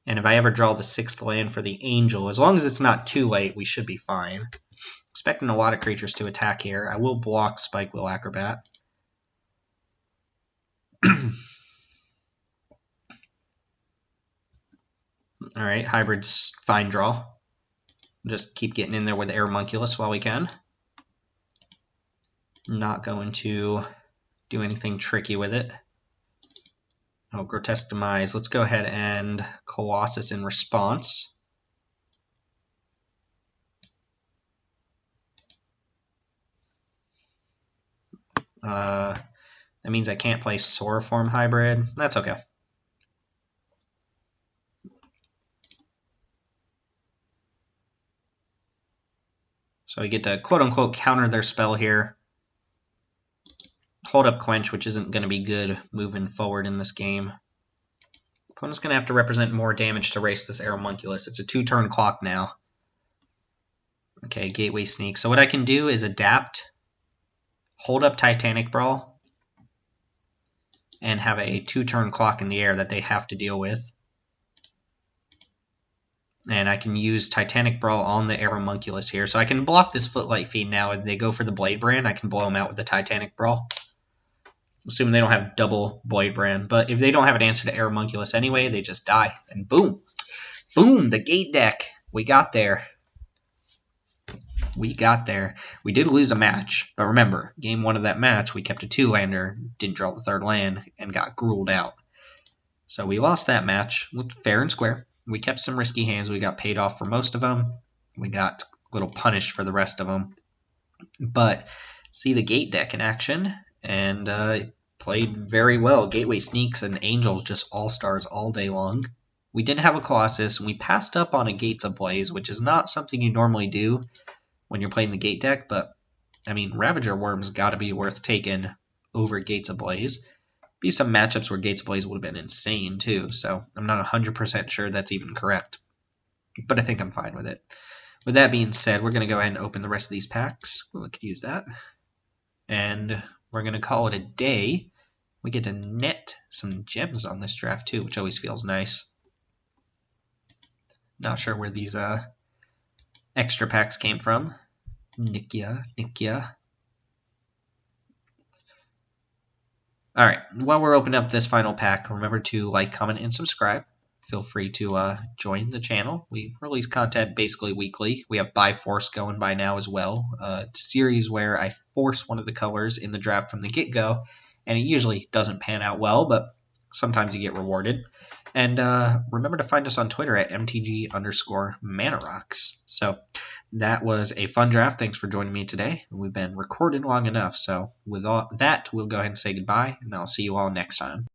And if I ever draw the 6th land for the Angel, as long as it's not too late, we should be fine. Expecting a lot of creatures to attack here. I will block Spikewill Acrobat. Alright, hybrid's fine draw. Just keep getting in there with Aeromunculus while we can. Not going to do anything tricky with it. Oh, Grotesque Demise. Let's go ahead and Colossus in response. That means I can't play Soroform Hybrid. That's okay. So we get to quote-unquote counter their spell here. Hold up Quench, which isn't going to be good moving forward in this game. Opponent's going to have to represent more damage to race this Aeromunculus. It's a 2-turn clock now. Okay, Gateway Sneak. So what I can do is adapt, hold up Titanic Brawl, and have a 2-turn clock in the air that they have to deal with. And I can use Titanic Brawl on the Aeromunculus here. So I can block this Footlight Fiend now. If they go for the Blade Brand, I can blow them out with the Titanic Brawl. Assuming they don't have double Blade Brand. But if they don't have an answer to Aeromunculus anyway, they just die. And boom! Boom! The gate deck! We got there. We got there. We did lose a match. But remember, game 1 of that match, we kept a 2-lander, didn't draw the 3rd land, and got gruled out. So we lost that match. Looked fair and square. We kept some risky hands. We got paid off for most of them. We got a little punished for the rest of them. But see the gate deck in action, and played very well. Gateway Sneaks and Angels just all-stars all day long. We did have a Colossus, and we passed up on a Gates Ablaze, which is not something you normally do when you're playing the gate deck, but, I mean, Ravager Worm's got to be worth taking over Gates Ablaze. Be some matchups where Gates Ablaze would have been insane too, so I'm not 100% sure that's even correct. But I think I'm fine with it. With that being said, we're going to go ahead and open the rest of these packs. We could use that. And we're going to call it a day. We get to net some gems on this draft too, which always feels nice. Not sure where these extra packs came from. Nikia. Alright, while we're opening up this final pack, remember to like, comment, and subscribe. Feel free to join the channel. We release content basically weekly. We have By Force going by now as well. A series where I force one of the colors in the draft from the get-go, and it usually doesn't pan out well, but sometimes you get rewarded. And remember to find us on Twitter at MTG_ManaRocks. So that was a fun draft. Thanks for joining me today. We've been recording long enough, so with all that, we'll go ahead and say goodbye, and I'll see you all next time.